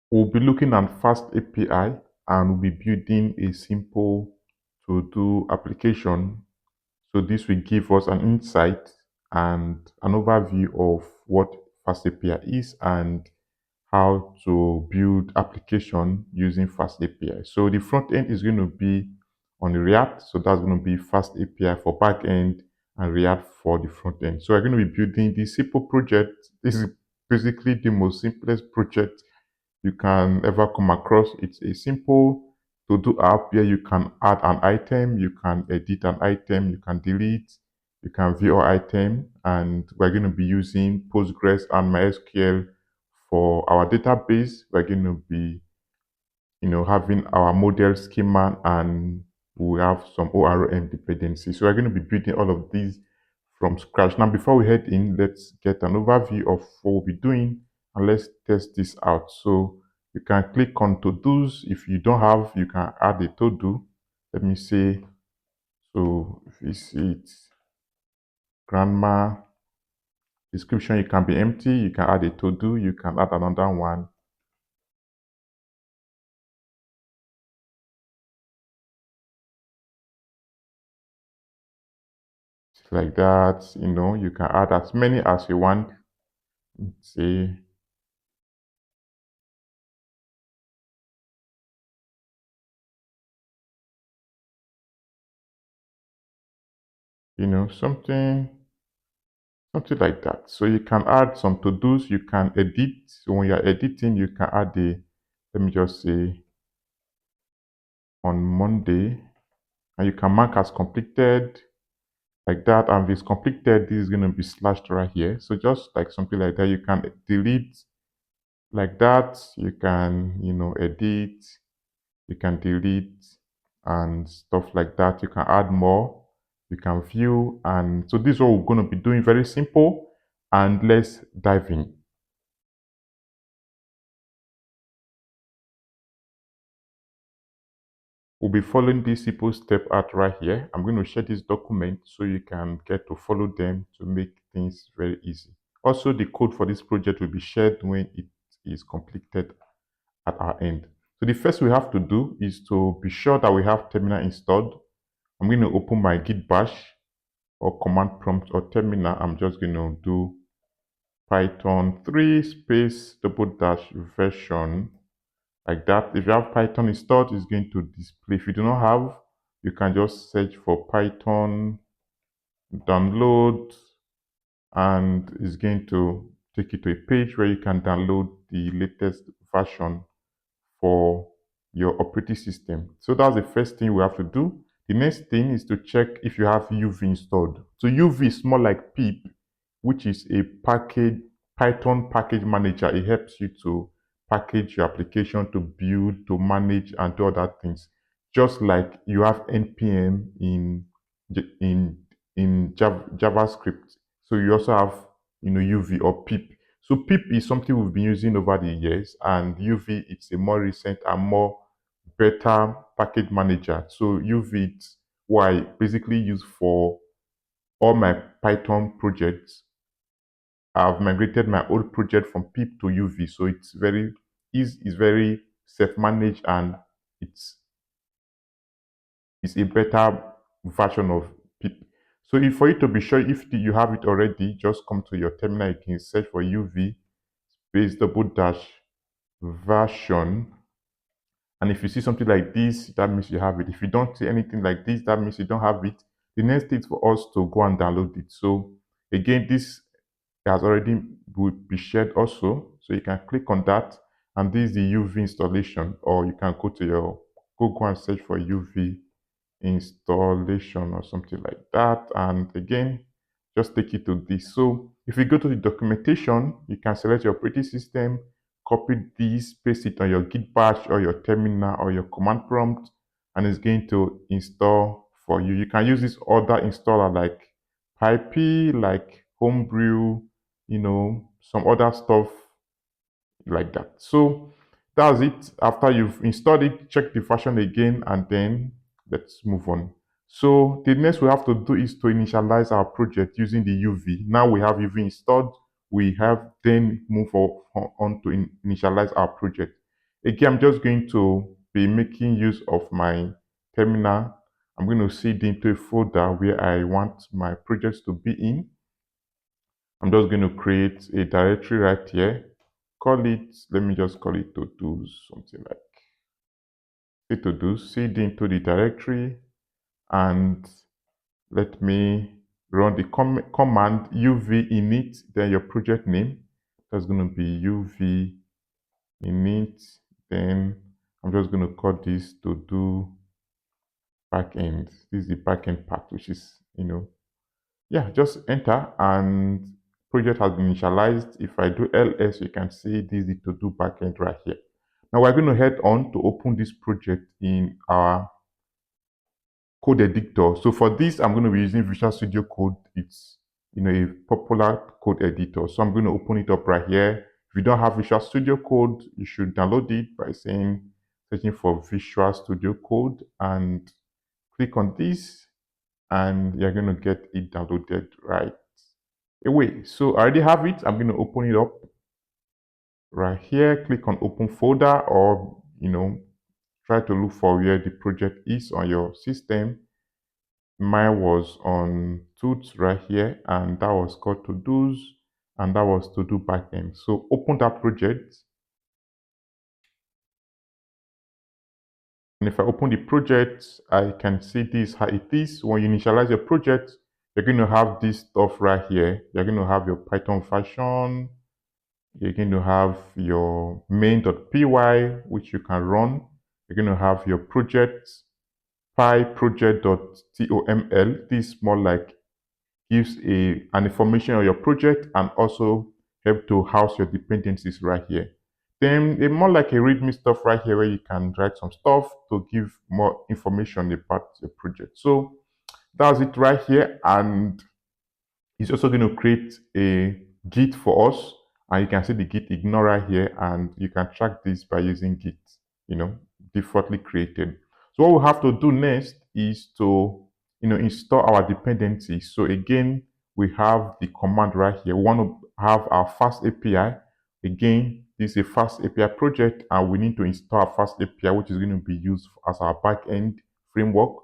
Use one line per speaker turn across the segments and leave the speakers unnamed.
We'll be looking at FastAPI and we'll be building a simple to-do application. So this will give us an insight and an overview of what FastAPI is and how to build application using FastAPI. So the front end is going to be on React. So that's going to be FastAPI for back end and React for the front end. So we're going to be building this simple project. This is basically the most simplest project you can ever come across. It's a simple to-do app where you can add an item, you can edit an item, you can delete, you can view an item, and we're going to be using Postgres and MySQL for our database. We're going to be, having our model schema, and we have some ORM dependencies. So we're going to be building all of these from scratch. Now, before we head in, let's get an overview of what we'll be doing and let's test this out. So you can click on to do's. If you don't have, you can add a to do. Let me say, so visit grandma. Description, you can be empty. You can add a to do. You can add another one. Like that, you can add as many as you want. Say, something like that. So you can add some to-dos, you can edit. So when you're editing, you can add let me just say, on Monday, and you can mark as completed like that. And if it's completed, this is going to be slashed right here. So just like something like that, you can delete like that. You can, edit, you can delete and stuff like that. You can add more, you can view. And so this is what we're going to be doing, very simple. And let's dive in. We'll be following this simple step out right here. I'm going to share this document so you can get to follow them to make things very easy. Also, the code for this project will be shared when it is completed at our end. So the first we have to do is to be sure that we have terminal installed. I'm going to open my git bash or command prompt or terminal. I'm just going to do Python 3 space double dash version like that. If you have Python installed, it's going to display. If you do not have, you can just search for Python download, and it's going to take you to a page where you can download the latest version for your operating system. So that's the first thing we have to do. The next thing is to check if you have UV installed. So UV is more like pip, which is a package, Python package manager. It helps you to package your application, to build, to manage, and do other things. Just like you have npm in JavaScript. So you also have UV or pip. So pip is something we've been using over the years, and UV it's a more recent and more better package manager. So UV it's what I basically use for all my Python projects. I've migrated my old project from pip to UV, so it's very easy, it's very self-managed, and it's it's a better version of pip. So if for you to be sure if you have it already, just come to your terminal. You can search for UV space double dash version. And if you see something like this, that means you have it. If you don't see anything like this, that means you don't have it. The next thing is for us to go and download it. So again, this has already would be shared also. So you can click on that, and this is the UV installation, or you can go to your go and search for UV installation or something like that. And again, just take it to this. So if you go to the documentation, you can select your operating system, copy this, paste it on your git bash or your terminal or your command prompt, and it's going to install for you. You can use this other installer like PyP, like Homebrew, some other stuff like that. So that's it. After you've installed it, check the version again, and then let's move on. So the next we have to do is to initialize our project using the UV. Now we have UV installed. We have then move on to initialize our project. Again, I'm just going to be making use of my terminal. I'm going to seed into a folder where I want my projects to be in. I'm just going to create a directory right here. Call it, let me just call it to do something like to do, seed into the directory, and let me run the command uv init, then your project name. That's going to be uv init. Then I'm just going to call this to do backend. This is the backend part, which is, yeah, just enter and project has been initialized. If I do ls, you can see this is the to do backend right here. Now we're going to head on to open this project in our code editor. So for this, I'm going to be using Visual Studio Code. It's a popular code editor. So I'm going to open it up right here. If you don't have Visual Studio Code, you should download it by searching for Visual Studio Code and click on this, and you're going to get it downloaded right away. So I already have it. I'm going to open it up right here. Click on open folder, or try to look for where the project is on your system. Mine was on tools right here, and that was called to do's, and that was to do backend. So open that project, and if I open the project, I can see this how it is. When you initialize your project, you're going to have this stuff right here. You're going to have your Python version. You're going to have your main.py, which you can run. You're going to have your project, project.toml. This is more like gives an information on your project and also help to house your dependencies right here. Then more like a README stuff right here where you can write some stuff to give more information about your project. So that's it right here, and it's also going to create a Git for us, and you can see the Git ignore right here, and you can track this by using Git, defaultly created. So what we have to do next is to install our dependencies. So again, we have the command right here. We want to have our FastAPI. Again, this is a FastAPI project, and we need to install our FastAPI, which is going to be used as our backend framework.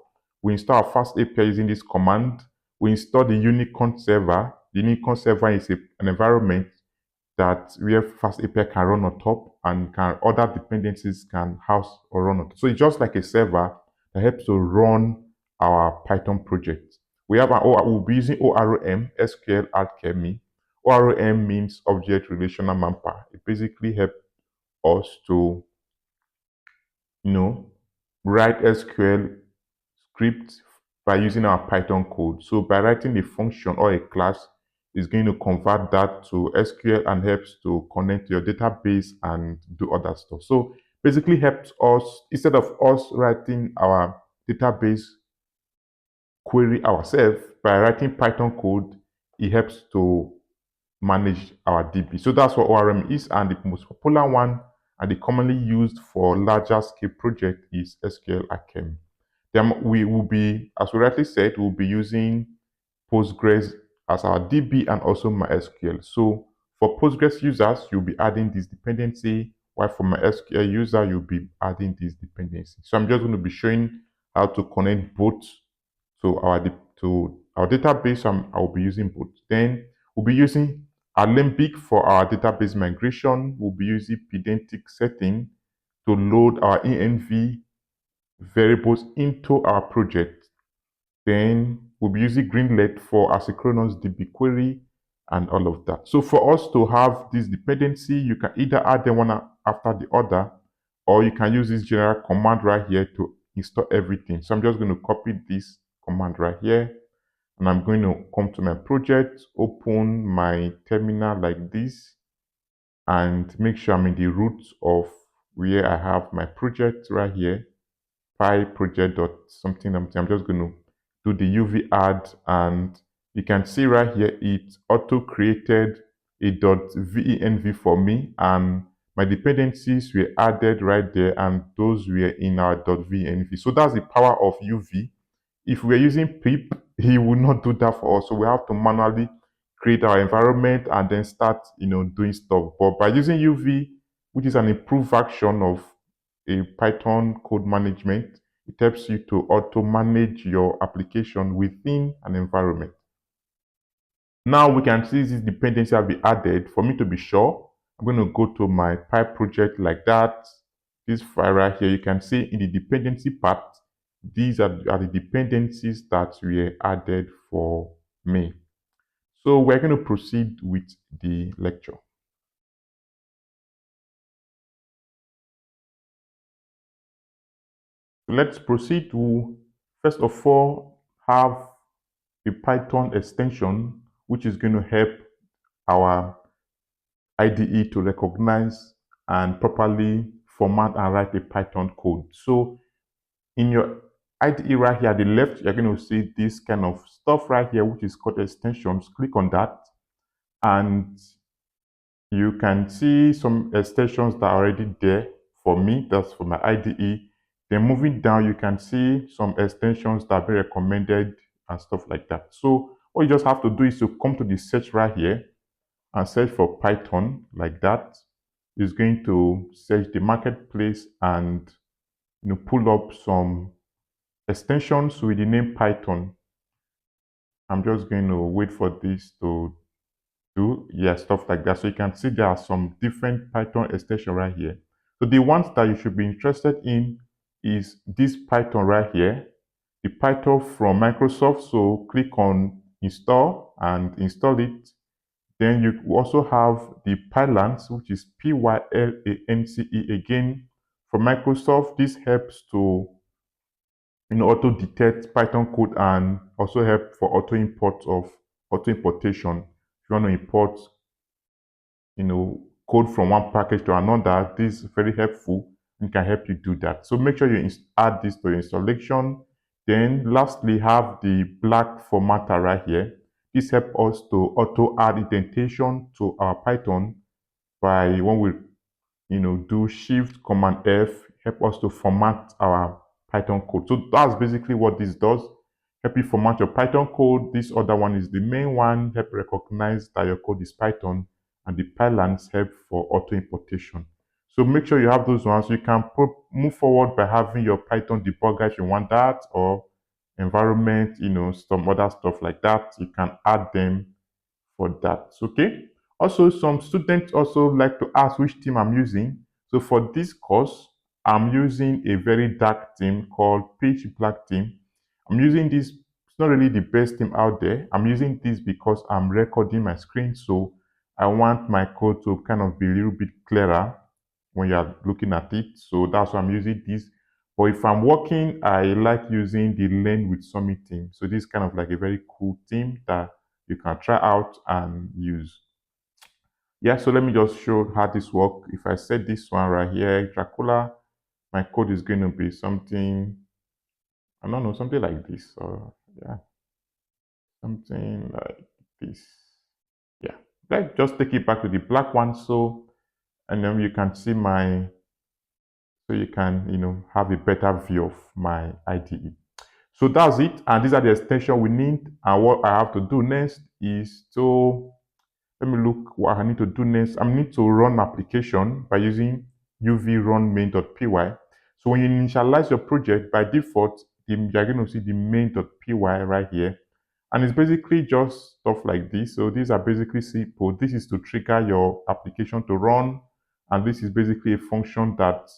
We install our FastAPI using this command. We install the Unicorn server. The Unicorn server is an environment that where FastAPI can run on top, and other dependencies can house or run on top. So it's just like a server that helps to run our Python project. We'll be using ORM, SQL Alchemy. ORM means Object Relational Mapper. It basically helps us to, write SQL script by using our Python code. So by writing a function or a class, is going to convert that to SQL and helps to connect to your database and do other stuff. So basically helps us, instead of us writing our database query ourselves, by writing Python code, it helps to manage our DB. So that's what ORM is, and the most popular one and the commonly used for larger scale project is SQL Alchemy. Then we will be, as we rightly said, we'll be using Postgres as our DB and also MySQL. So for Postgres users, you'll be adding this dependency, while for MySQL user, you'll be adding this dependency. So I'm just going to be showing how to connect both to our database. I'll be using both. Then we'll be using Alembic for our database migration. We'll be using pedantic setting to load our ENV variables into our project. Then we'll be using Greenlet for asynchronous DB query and all of that. So for us to have this dependency, you can either add them one after the other, or you can use this general command right here to install everything. So I'm just going to copy this command right here, and I'm going to come to my project, open my terminal like this, and make sure I'm in the root of where I have my project right here, project.something. I'm just going to do the UV add, and you can see right here it auto created a .venv for me, and my dependencies were added right there, and those were in our .venv. So that's the power of UV. If we're using pip, he will not do that for us. So we have to manually create our environment and then start doing stuff. But by using UV, which is an improved version of a Python code management. It helps you to auto manage your application within an environment. Now we can see this dependency have been added. For me to be sure, I'm going to go to my Py project like that. This file right here, you can see in the dependency part, these are the dependencies that were added for me. So we're going to proceed with the lecture. Let's proceed to, first of all, have a Python extension, which is going to help our IDE to recognize and properly format and write a Python code. So in your IDE right here at the left, you're going to see this kind of stuff right here, which is called extensions. Click on that, and you can see some extensions that are already there for me. That's for my IDE. Then moving down, you can see some extensions that are very recommended and stuff like that. So what you just have to do is to come to the search right here and search for Python like that. It's going to search the marketplace and pull up some extensions with the name Python. I'm just going to wait for this to do, yeah, stuff like that. So you can see there are some different Python extensions right here. So the ones that you should be interested in is this Python right here, the Python from Microsoft. So click on install and install it. Then you also have the Pylance, which is Pylance again from Microsoft. This helps to auto detect Python code and also help for auto importation. If you want to import code from one package to another, this is very helpful and can help you do that. So make sure you add this to your installation. Then lastly, have the black formatter right here. This helps us to auto add indentation to our Python by when we do Shift Command F, help us to format our Python code. So that's basically what this does. Help you format your Python code. This other one is the main one, help recognize that your code is Python, and the Pylance help for auto importation. So make sure you have those ones. You can move forward by having your Python debugger if you want that, or environment, some other stuff like that. You can add them for that. Okay. Also, some students also like to ask which theme I'm using. So for this course, I'm using a very dark theme called Pitch Black theme. I'm using this, it's not really the best theme out there. I'm using this because I'm recording my screen. So I want my code to kind of be a little bit clearer when you're looking at it. So that's why I'm using this. But if I'm working, I like using the Learn with Summit theme. So this is kind of like a very cool theme that you can try out and use. Yeah, so let me just show how this works. If I set this one right here, Dracula, my code is going to be something, I don't know, something like this. Or yeah, something like this. Yeah, let's just take it back to the black one. So, and then you can see so you can, have a better view of my IDE. So that's it. And these are the extensions we need. And what I have to do next is to, let me look what I need to do next. I need to run my application by using uv run main.py. So when you initialize your project, by default, you're going to see the main.py right here. And it's basically just stuff like this. So these are basically simple. This is to trigger your application to run. And this is basically a function that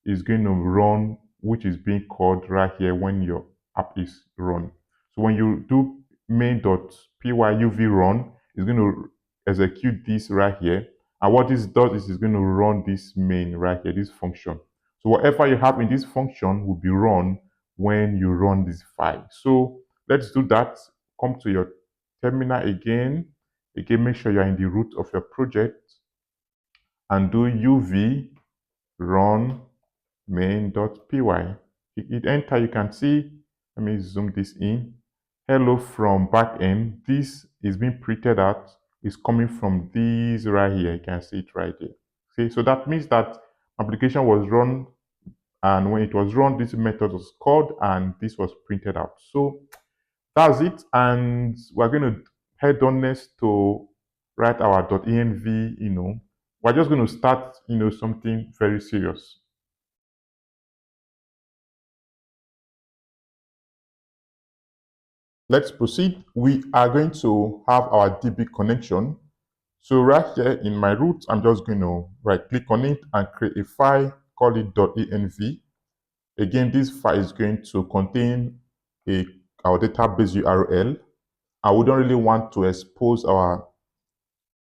is going to run, which is being called right here when your app is run. So when you do main.py uv run, it's going to execute this right here. And what this does is it's going to run this main right here, this function. So whatever you have in this function will be run when you run this file. So let's do that. Come to your terminal again. Again, make sure you're in the root of your project and do uv run main.py. Hit enter, you can see, let me zoom this in. Hello from backend. This is being printed out, is coming from this right here. You can see it right here. See, so that means that application was run, and when it was run, this method was called and this was printed out. So that's it, and we're going to head on next to write our .env, we're just going to start, something very serious. Let's proceed. We are going to have our DB connection. So right here in my root, I'm just going to right click on it and create a file, call it .env. Again, this file is going to contain our database URL. I wouldn't really want to expose our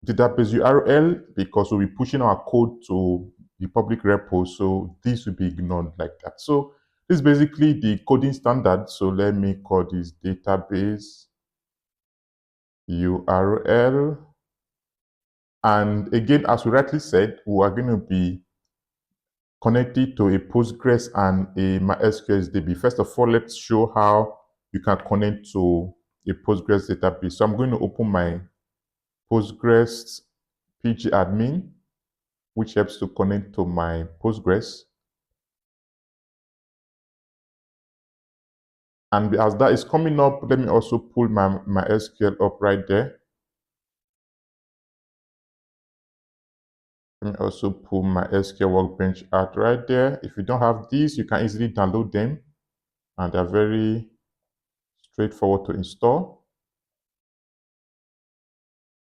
database URL because we'll be pushing our code to the public repo. So this will be ignored like that. So this is basically the coding standard. So let me call this database URL. And again, as we rightly said, we are going to be connected to a Postgres and a MySQL DB. First of all, let's show how you can connect to a Postgres database. So I'm going to open my Postgres PG admin, which helps to connect to my Postgres. And as that is coming up, let me also pull my SQL up right there. Let me also pull my SQL Workbench out right there. If you don't have these, you can easily download them, and they're very straightforward to install.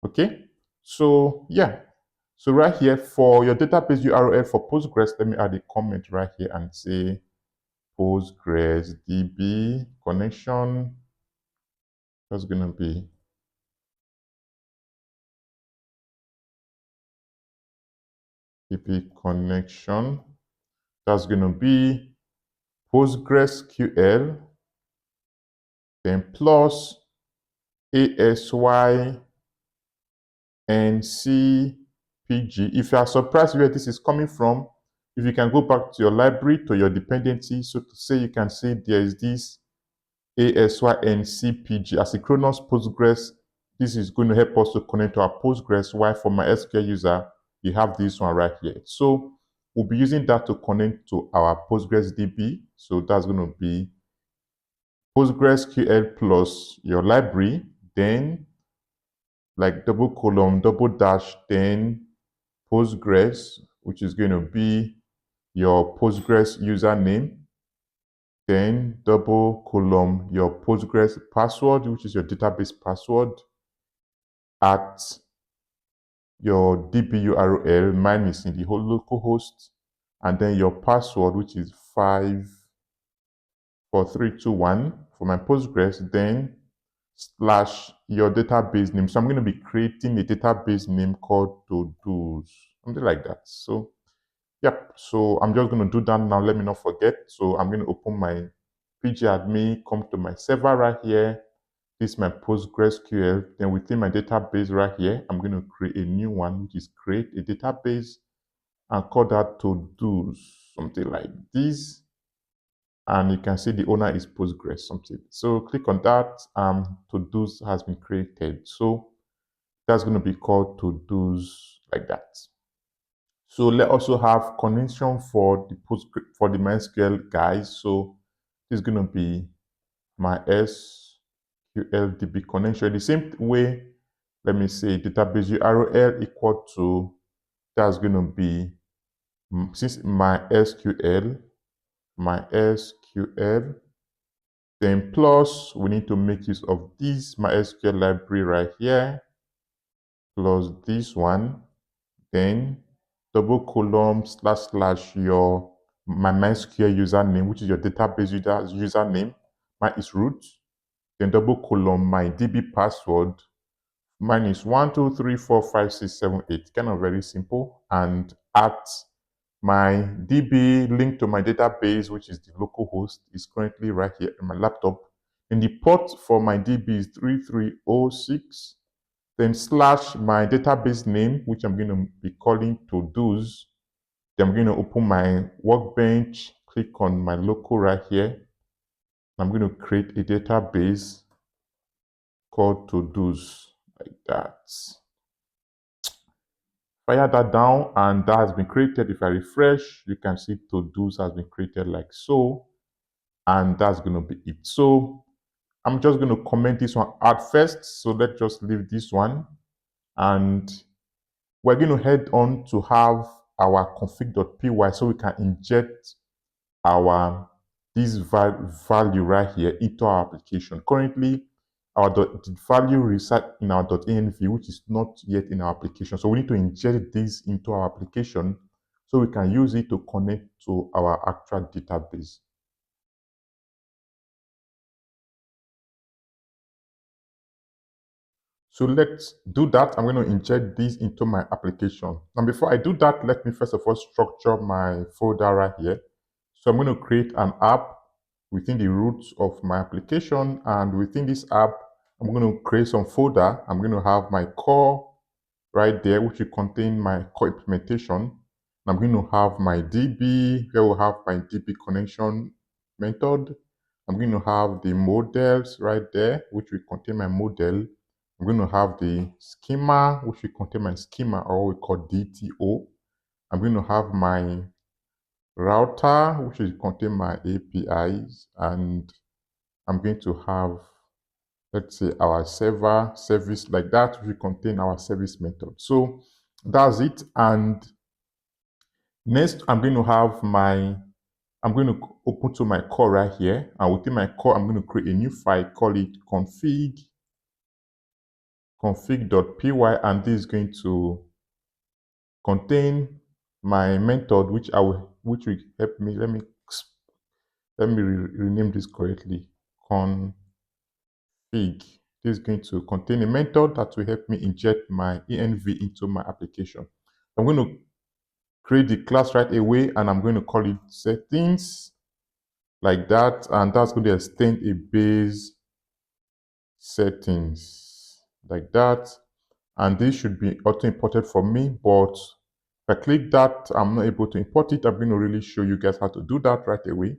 Okay, so yeah. So right here for your database URL for Postgres, let me add a comment right here and say Postgres DB connection. That's going to be DB connection. That's going to be PostgreSQL, then plus ASY NC PG. If you are surprised where this is coming from, if you can go back to your library, to your dependency, so to say, you can say there is this ASY NC PG asynchronous Postgres. This is going to help us to connect to our Postgres, while for my SQL user, you have this one right here. So we'll be using that to connect to our Postgres DB. So that's going to be PostgreSQL plus your library, then like double column, double dash, then Postgres, which is going to be your Postgres username, then double column, your Postgres password, which is your database password, at your DB URL. Mine is in the whole local host, and then your password, which is 54321 for my Postgres, then slash your database name. So I'm going to be creating a database name called Todo, something like that. So yep, so I'm just going to do that now. Let me not forget. So I'm going to open my pgadmin, come to my server right here. This is my PostgreSQL. Then within my database right here, I'm going to create a new one, which is create a database and call that Todo, something like this. And you can see the owner is Postgres, something. So click on that. Todos has been created. So that's going to be called Todos like that. So let also have connection for the MySQL guys. So this is going to be my SQL DB connection. The same way, let me say database URL equal to, that's going to be, since MySQL, then plus we need to make use of this MySQL library right here, plus this one, then double column slash slash your MySQL username, which is your database username. Mine is root. Then double column my DB password. Mine is 1, 2, 3, 4, 5, 6, 7, 8. Kind of very simple. And at my DB link to my database, which is the local host, is currently right here on my laptop. And the port for my DB is 3306. Then slash my database name, which I'm going to be calling Todos. Then I'm going to open my workbench, click on my local right here. I'm going to create a database called Todos, like that. Fire that down, and that has been created. If I refresh, you can see Todos has been created like so, and that's going to be it. So I'm just going to comment this one out first. So let's just leave this one, and we're going to head on to have our config.py so we can inject our value right here into our application. Currently, the value resides in our .env, which is not yet in our application. So we need to inject this into our application so we can use it to connect to our actual database. So let's do that. I'm going to inject this into my application. And before I do that, let me first of all structure my folder right here. So I'm going to create an app within the roots of my application. And within this app, I'm going to create some folder. I'm going to have my core right there, which will contain my core implementation. I'm going to have my DB, where we'll have my DB connection method. I'm going to have the models right there, which will contain my model. I'm going to have the schema, which will contain my schema, or what we call DTO. I'm going to have my router, which will contain my APIs, and I'm going to have, let's say, our server service like that, which will contain our service method. So that's it. And next, I'm going to open to my core right here. And within my core, I'm going to create a new file, call it config.py, and this is going to contain my method, which will help me. Let me rename this correctly. Config. This is going to contain a method that will help me inject my ENV into my application. I'm going to create the class right away, and I'm going to call it settings like that, and that's going to extend a base settings like that. And this should be auto imported for me, but if I click that, I'm not able to import it. I'm going to really show you guys how to do that right away.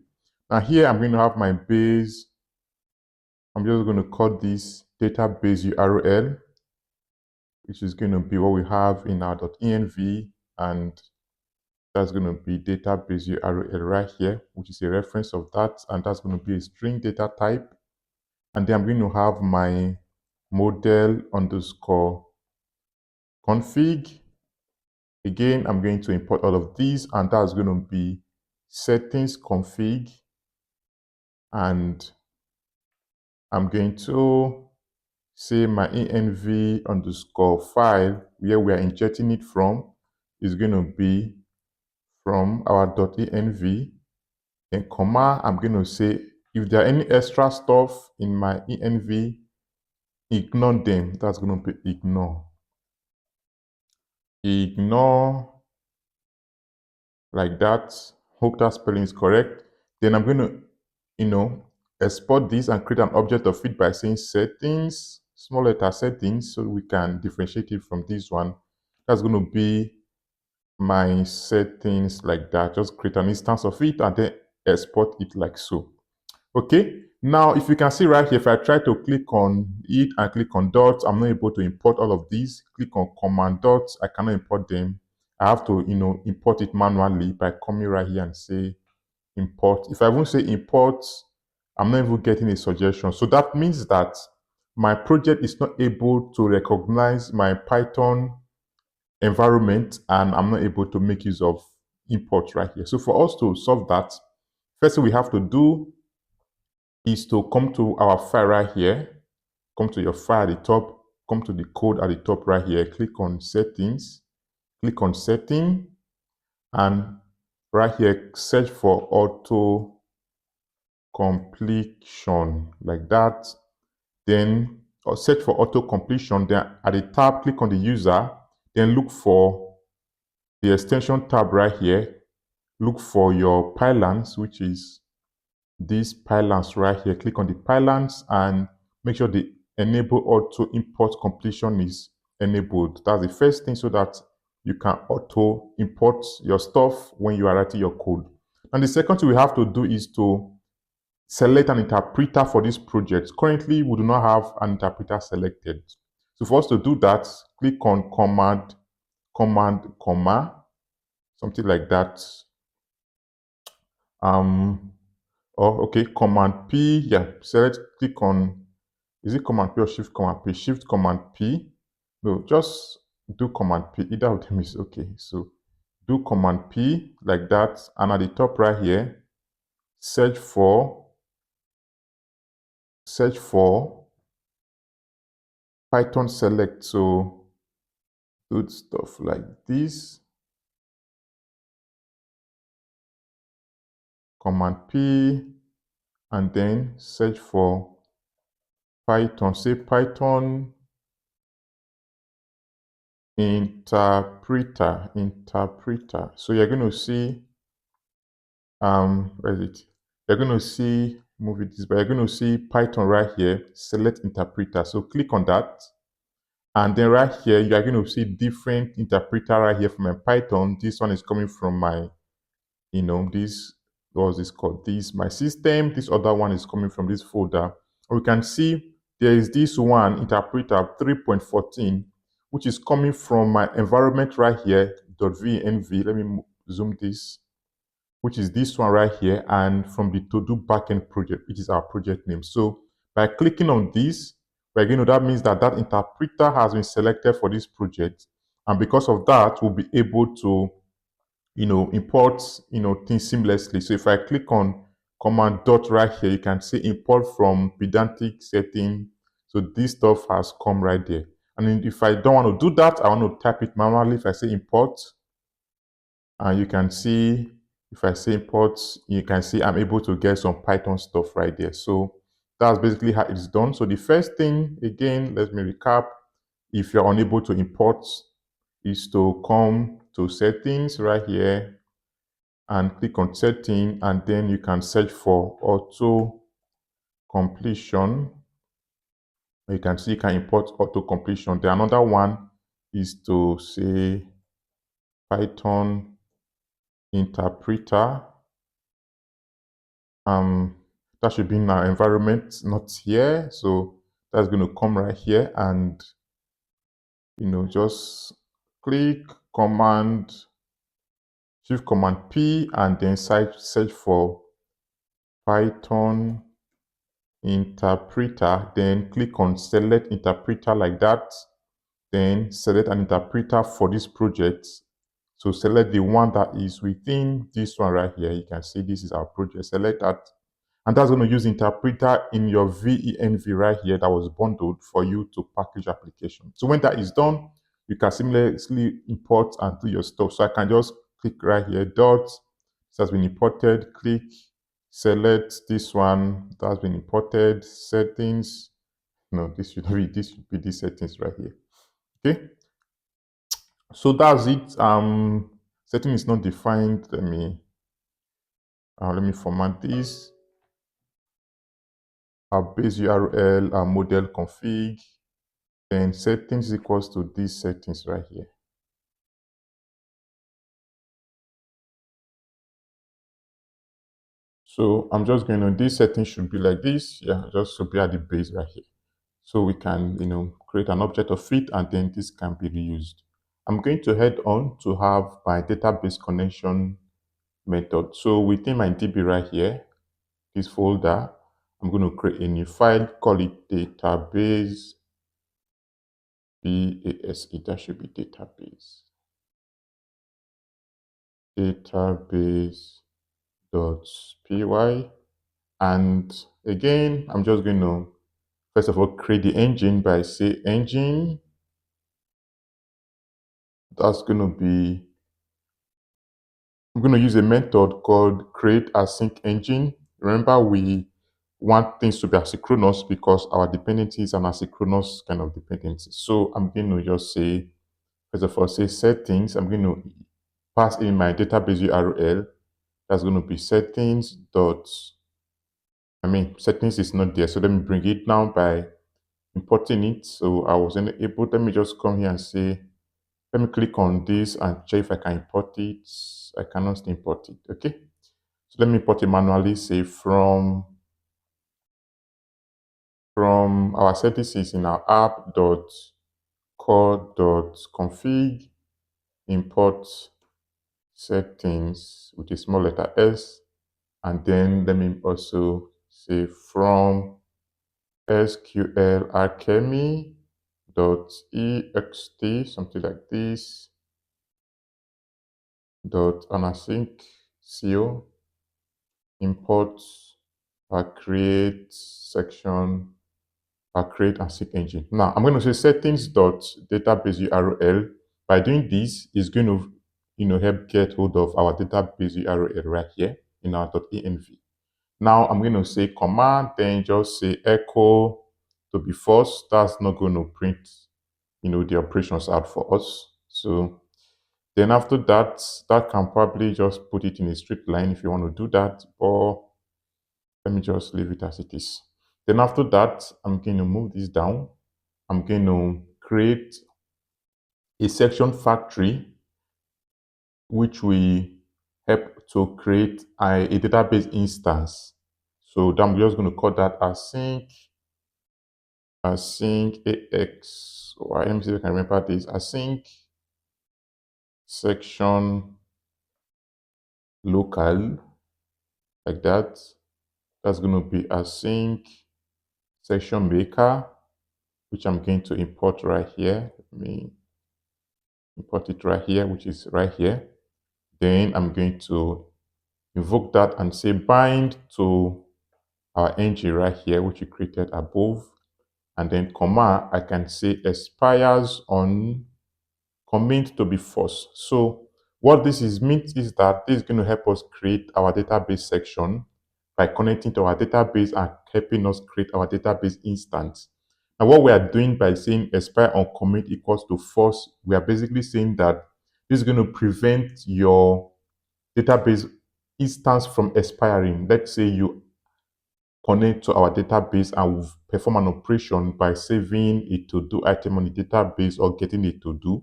Now here I'm going to have my base. I'm just going to call this database URL, which is going to be what we have in our .env, and that's going to be database URL right here, which is a reference of that, and that's going to be a string data type. And then I'm going to have my model underscore config. Again, I'm going to import all of these, and that's going to be settings config, and I'm going to say my env underscore file, where we are injecting it from, is going to be from our .env. Then comma, I'm going to say if there are any extra stuff in my env, ignore them. That's going to be ignore. Ignore like that. Hope that spelling is correct. Then I'm going to, export this and create an object of it by saying settings, small letter settings, so we can differentiate it from this one. That's going to be my settings like that. Just create an instance of it and then export it like so. Okay, now if you can see right here, if I try to click on it and click on dots, I'm not able to import all of these. Click on command dots, I cannot import them. I have to, import it manually by coming right here and say import. If I won't say import, I'm not even getting a suggestion. So that means that my project is not able to recognize my Python environment, and I'm not able to make use of import right here. So for us to solve that, first thing we have to do is to come to our file right here, come to your file at the top, come to the code at the top right here, click on settings, click on setting, and right here search for auto completion like that. Then search for auto completion. Then at the tab, click on the user, then look for the extension tab right here. Look for your pylons, which is these pylons right here. Click on the pylons and make sure the enable auto import completion is enabled. That's the first thing, so that you can auto import your stuff when you are writing your code. And the second thing we have to do is to select an interpreter for this project. Currently, we do not have an interpreter selected. So for us to do that, click on command, comma, something like that. Okay, command P, yeah, select, click on, is it command P or shift command P? Shift command P. No, just do Command P. Either of them is okay. So do Command P like that, and at the top right here, search for Python select. So do stuff like this. Command P, and then search for Python. Say Python interpreter. So you're going to see where is it? You're going to see move it this, but you're going to see Python right here. Select interpreter. So click on that, and then right here you are going to see different interpreter right here from my Python. This one is coming from my, this, what was this called? This my system. This other one is coming from this folder. We can see there is this one interpreter 3.14, which is coming from my environment right here, .env. Let me zoom this, which is this one right here, and from the to-do backend project, which is our project name. So by clicking on this, that means that that interpreter has been selected for this project, and because of that, we'll be able to, import, things seamlessly. So if I click on command dot right here, you can see import from pedantic setting. So this stuff has come right there. And then if I don't want to do that, I want to type it manually. If I say import, and you can see, if I say import, you can see I'm able to get some Python stuff right there. So that's basically how it's done. So the first thing, again, let me recap. If you're unable to import, is to come to settings right here and click on setting, and then you can search for auto completion. You can see you can import auto completion. The another one is to say Python interpreter. That should be in our environment, not here. So that's going to come right here, and just click command shift command P, and then search for Python interpreter, then click on select interpreter like that, then select an interpreter for this project. So select the one that is within this one right here. You can see this is our project. Select that, and that's going to use interpreter in your VENV right here that was bundled for you to package application. So when that is done, you can seamlessly import and do your stuff. So I can just click right here, dot, this has been imported, click, select this one that has been imported, settings. No, this should be the settings right here. Okay, so that's it. Setting is not defined. Let me format this. Our base URL, our model config, then settings equals to these settings right here. So I'm just going to, this setting should be like this. Yeah, just should be at the base right here. So we can, create an object of it, and then this can be reused. I'm going to head on to have my database connection method. So within my DB right here, this folder, I'm going to create a new file, call it database, BASE, that should be database. Database.py. And again, I'm just going to, first of all, create the engine by say engine. That's going to be, I'm going to use a method called create async engine. Remember, we want things to be asynchronous because our dependency is an asynchronous kind of dependency. So I'm going to just say, first of all, say settings. I'm going to pass in my database URL. That's going to be settings dot, settings is not there. So let me bring it down by importing it. So I was able, let me just come here and say, let me click on this and check if I can import it. I cannot import it. Okay. So let me import it manually. Say from our settings is in our app.core.config, import settings with a small letter S. And then let me also say from SQL Alchemy .ext, something like this, dot unasync co import create section create and sync engine. Now I'm going to say settings dot database URL. By doing this, it's going to help get hold of our database URL right here in our .env. Now I'm going to say command, then just say echo to be false. That's not going to print the operations out for us. So then after that, that can probably just put it in a straight line if you want to do that, or let me just leave it as it is. Then after that, I'm going to move this down. I'm going to create a section factory, which will help to create a database instance. So I'm just going to call that async ax. Or let me see if I can remember this. Async section local, like that. That's going to be async section maker, which I'm going to import right here. Let me import it right here, which is right here. Then I'm going to invoke that and say bind to our ng right here, which we created above. And then comma, I can say expires on commit to be false. So what this means is that this is going to help us create our database section by connecting to our database and helping us create our database instance. Now what we are doing by saying expire on commit equals to false, we are basically saying that this is going to prevent your database instance from expiring. Let's say you connect to our database and we'll perform an operation by saving a to-do item on the database or getting a to-do.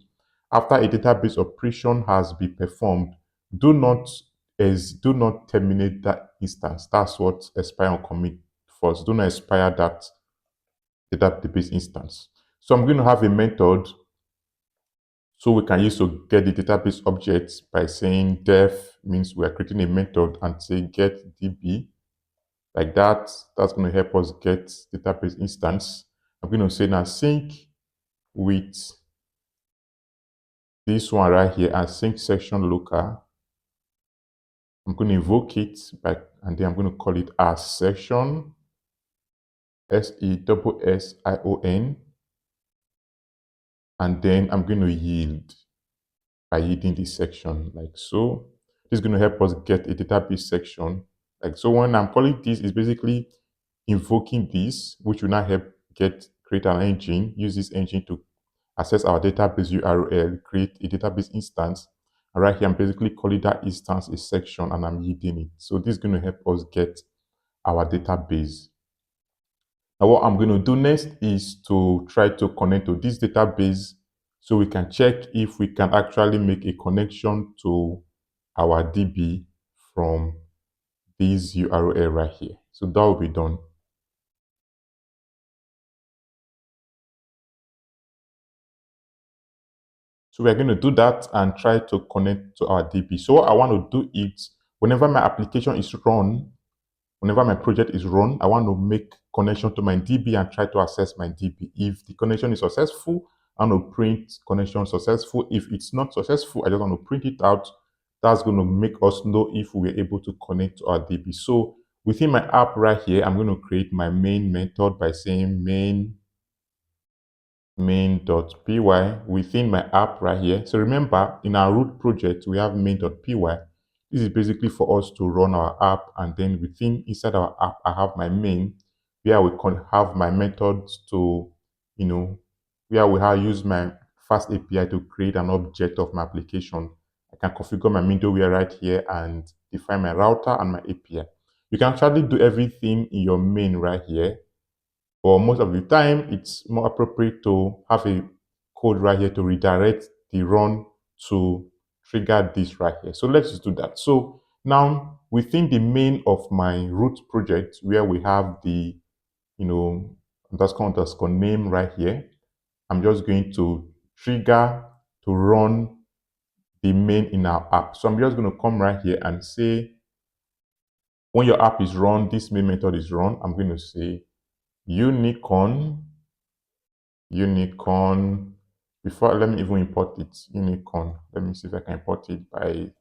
After a database operation has been performed, do not terminate that instance. That's what expire on commit first. Do not expire that database instance. So I'm going to have a method so we can use to get the database objects by saying def means we are creating a method and say get db. Like that, that's going to help us get database instance. I'm going to say now sync with this one right here, and sync section local. I'm going to invoke it and then I'm going to call it as section, SESSION, and then I'm going to yield by yielding this section like so. This is going to help us get a database section. Like so, when I'm calling this, is basically invoking this, which will now help create an engine, use this engine to access our database URL, create a database instance. And right here, I'm basically calling that instance a section and I'm yielding it. So this is going to help us get our database. Now what I'm going to do next is to try to connect to this database so we can check if we can actually make a connection to our DB from this URL right here. So that will be done. So we're going to do that and try to connect to our DB. So what I want to do is whenever my application is run, whenever my project is run, I want to make connection to my DB and try to access my DB. If the connection is successful, I want to print connection successful. If it's not successful, I just want to print it out. That's going to make us know if we're able to connect to our DB. So within my app right here, I'm going to create my main method by saying main.py within my app right here. So remember, in our root project, we have main.py. This is basically for us to run our app, and then inside our app, I have my main, where we can have my methods to, where we have use my FastAPI to create an object of my application. I can configure my middleware right here and define my router and my API. You can actually do everything in your main right here. But most of the time, it's more appropriate to have a code right here to redirect the run to trigger this right here. So let's just do that. So now within the main of my root project, where we have the, underscore name right here, I'm just going to trigger to run the main in our app. So I'm just going to come right here and say, when your app is run, this main method is run, I'm going to say unicorn unicorn. Before, let me even import it. Unicorn. Let me see if I can import it by.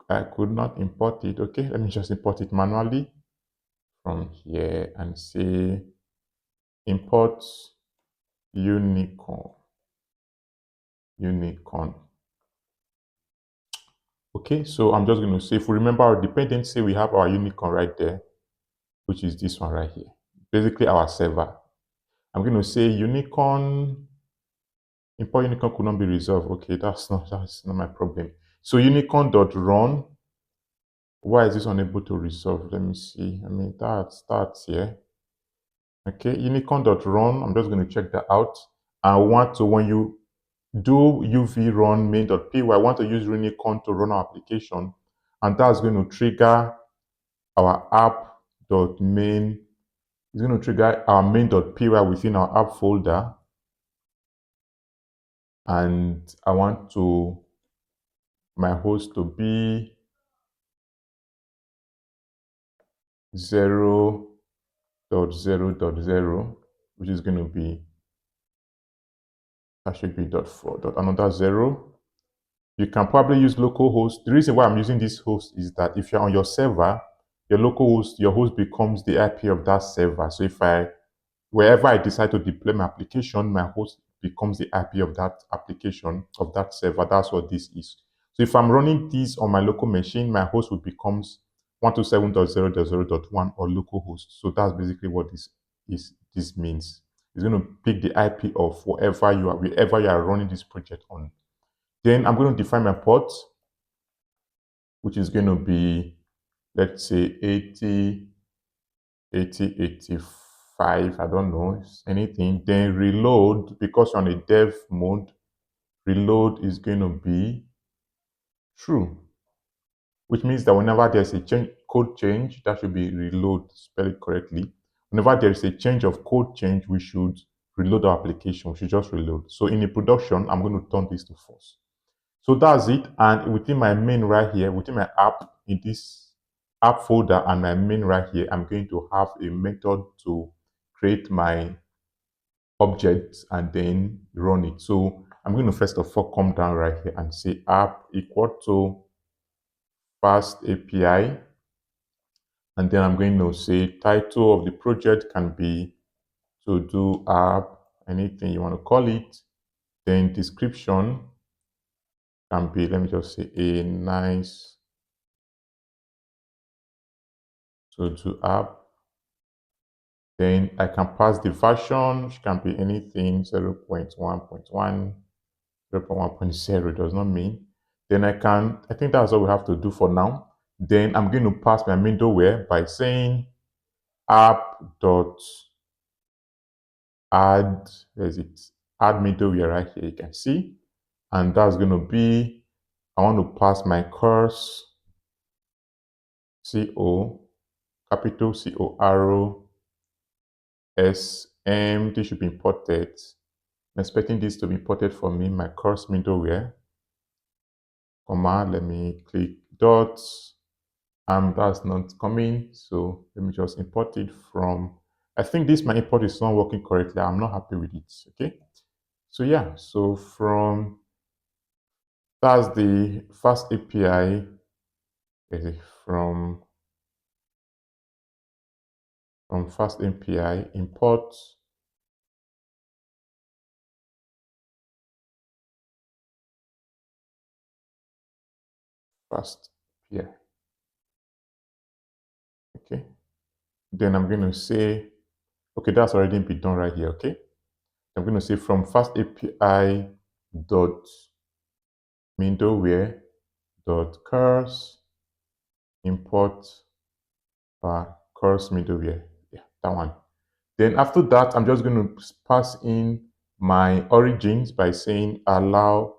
I could not import it. Okay, let me just import it manually from here and say import unicorn. Unicorn. Okay, so I'm just going to say, if we remember our dependency, we have our unicorn right there, which is this one right here. Basically our server. I'm going to say unicorn, import unicorn could not be resolved. Okay, that's not my problem. So unicorn.run, why is this unable to resolve? Let me see. I mean, that starts here. Okay, unicorn.run, I'm just going to check that out. I want to, when you do uv run main.py, I want to use unicorn to run our application, and that's going to trigger our app.main. It's going to trigger our main.py within our app folder, and I want to my host to be 0.0.0, which is going to be, that should be .4 another 0. You can probably use localhost. The reason why I'm using this host is that if you're on your server, your localhost, your host becomes the IP of that server. So if wherever I decide to deploy my application, my host becomes the IP of that application, of that server. That's what this is. So if I'm running this on my local machine, my host will becomes 127.0.0.1 or localhost. So that's basically what this means. It's going to pick the IP of wherever you are running this project on. Then I'm going to define my port, which is going to be, let's say 80, 85, I don't know, anything. Then reload, because on a dev mode, reload is going to be true, which means that whenever there's a code change, that should be reload, spell it correctly. Whenever there is a change of code change, we should reload our application. We should just reload. So in a production, I'm going to turn this to false. So that's it. And within my main right here, within my app, in this app folder and my main right here, I'm going to have a method to create my objects and then run it. So I'm going to first of all come down right here and say app equal to FastAPI. And then I'm going to say title of the project can be to do app, anything you want to call it. Then description can be, let me just say, a nice to do app. Then I can pass the version, which can be anything 0.1.1, 0.1.0, does not mean. Then I think that's all we have to do for now. Then I'm going to pass my middleware by saying app.add, there's it, add middleware right here, you can see. And that's going to be, I want to pass my course, CO, capital CORO, SM, this should be imported. I'm expecting this to be imported for me, my course middleware, comma, let me click dots, and that's not coming, so let me just import it from, I think my import is not working correctly, I'm not happy with it, okay? So yeah, so that's the FastAPI, from FastAPI, import FastAPI. Okay, then I'm going to say, okay, that's already been done right here. Okay, I'm going to say from FastAPI dot middleware dot cars import course middleware. Yeah, that one. Then after that, I'm just going to pass in my origins by saying allow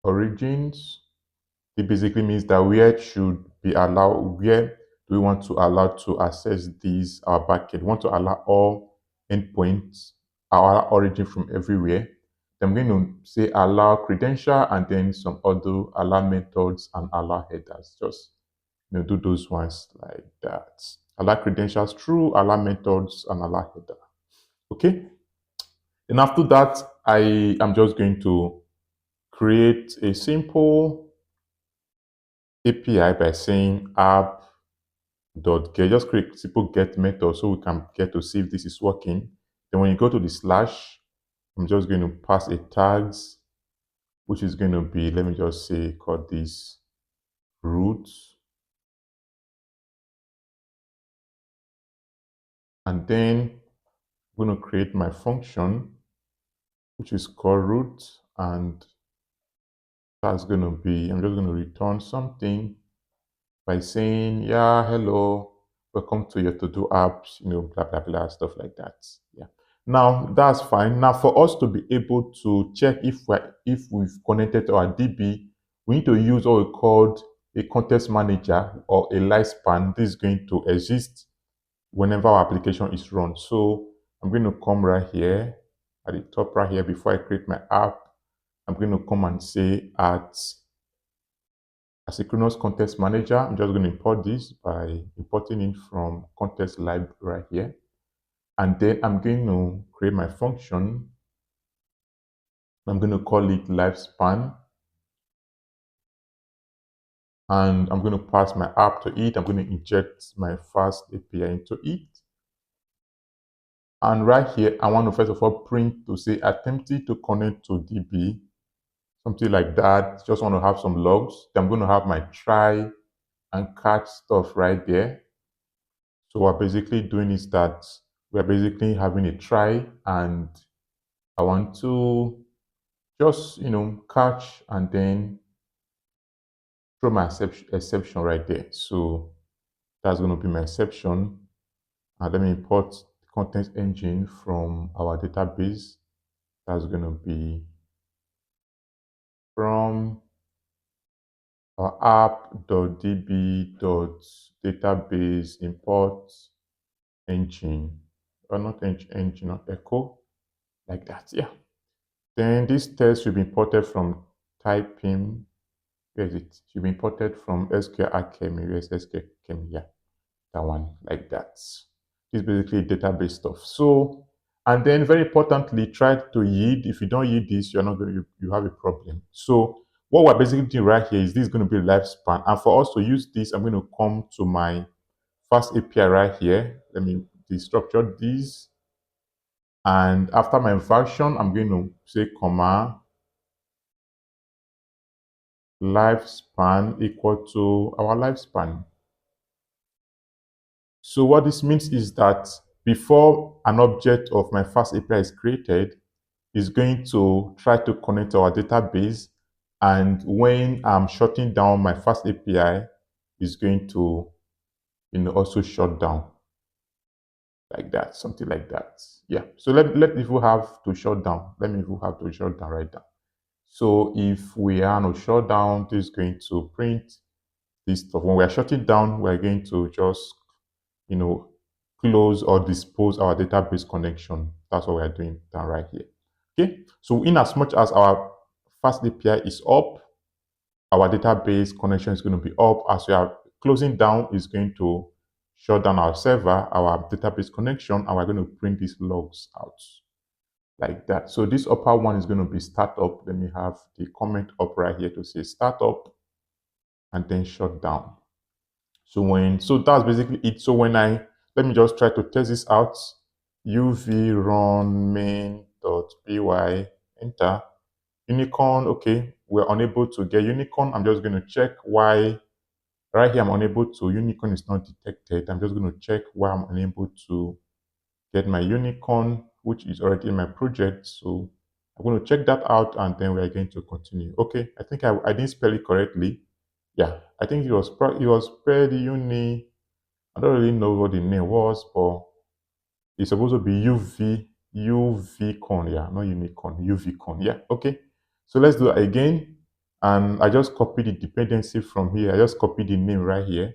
origins. It basically means that where do we want to allow to access these, our backend. We want to allow all endpoints, our origin from everywhere. Then I'm going to say allow credential and then some other allow methods and allow headers. Just do those ones like that. Allow credentials true, allow methods, and allow header. Okay. And after that, I am just going to create a simple API by saying app.get. Just create simple get method so we can get to see if this is working. Then when you go to the slash, I'm just going to pass a tags, which is going to be, let me just say, call this root. And then I'm going to create my function, which is called root. And that's going to be, I'm just going to return something by saying, yeah, hello, welcome to your to-do apps, blah, blah, blah, stuff like that. Yeah. Now, that's fine. Now, for us to be able to check if we've connected to our DB, we need to use what we call a context manager or a lifespan. This is going to exist whenever our application is run. So I'm going to come right here at the top right here before I create my app. I'm going to come and say at asynchronous context manager. I'm just going to import this by importing it from context lib right here. And then I'm going to create my function. I'm going to call it lifespan. And I'm going to pass my app to it. I'm going to inject my FastAPI into it. And right here, I want to first of all print to say attempting to connect to DB, something like that. Just want to have some logs. Then I'm going to have my try and catch stuff right there. So what we're basically doing is that we're basically having a try, and I want to just, catch and then throw my exception right there. So that's going to be my exception. And let me import the content engine from our database. That's going to be from our app.db.database import engine, or not engine, not echo, like that. Yeah. Then this test should be imported from typing. Where is it? Should be imported from SQL Academy. Where's SQL Academy? Yeah, that one, like that. It's basically database stuff. So, and then very importantly, try to yield. If you don't yield this, you're not going to, you have a problem. So what we're basically doing right here is this is going to be lifespan. And for us to use this, I'm going to come to my FastAPI right here. Let me destructure this. And after my version, I'm going to say comma lifespan equal to our lifespan. So what this means is that before an object of my FastAPI is created, it's going to try to connect to our database. And when I'm shutting down my FastAPI, it's going to also shut down like that, something like that. Yeah. So let if we have to shut down, let me if we have to shut down right now. So if we are no shut down, this is going to print this stuff. When we are shutting down, we're going to just, close or dispose our database connection. That's what we're doing down right here. Okay. So in as much as our FastAPI is up, our database connection is going to be up. As we are closing down, is going to shut down our server, our database connection, and we're going to print these logs out like that. So this upper one is going to be startup. Let me have the comment up right here to say startup and then shut down. So that's basically it. So let me just try to test this out. uv run main.py, enter. Unicorn, okay, we're unable to get unicorn. I'm just going to check why. Right here, I'm unable to, unicorn is not detected. I'm just going to check why I'm unable to get my unicorn, which is already in my project. So I'm going to check that out, and then we're going to continue. Okay, I think I didn't spell it correctly. Yeah, I think it was spelled uni. I don't really know what the name was, but it's supposed to be UV con, yeah, not unicorn, UV con. Yeah, okay. So let's do it again. And I just copied the dependency from here. I just copied the name right here,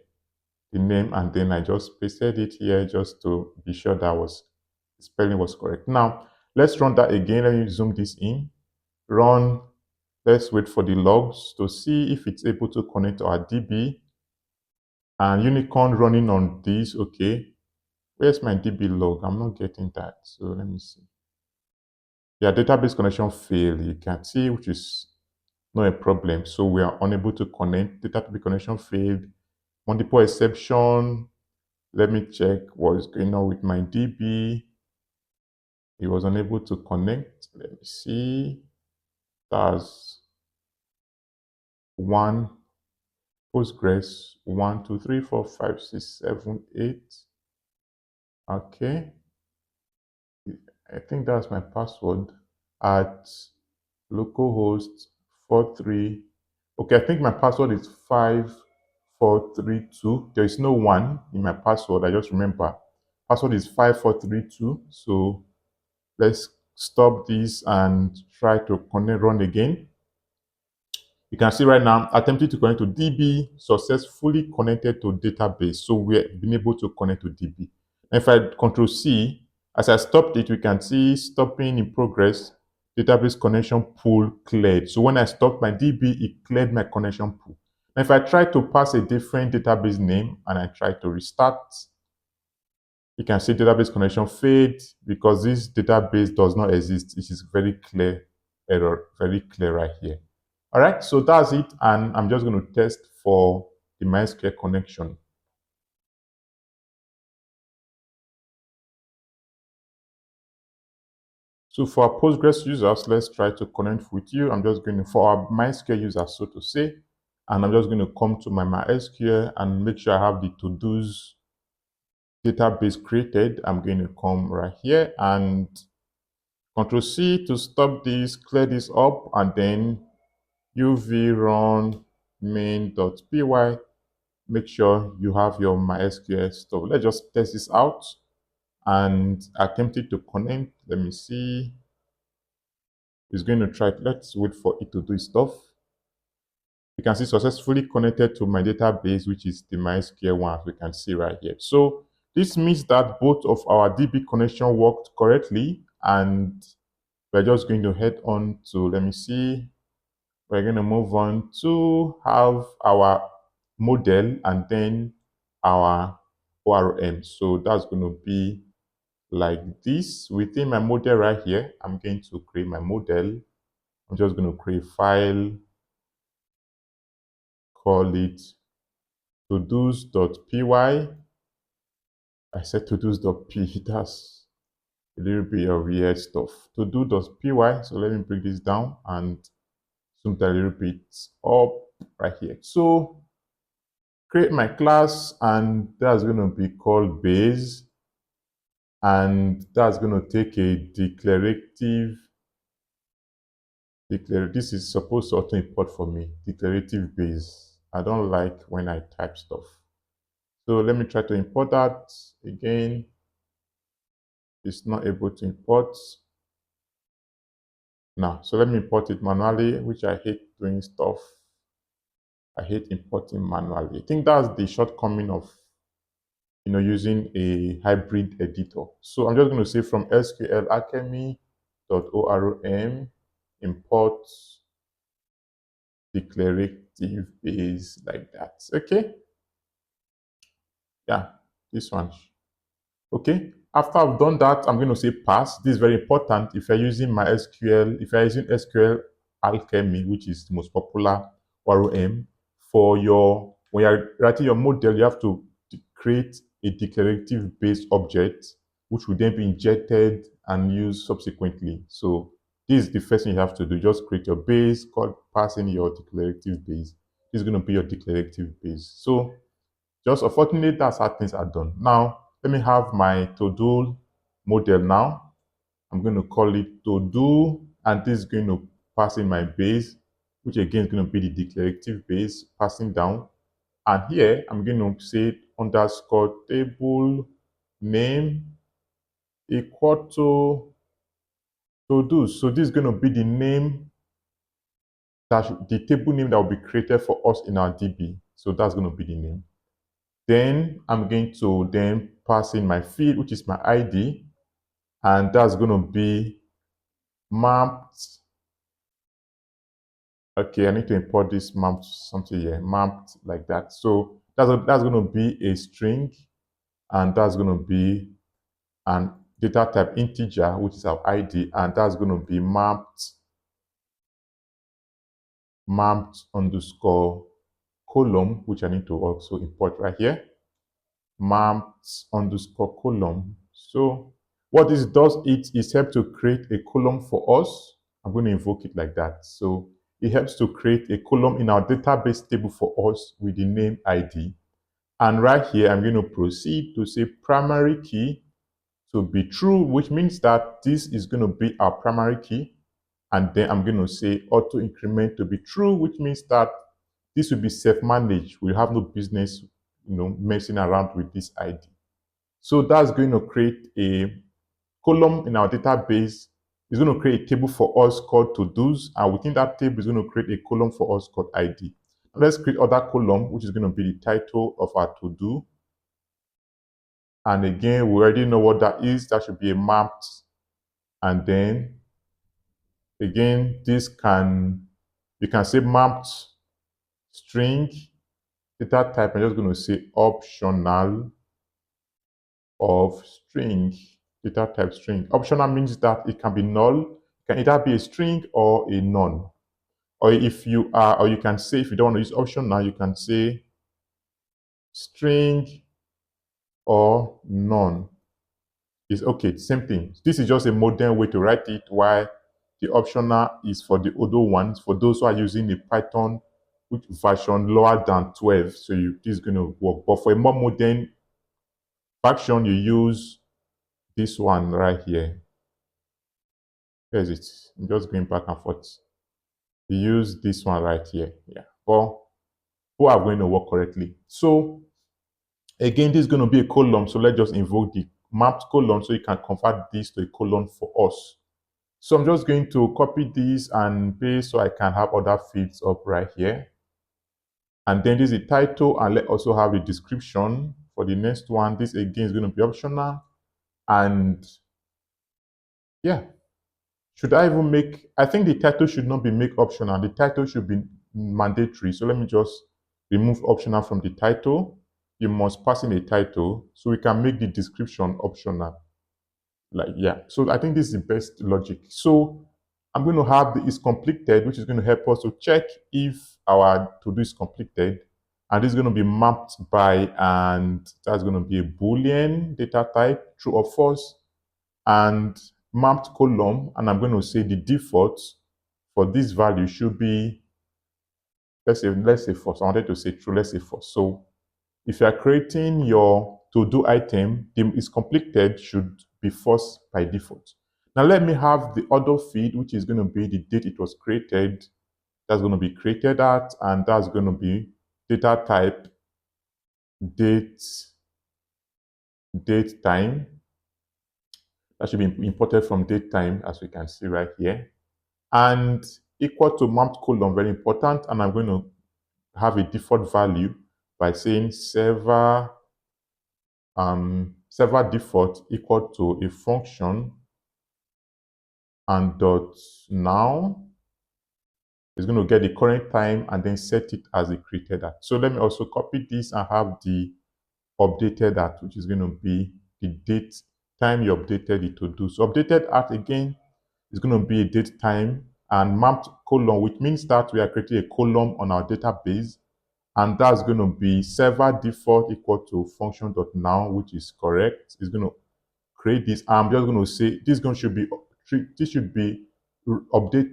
the name, and then I just pasted it here just to be sure that the spelling was correct. Now let's run that again. Let me zoom this in. Run. Let's wait for the logs to see if it's able to connect to our DB. and unicorn running on this. Okay, where's my DB log? I'm not getting that. So let me see. Yeah, database connection failed. You can see, which is not a problem. So we are unable to connect. Database connection failed. Multiple exception. Let me check what's going on with my DB. It was unable to connect. Let me see. That's one Postgres 1, 2, 3, 4, 5, 6, 7, 8. Okay. I think that's my password at localhost 43. Okay, I think my password is 5432. There is no 1 in my password. I just remember. Password is 5432. So let's stop this and try to connect run again. You can see right now, attempting to connect to DB, successfully connected to database. So we've been able to connect to DB. And if I Control C, as I stopped it, we can see stopping in progress, database connection pool cleared. So when I stopped my DB, it cleared my connection pool. Now, if I try to pass a different database name and I try to restart, you can see database connection failed because this database does not exist. It is very clear error, very clear right here. All right, so that's it. And I'm just going to test for the MySQL connection. So for our Postgres users, let's try to connect with you. I'm just going to, for our MySQL users, so to say, and I'm just going to come to my MySQL and make sure I have the to-dos database created. I'm going to come right here and Control C to stop this, clear this up, and then uv run main.py. Make sure you have your MySQL stuff. Let's just test this out and attempt it to connect. Let me see. It's going to try. Let's wait for it to do its stuff. You can see successfully connected to my database, which is the MySQL one, as we can see right here. So this means that both of our DB connection worked correctly, and we're just going to head on to, let me see, we're going to move on to have our model and then our ORM. So that's going to be like this. Within my model right here, I'm going to create my model. I'm just going to create a file, call it todos.py. I said todos.p, that's a little bit of weird stuff. todo.py, so let me break this down and zoom that a little bit up right here. So create my class, and that's going to be called base, and that's going to take a declarative. This is supposed to auto import for me, declarative base. I don't like when I type stuff. So let me try to import that again. It's not able to import now. So let me import it manually, which I hate doing stuff. I hate importing manually. I think that's the shortcoming of using a hybrid editor. So I'm just going to say from SQL alchemy.orm import declarative base like that. Okay. Yeah, this one. Okay. After I've done that, I'm going to say pass. This is very important. If you're using MySQL, if you're using SQL Alchemy, which is the most popular ORM, when you're writing your model, you have to create a declarative based object, which will then be injected and used subsequently. So this is the first thing you have to do. Just create your base, pass in your declarative base. This is going to be your declarative base. So just unfortunately, that's how things are done. Now, let me have my to-do model now. I'm going to call it to-do, and this is going to pass in my base, which again is going to be the declarative base, passing down. And here, I'm going to say underscore table name equal to-do. So this is going to be the name, the table name that will be created for us in our DB. So that's going to be the name. Then I'm going to then pass in my field, which is my ID, and that's going to be mapped. Okay, I need to import this mapped something here, mapped like that. So That's going to be a string, and that's going to be an data type integer, which is our ID, and that's going to be mapped underscore column, which I need to also import right here. Mapped underscore column. So what this does, it is help to create a column for us. I'm going to invoke it like that. So it helps to create a column in our database table for us with the name ID. And right here, I'm going to proceed to say primary key to be true, which means that this is going to be our primary key. And then I'm going to say auto increment to be true, which means that this will be self-managed. We have no business, messing around with this ID. So that's going to create a column in our database. It's going to create a table for us called to-dos, and within that table is going to create a column for us called ID. Let's create other column, which is going to be the title of our to-do. And again, we already know what that is. That should be a mapped. And then again, you can say mapped string data type. I'm just going to say optional of string, data type string. Optional means that it can be null. It can either be a string or a none. Or you can say, if you don't want to use optional, you can say string or none. It's okay, same thing. This is just a modern way to write it, while the optional is for the older ones, for those who are using a Python which version lower than 12. So this is going to work. But for a more modern version, you use this one right here. Where is it? I'm just going back and forth. You use this one right here. Yeah. But who are going to work correctly? So again, this is going to be a column. So let's just invoke the mapped column so you can convert this to a column for us. So I'm just going to copy this and paste so I can have other fields up right here. And then this is the title, and let's also have a description for the next one. This again is going to be optional. And yeah, I think the title should not be make optional. The title should be mandatory. So let me just remove optional from the title. You must pass in a title so we can make the description optional. So I think this is the best logic. So I'm going to have the is completed, which is going to help us to check if our to-do is completed. And this is going to be mapped by, and that's going to be a Boolean data type, true or false, and mapped column. And I'm going to say the default for this value should be, let's say false. I wanted to say true, let's say false. So if you are creating your to-do item, the is completed should be false by default. Now let me have the other field, which is going to be the date it was created. That's going to be created at, and that's going to be data type date time. That should be imported from date time, as we can see right here. And equal to mapped column, very important. And I'm going to have a default value by saying server default equal to a function, and dot now is going to get the current time and then set it as it created at. So let me also copy this and have the updated at, which is going to be the date time you updated it to do. So updated at again is going to be a date time, and mapped column, which means that we are creating a column on our database, and that's going to be server default equal to function.now, which is correct. It's going to create this. I'm just going to say this should be update.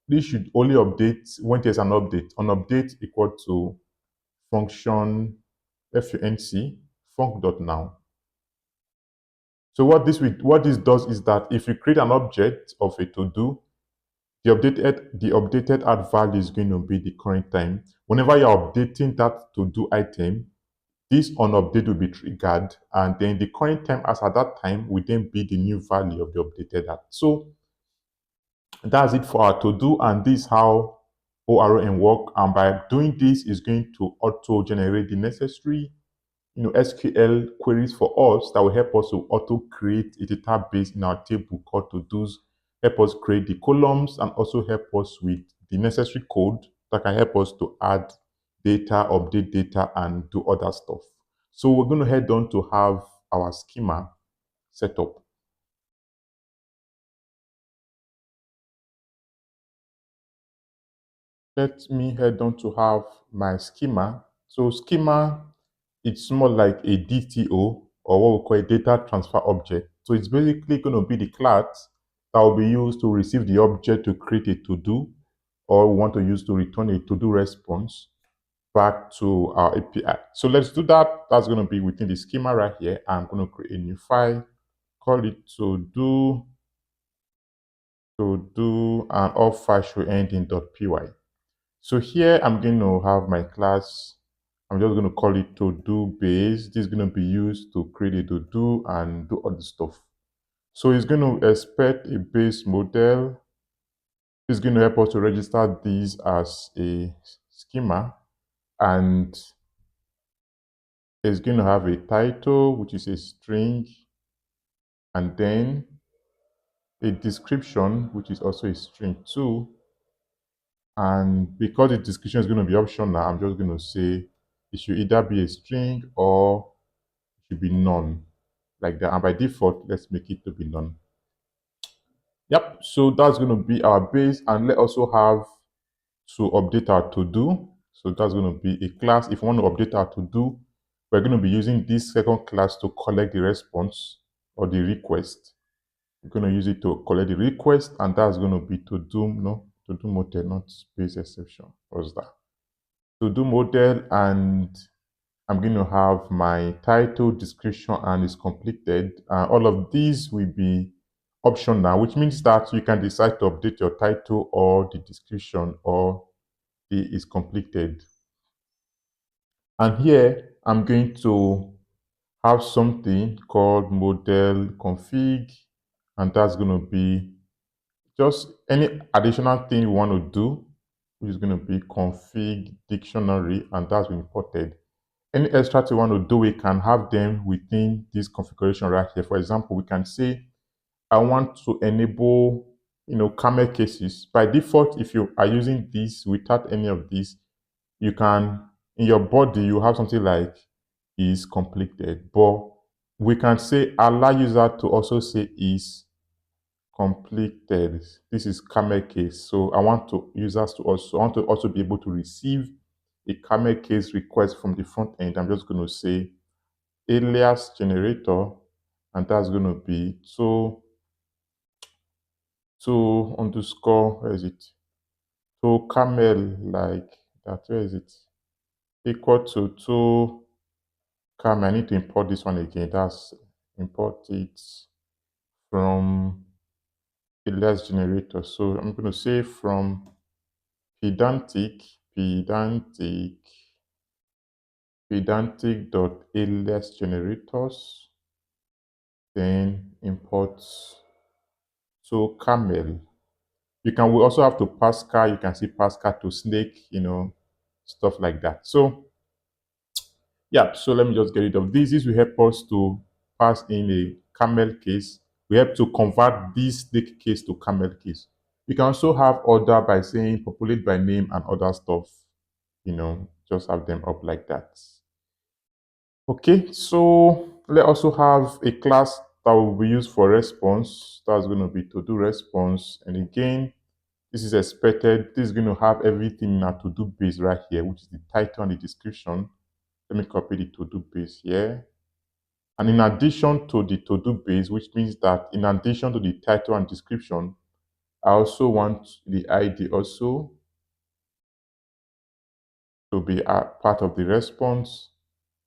This should only update when there's an update. An update equal to function func.now. So what this does is that if you create an object of a to-do, the updated add value is going to be the current time. Whenever you're updating that to-do item, this onUpdate will be triggered, and then the current time as at that time will then be the new value of the updated add. So that's it for our to-do, and this is how ORM work. And by doing this, is going to auto generate the necessary SQL queries for us that will help us to auto create a database in our table called to-dos, help us create the columns, and also help us with the necessary code that can help us to add data, update data, and do other stuff. So we're going to head on to have our schema set up. Let me head on to have my schema. So schema, it's more like a DTO, or what we call a data transfer object. So it's basically going to be the class that will be used to receive the object to create a to-do, or we want to use to return a to-do response back to our API. So let's do that. That's going to be within the schema right here. I'm going to create a new file, call it to do, and all files should end in .py. So here I'm going to have my class. I'm just going to call it to do base. This is going to be used to create a to do and do all the stuff. So it's going to expect a base model. It's going to help us to register this as a schema, and it's going to have a title, which is a string, and then a description, which is also a string too. And because the description is going to be optional, I'm just going to say it should either be a string or it should be none, like that. And by default, let's make it to be none. Yep, so that's going to be our base. And let's also have to update our to-do. So that's going to be a class. If we want to update our to-do, we're going to be using this second class to collect the response or the request. We're going to use it to collect the request, and that's going to be to-do model, not base exception. What's that? To-do model, and I'm going to have my title, description, and is completed. All of these will be optional, which means that you can decide to update your title or the description or the is completed. And here I'm going to have something called model config, and that's going to be just any additional thing you want to do, which is going to be config dictionary, and that's been imported. Any extra thing you want to do, we can have them within this configuration right here. For example, we can say, I want to enable, camel cases. By default, if you are using this without any of this, you can, in your body, you have something like is completed. But we can say allow user to also say is completed. This is camel case. So I want to also be able to receive a camel case request from the front end. I'm just going to say alias generator, and that's going to be to underscore, where is it? To camel, like that, where is it? Equal to camel. I need to import this one again. That's import it from alias generator. So I'm going to say from pedantic dot alias generators, then import to camel. We also have to Pascal. You can see Pascal to snake, stuff like that. So yeah, so let me just get rid of this. This will help us to pass in a camel case. We have to convert this snake case to camel case. You can also have order by saying populate by name and other stuff, just have them up like that. Okay, so let's also have a class that will be used for response. That's going to be to do response. And again, this is expected. This is going to have everything in our to do base right here, which is the title and the description. Let me copy the to do base here. And in addition to the to do base, which means that in addition to the title and description, I also want the ID also to be a part of the response.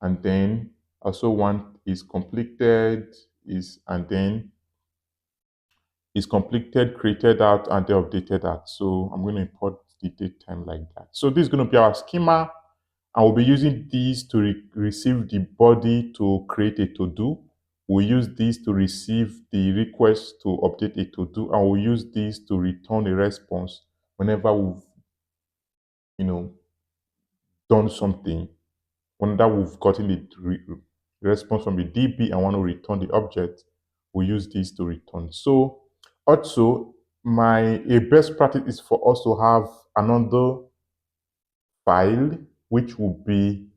And then also want is completed, and then is completed, created out, and then updated out. So I'm going to import the date time like that. So this is going to be our schema, and we'll be using these to receive the body to create a to-do. We'll use this to receive the request to update a to-do, and we'll use this to return a response whenever we've, done something. Whenever we've gotten the response from the DB and want to return the object, we use this to return. So also, a best practice is for us to have another file which will be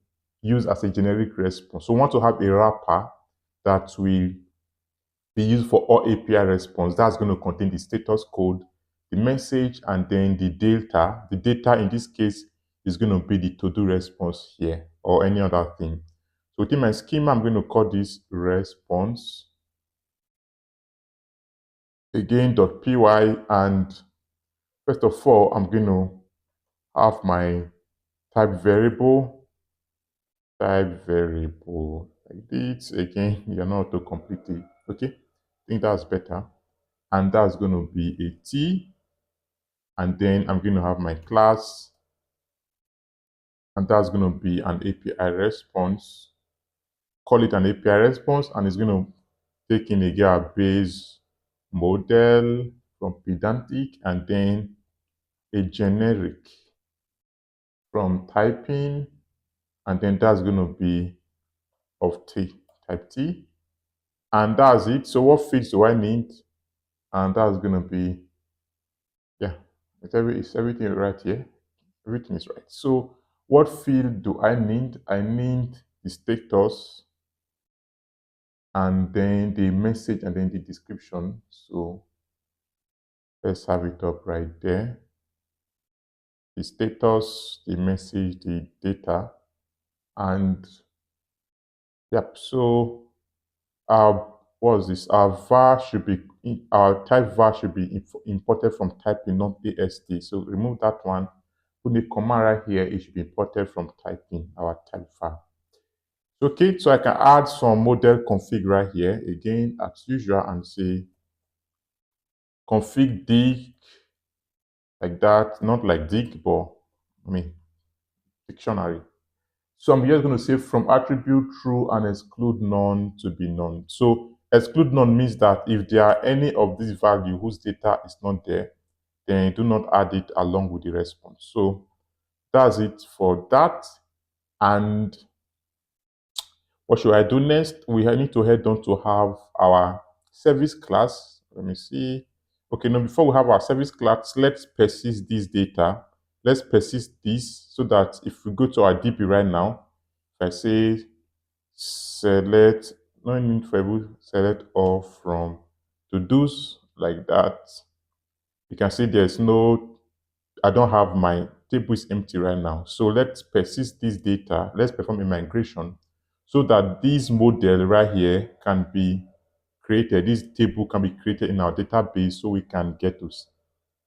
used as a generic response. So we want to have a wrapper that will be used for all API response. That's going to contain the status code, the message, and then the data. The data in this case is going to be the to-do response here or any other thing. So within my schema, I'm going to call this response. Again, .py, and first of all, I'm going to have my type variable like this. Again, you're not to complete it. Okay, I think that's better. And that's going to be a T. And then I'm going to have my class. And that's going to be an API response. Call it an API response. And it's going to take in a base model from pedantic and then a generic from typing. And then that's going to be of T, type T. And that's it. So what fields do I need? And that's going to be, yeah, it's everything right here. Everything is right. So what field do I need? I need the status and then the message and then the description. So let's have it up right there. The status, the message, the data, and yep. So what's this? Our type var should be imported from typing, not AST. So remove that one. Put the comma right here. It should be imported from typing, our type var. Okay, so I can add some model config right here again as usual and say config dig like that, not like dig, but I mean dictionary. So I'm just going to say from attribute true and exclude none to be none. So exclude none means that if there are any of these values whose data is not there, then do not add it along with the response. So that's it for that. And what should I do next? We need to head on to have our service class. Let me see. Okay, now before we have our service class, let's persist this data. Let's persist this so that if we go to our DB right now, if I say select, no need for select all from to-dos like that, you can see there's no, I don't have my table is empty right now. So let's persist this data. Let's perform a migration so that this model right here can be created. This table can be created in our database so we can get to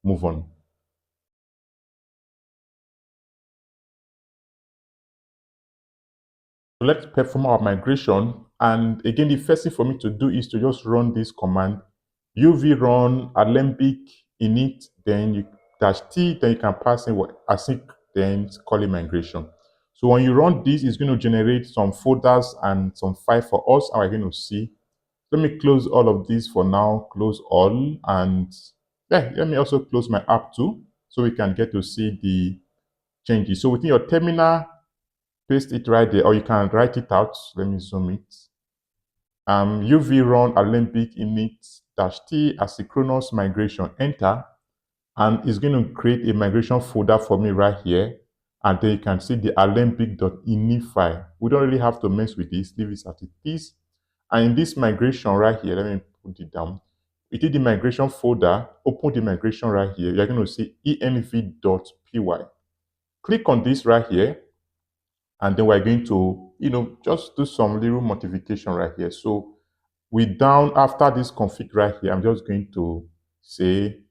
move on. So let's perform our migration. And again, the first thing for me to do is to just run this command, uv run alembic init, then you -t, then you can pass in what async, then call it migration. So when you run this, it's going to generate some folders and some file for us, and we're going to see. Let me close all of this for now, close all, and yeah, let me also close my app too, so we can get to see the changes. So within your terminal, paste it right there, or you can write it out. Let me zoom it. UV run alembic init -t asynchronous migration, enter, and it's going to create a migration folder for me right here. And then you can see the alembic.ini file. We don't really have to mess with this, leave it as it is. And in this migration right here, let me put it down. Within the migration folder, open the migration right here. You're going to see env.py. Click on this right here. And then we're going to, just do some little modification right here. So we down after this config right here, I'm just going to say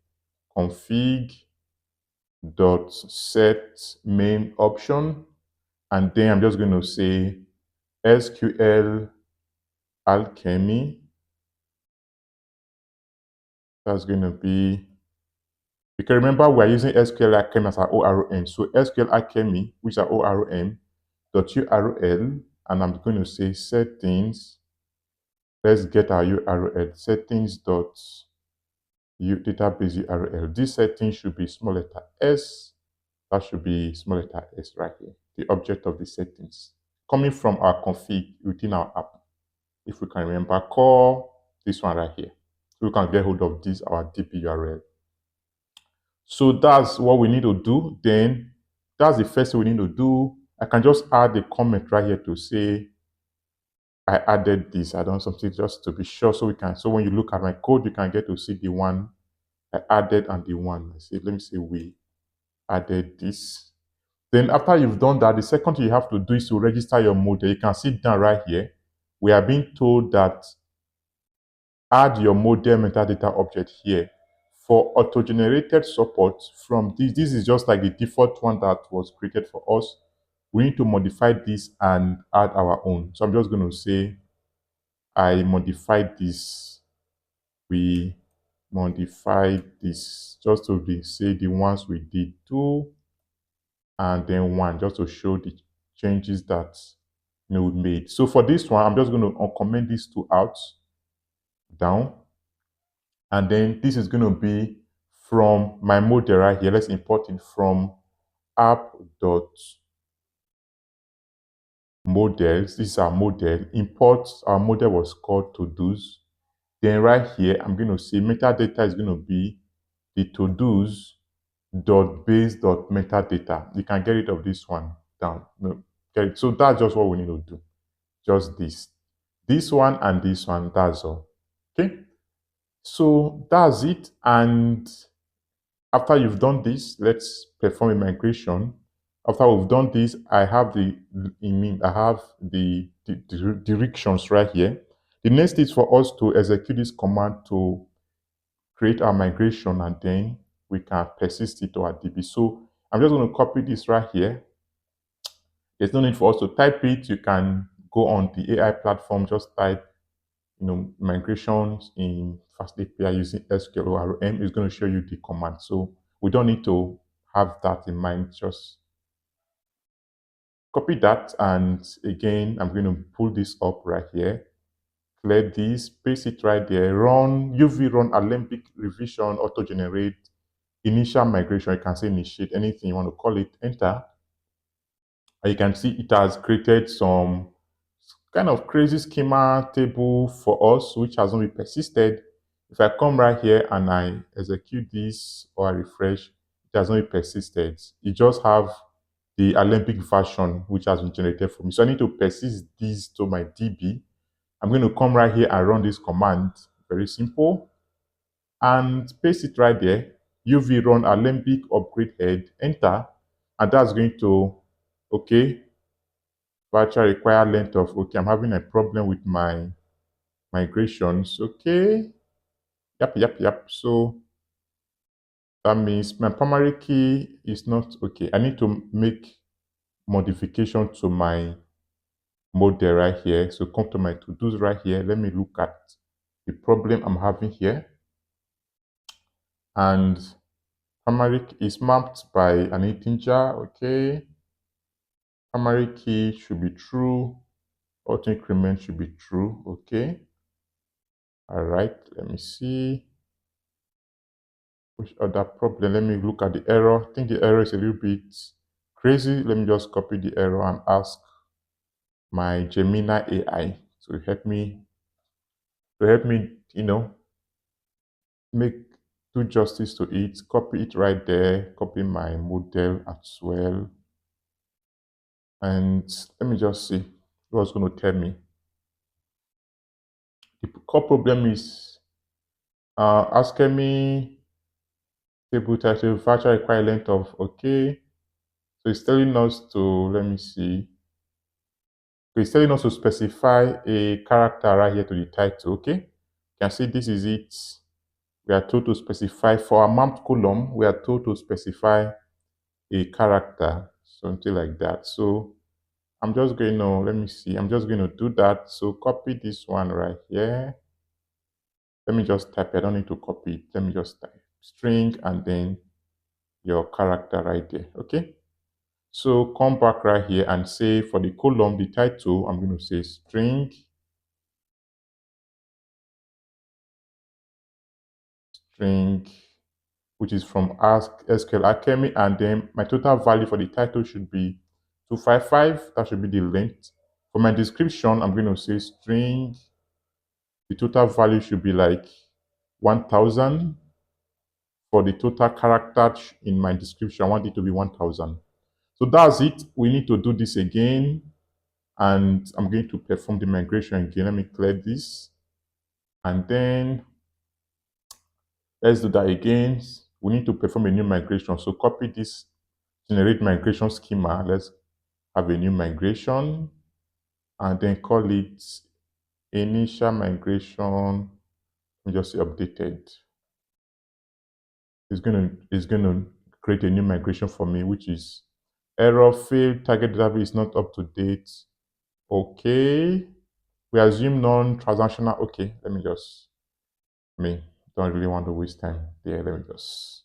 config dot set main option. And then I'm just going to say SQL alchemy. That's going to be, you can remember we're using SQL alchemy as our ORM. So SQL alchemy, which are ORM, .url, and I'm going to say settings. Let's get our URL, settings.database URL. This setting should be small letter S. That should be small letter S right here, the object of the settings. Coming from our config within our app. If we can remember, call this one right here. So we can get hold of this, our DB URL. So that's what we need to do. Then that's the first thing we need to do. I can just add a comment right here to say I added this, I done something just to be sure, so so when you look at my code, you can get to see the one I added and the one. Let me say we added this. Then after you've done that, the second thing you have to do is to register your model. You can see down right here. We are being told that add your model metadata object here. For auto-generated support from this, this is just like the default one that was created for us. We need to modify this and add our own. So I'm just going to say, I modified this. We modified this just to say the ones we did 2 and then 1, just to show the changes that we made. So for this one, I'm just going to uncomment these 2 out, down, and then this is going to be from my model right here. Let's import it from app.models. This is our model. Import, our model was called to-dos. Then right here, I'm going to say metadata is going to be the to-dos .base.metadata. You can get rid of this one down. No, okay, so that's just what we need to do. Just this one and this one, that's all. Okay, so that's it. And after you've done this, let's perform a migration. After we've done this, I have the directions right here. The next is for us to execute this command to create our migration, and then we can persist it to our DB. So I'm just going to copy this right here. There's no need for us to type it. You can go on the AI platform, just type, migrations in FastAPI using SQL or RM. It's going to show you the command. So we don't need to have that in mind. Just copy that, and again, I'm going to pull this up right here. Clear this, paste it right there. Run UV run Alembic revision auto generate initial migration. You can say initiate, anything you want to call it. Enter. And you can see it has created some kind of crazy schema table for us, which has not been persisted. If I come right here and I execute this or I refresh, it has not been persisted. You just have the Alembic version, which has been generated for me. So I need to persist this to my DB. I'm going to come right here and run this command. Very simple. And paste it right there. UV run Alembic upgrade head, enter. And that's going to, okay, virtual require length of, okay, I'm having a problem with my migrations. Okay. Yep. So that means my primary key is not okay. I need to make modification to my model right here. So come to my to-dos right here. Let me look at the problem I'm having here. And primary key is mapped by an integer. Okay. Primary key should be true. Auto increment should be true. Okay. All right. Let me see. Which other problem? Let me look at the error. I think the error is a little bit crazy. Let me just copy the error and ask my Gemini AI to help me, make do justice to it. Copy it right there. Copy my model as well. And let me just see what's going to tell me. The core problem is asking me table title virtual require length of, okay. So it's telling us to, let me see. So it's telling us to specify a character right here to the title, okay. You can see this is it. We are told to specify for a mapped column, we are told to specify a character, something like that. So I'm just going to, let me see, I'm just going to do that. So copy this one right here. Let me just type it. I don't need to copy it. Let me just type string and then your character right there. Okay. So come back right here and say for the column, the title, I'm going to say string, which is from Ask SQL Academy, and then my total value for the title should be 255. That should be the length. For my description, I'm going to say string. The total value should be like 1000. For the total character in my description, I want it to be 1000. So that's it. We need to do this again. And I'm going to perform the migration again. Let me clear this. And then let's do that again. We need to perform a new migration. So copy this, generate migration schema. Let's have a new migration and then call it initial migration. Just say updated. It's gonna create a new migration for me, which is error failed, target database is not up to date. Okay. We assume non-transactional. Okay, let me just don't really want to waste time there. Let me just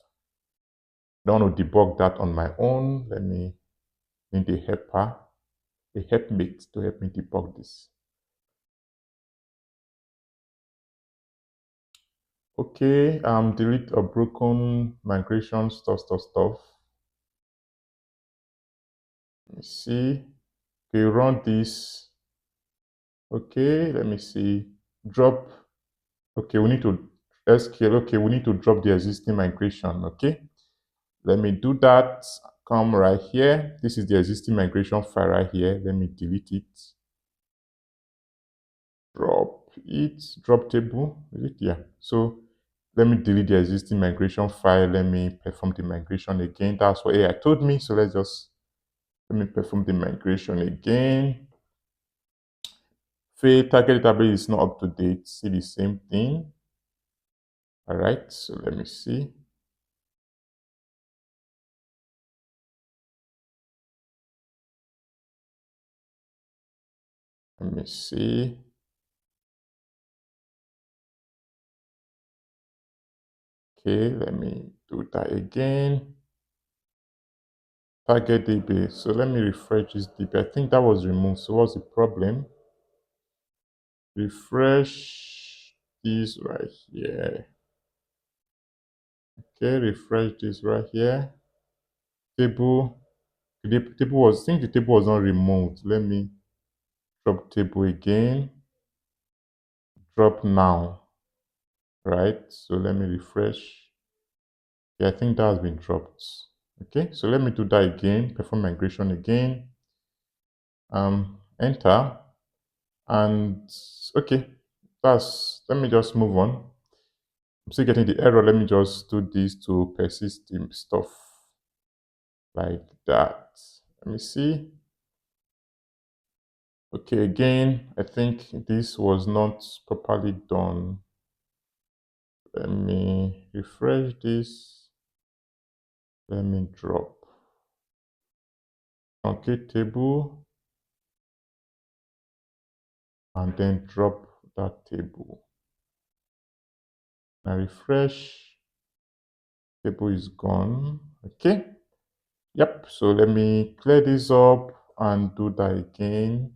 don't want to debug that on my own. Let me need a helper, a helpmate to help me debug this. Okay, delete a broken migration stuff. Let me see. Okay, run this. Okay, let me see. Drop. Okay, we need to SQL. Okay, we need to drop the existing migration. Okay, let me do that. Come right here. This is the existing migration file right here. Let me delete it. Drop it. Drop table. Is it? Yeah. So let me delete the existing migration file. Let me perform the migration again. That's what AI told me. So let me perform the migration again. Fail target database is not up to date. See the same thing. All right. So let me see. Let me see. Okay, let me do that again. Target DB. So let me refresh this DB. I think that was removed. So what's the problem? Refresh this right here. Okay, refresh this right here. Table. The table was, I think the table was not removed. Let me drop table again. Drop now. Right. So let me refresh. Yeah, I think that has been dropped. Okay, so let me do that again. Perform migration again. Enter. And okay, let me just move on. I'm still getting the error. Let me just do this to persist the stuff like that. Let me see. Okay, again, I think this was not properly done. Let me refresh this. Let me drop. Okay, table. And then drop that table. Now refresh. Table is gone. Okay. Yep. So let me clear this up and do that again.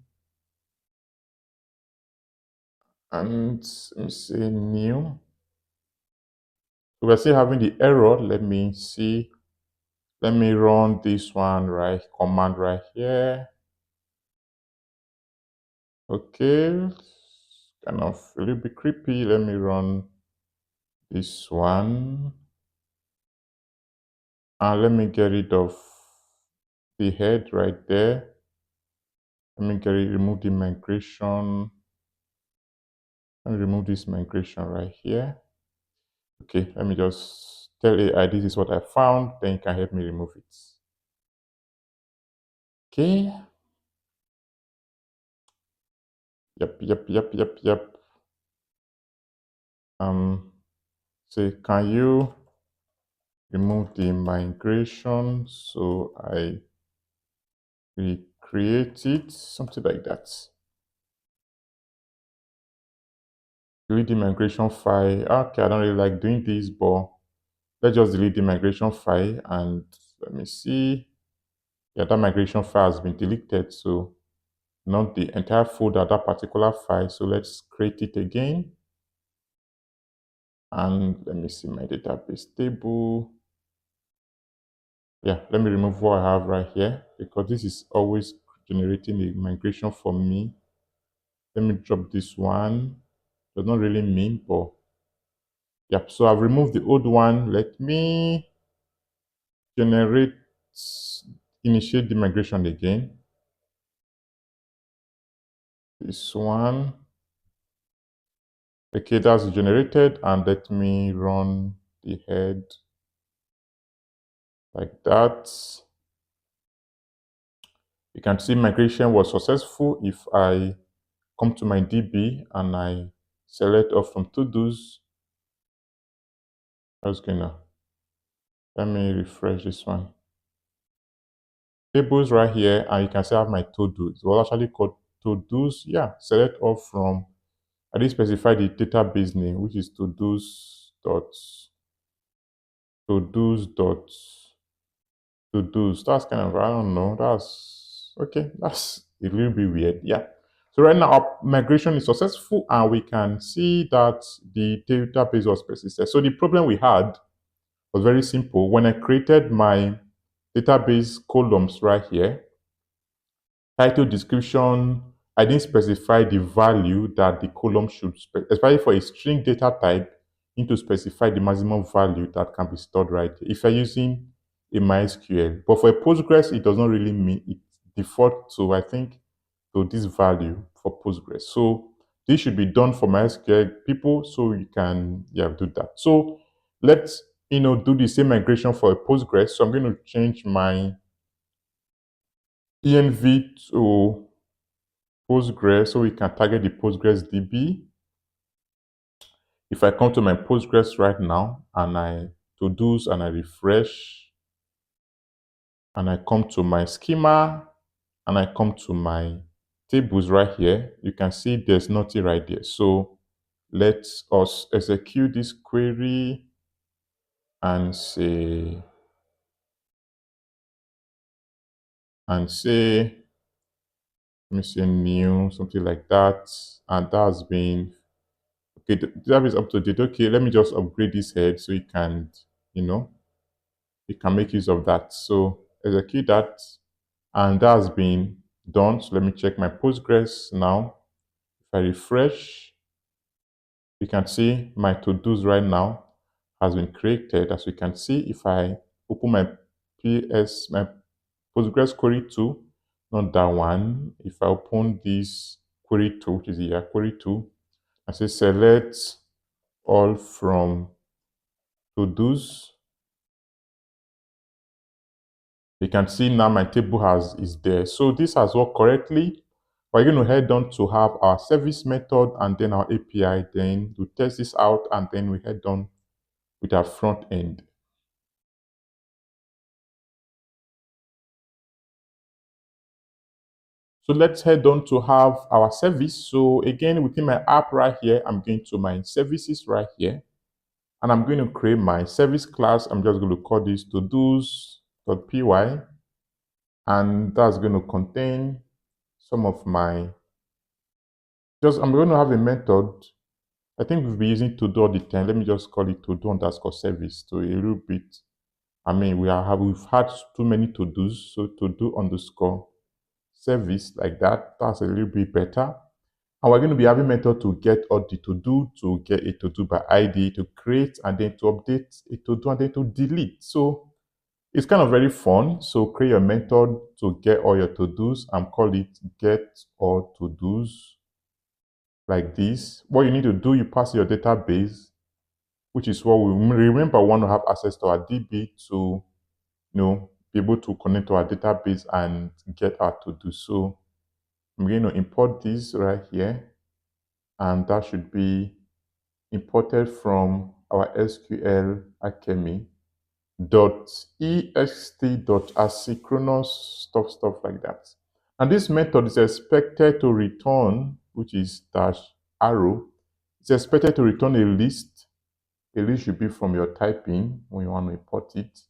And let me say new. So we're still having the error. Let me see. Let me run this one right command right here. Okay. Kind of a little bit creepy. Let me run this one. And let me get rid of the head right there. Let me remove the migration. Let me remove this migration right here. Okay, let me just tell AI this is what I found, then you can help me remove it. Okay. Yep. Say, can you remove the migration so I recreate it? Something like that. Delete the migration file. Okay, I don't really like doing this, but let's just delete the migration file and let me see. Yeah, that migration file has been deleted, so not the entire folder, that particular file. So let's create it again. And let me see my database table. Yeah, let me remove what I have right here because this is always generating a migration for me. Let me drop this one. Does not really mean, but yeah. So I've removed the old one. Let me generate initiate the migration again. This one. Okay, that's generated, and let me run the head like that. You can see migration was successful if I come to my DB and I select off from to-dos. That's gonna, let me refresh this one. Tables right here, and you can see I have my to-dos. It was actually called to-dos. Yeah, select off from, I did specify the database name, which is to-dos. That's kind of, I don't know, that's okay. That's a little bit weird. Yeah. So right now our migration is successful and we can see that the database was persisted. So the problem we had was very simple. When I created my database columns right here, title, description, I didn't specify the value that the column should, especially for a string data type, you need to specify the maximum value that can be stored right here. If you're using a MySQL, but for a Postgres, it does not really mean it default to, I think, to this value for Postgres. So this should be done for MySQL people, so you can do that. So let's do the same migration for a Postgres. So I'm going to change my ENV to Postgres, so we can target the Postgres DB. If I come to my Postgres right now and I to-dos and I refresh and I come to my schema and I come to my tables right here, you can see there's nothing right there. So let us execute this query and say let me say new, something like that, and that's been okay. The database up to date. Okay, let me just upgrade this head so you can, you can make use of that. So execute that, and that's been done. So let me check my Postgres now. If I refresh, you can see my to-dos right now has been created. As you can see, if I open my my Postgres query 2, not that one. If I open this query 2, which is here, query 2, I say select all from to-dos. You can see now my table is there. So this has worked correctly. We're going to head on to have our service method and then our API. Then to test this out, and then we head on with our front end. So let's head on to have our service. So again, within my app right here, I'm going to my services right here, and I'm going to create my service class. I'm just going to call this to-dos.py, and that's going to contain some of my, I'm going to have a method. I think we've been using to do all the time. Let me just call it to do underscore service to a little bit. I mean, we've had too many to do's, so to do underscore service like that. That's a little bit better. And we're going to be having method to get all the to do, to get a to do by ID, to create and then to update a to do and then to delete. So it's kind of very fun. So create a method to get all your to do's and call it get all to do's like this. What you need to do, you pass your database, which is what we remember. We want to have access to our DB to, be able to connect to our database and get our to do. So I'm going to import this right here, and that should be imported from our SQL Alchemy .ext.asynchronous stuff like that. And this method is expected to return, which is dash arrow. It's expected to return a list. A list should be from your typing when you want to import it.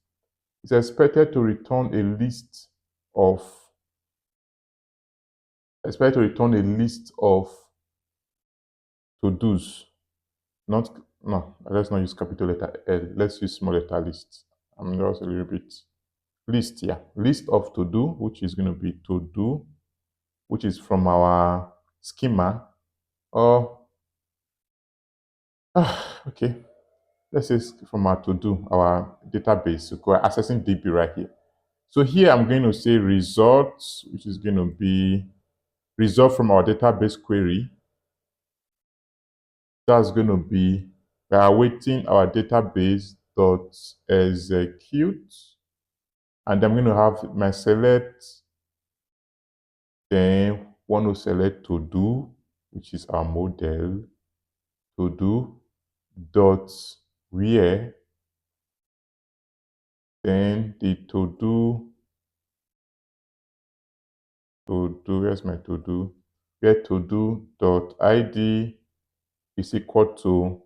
It's expected to return a list of to-dos. No, let's not use capital letter L. Let's use small letter list. I'm just a little bit list, yeah. List of to do, which is going to be to do, which is from our schema. Or okay, let's say from our to do, our database. So we're accessing DB right here. So here I'm going to say results, which is going to be result from our database query. That's going to be, we are awaiting our database dot execute, and I'm going to have my select, then want to select to do, which is our model, to do dot where, then the to do, where's my to do, where to do dot id is equal to,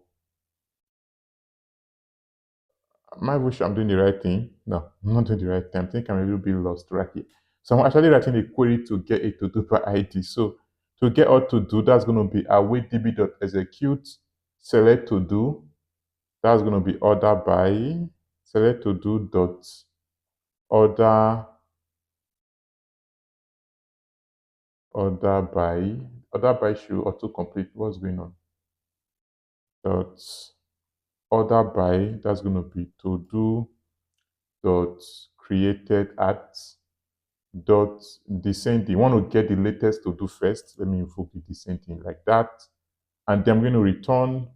am I sure I'm doing the right thing? No, I'm not doing the right thing. I think I'm a little bit lost right here. So I'm actually writing a query to get a to do by ID. So to get all to do, that's going to be await db.execute, select to do. That's going to be order by, select to do dot order, order by should autocomplete. What's going on? Dot order by, that's going to be to do dot created at dot descending. Want to get the latest to do first. Let me invoke the descending like that. And then I'm going to return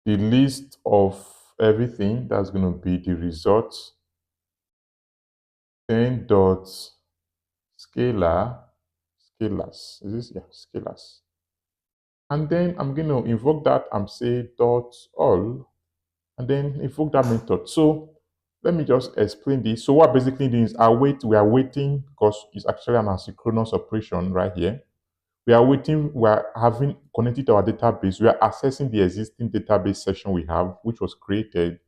the list of everything. That's going to be the results. Then dot scalars. Is this? Yeah, scalars. And then I'm going to invoke that and say dot all, and then invoke that method. So let me just explain this. So what basically doing is we are waiting because it's actually an asynchronous operation right here. We are waiting, we are having connected to our database. We are accessing the existing database section we have, which was created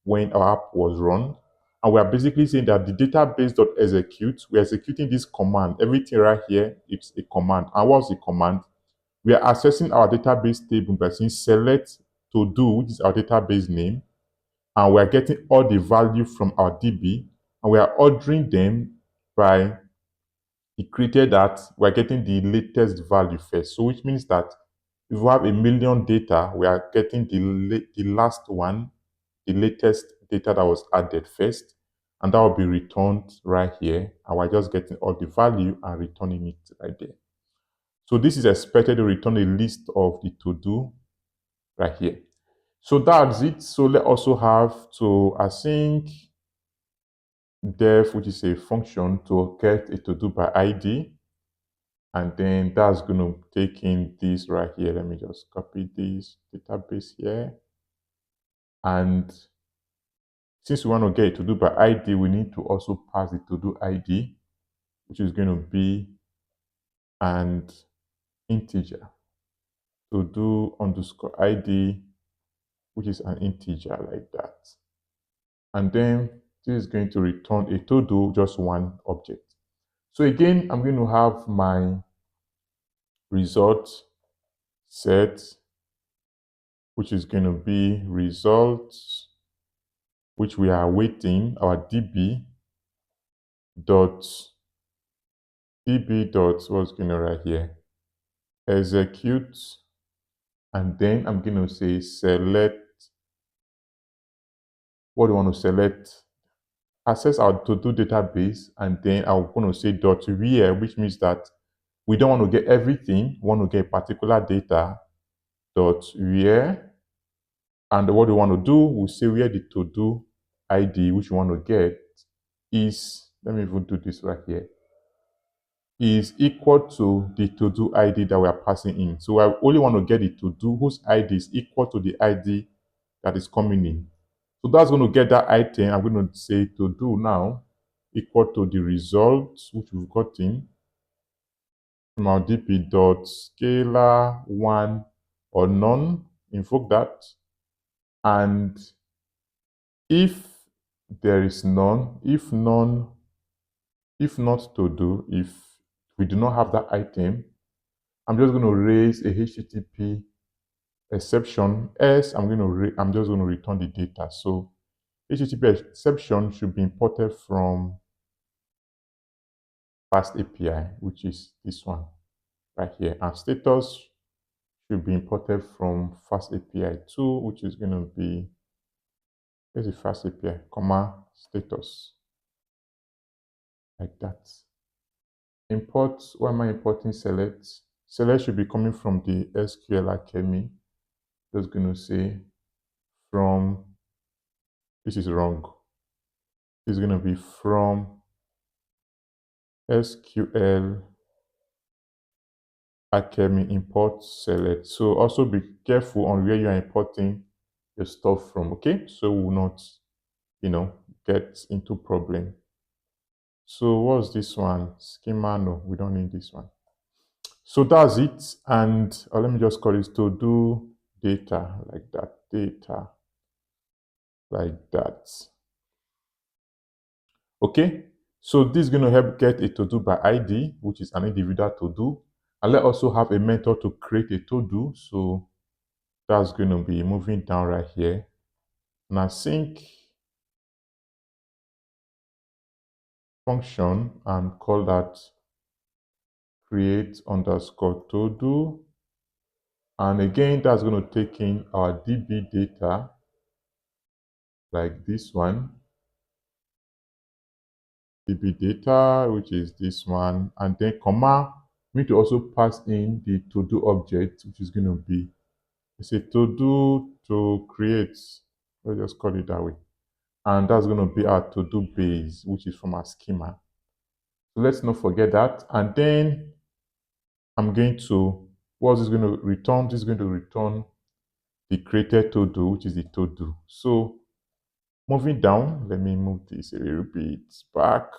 when our app was run. And we are basically saying that the database.execute, we're executing this command. Everything right here, it's a command. And what's the command? We are accessing our database table by saying select to do, which is our database name. And we are getting all the value from our DB. And we are ordering them by, it created that we're getting the latest value first. So which means that if we have a million data, we are getting the last one, the latest data that was added first, and that will be returned right here. And we're just getting all the value and returning it right there. So this is expected to return a list of the to-do right here. So that's it. So let's also have to async def, which is a function to get a to-do by ID. And then that's going to take in this right here. Let me just copy this database here. And since we want to get it to do by ID, we need to also pass the to do ID, which is going to be an integer. To do underscore ID, which is an integer like that. And then this is going to return a to do, just one object. So again, I'm going to have my result set, which is going to be results, which we are awaiting our db dot what's going on right here, execute, and then I'm going to say select. What do you want to select? Access our to-do database, and then I'm going to say dot where, which means that we don't want to get everything. We want to get particular data. Dot where, and what we want to do, we'll say where the to-do ID, which we want to get, is. Let me even do this right here. Is equal to the to-do ID that we are passing in. So I only want to get the to-do whose ID is equal to the ID that is coming in. So that's going to get that item. I'm going to say to-do now equal to the results which we've gotten from our dp.scalar1 or none. Invoke that. And if there is none, if not to do, if we do not have that item, I'm just going to raise a HTTP exception. Else, I'm just going to return the data. So HTTP exception should be imported from FastAPI, which is this one right here. And status should be imported from FastAPI 2, which is going to be, here's the FastAPI, comma, status. like that. Import, why am I importing select? Select should be coming from the SQL Academy. Just going to say from, this is wrong. This is going to be from SQL Academy import select. So also be careful on where you are importing your stuff from, okay? So we will not, get into problem. So what's this one? Schema, no, we don't need this one. So that's it. And let me just call it to do data like that, data like that. Okay, so this is going to help get a to-do by ID, which is an individual to-do. And let's also have a method to create a to-do. So that's going to be moving down right here. And I think function and call that create underscore to-do. And again, that's going to take in our DB data like this one. DB data, which is this one. And then comma, we need to also pass in the to-do object, which is going to be, it's a to-do to create. Let's just call it that way. And that's going to be our to-do base, which is from our schema. So let's not forget that. And then I'm going to, what's this going to return? This is going to return the created to-do, which is the to-do. So moving down, let me move this a little bit back.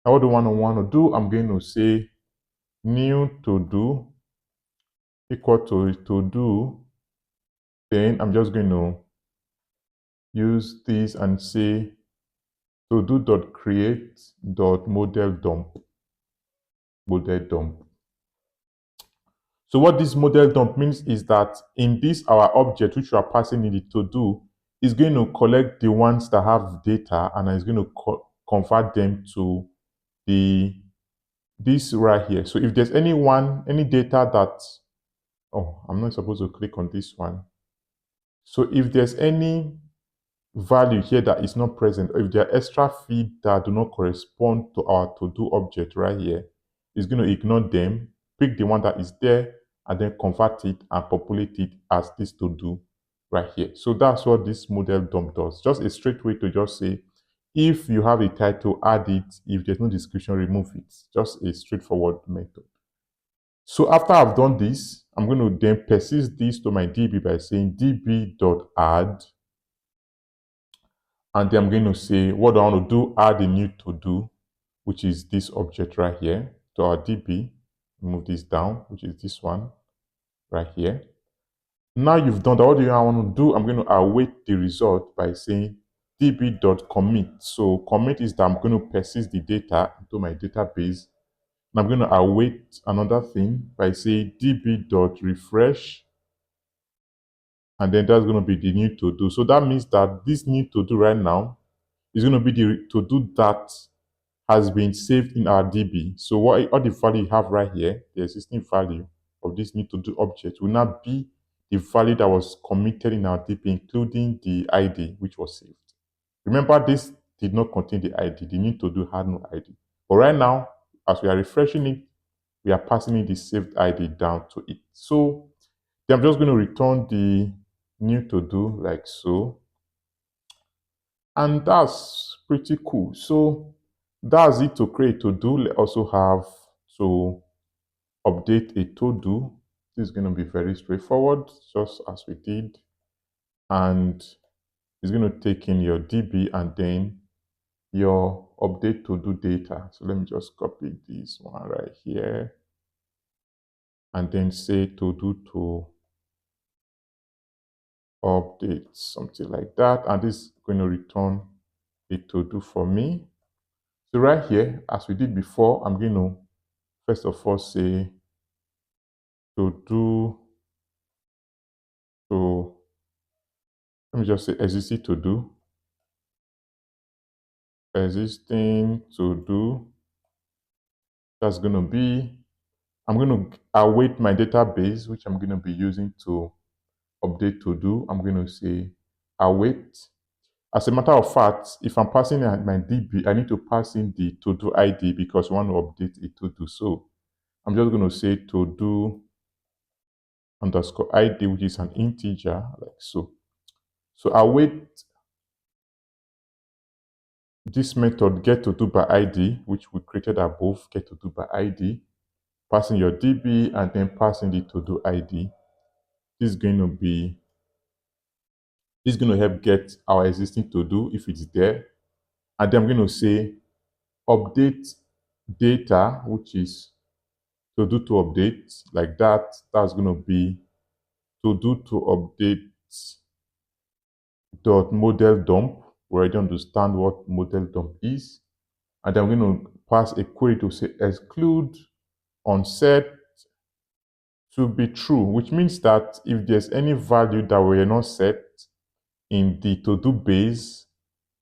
Now what do I want to do? I'm going to say new to-do equal to to-do. Then I'm just going to use this and say to-do.create.model dump. So what this model dump means is that in this, our object, which we are passing in the to-do, is going to collect the ones that have data and is going to convert them to this right here. So if there's any data that, oh, I'm not supposed to click on this one. So if there's any value here that is not present, or if there are extra fields that do not correspond to our to-do object right here, it's going to ignore them, pick the one that is there, and then convert it and populate it as this to-do right here. So that's what this model dump does. Just a straight way to just say, if you have a title, add it. If there's no description, remove it. Just a straightforward method. So after I've done this, I'm going to then persist this to my DB by saying db.add. And then I'm going to say, what do I want to do? Add a new to-do, which is this object right here, to our DB. Move this down, which is this one right here. Now you've done that, what do I want to do? I'm going to await the result by saying db.commit. So commit is that I'm going to persist the data into my database. And I'm going to await another thing by saying db.refresh. And then that's going to be the new to-do. So that means that this new to-do right now is going to be the to-do that has been saved in our DB. So all the value you have right here, the existing value of this new to-do object, will now be the value that was committed in our DB, including the ID which was saved. Remember, this did not contain the ID. The new to-do had no ID. But right now, as we are refreshing it, we are passing in the saved ID down to it. So then I'm just going to return the new to-do like so. And that's pretty cool. So that's it to create to-do. Let's also have to update a to-do. This is going to be very straightforward, just as we did. And it's going to take in your DB and then your update to-do data. So let me just copy this one right here. And then say to-do to update, something like that. And this is going to return a to-do for me. So right here, as we did before, I'm going to first of all say to let me just say existing to do. That's going to be, I'm going to await my database, which I'm going to be using to update to do. I'm going to say await. As a matter of fact, if I'm passing in my DB, I need to pass in the to-do ID because we want to update a to-do. So I'm just going to say to-do underscore ID, which is an integer, like so. So I'll wait this method get to do by ID, which we created above, get to do by ID, passing your DB and then passing the to do ID. This is going to help get our existing to do if it's there. And then I'm going to say update data, which is to do to update, like that. That's going to be to do to update dot model dump. We already understand what model dump is. And then I'm going to pass a query to say exclude on set to be true, which means that if there's any value that were not set in the to-do base,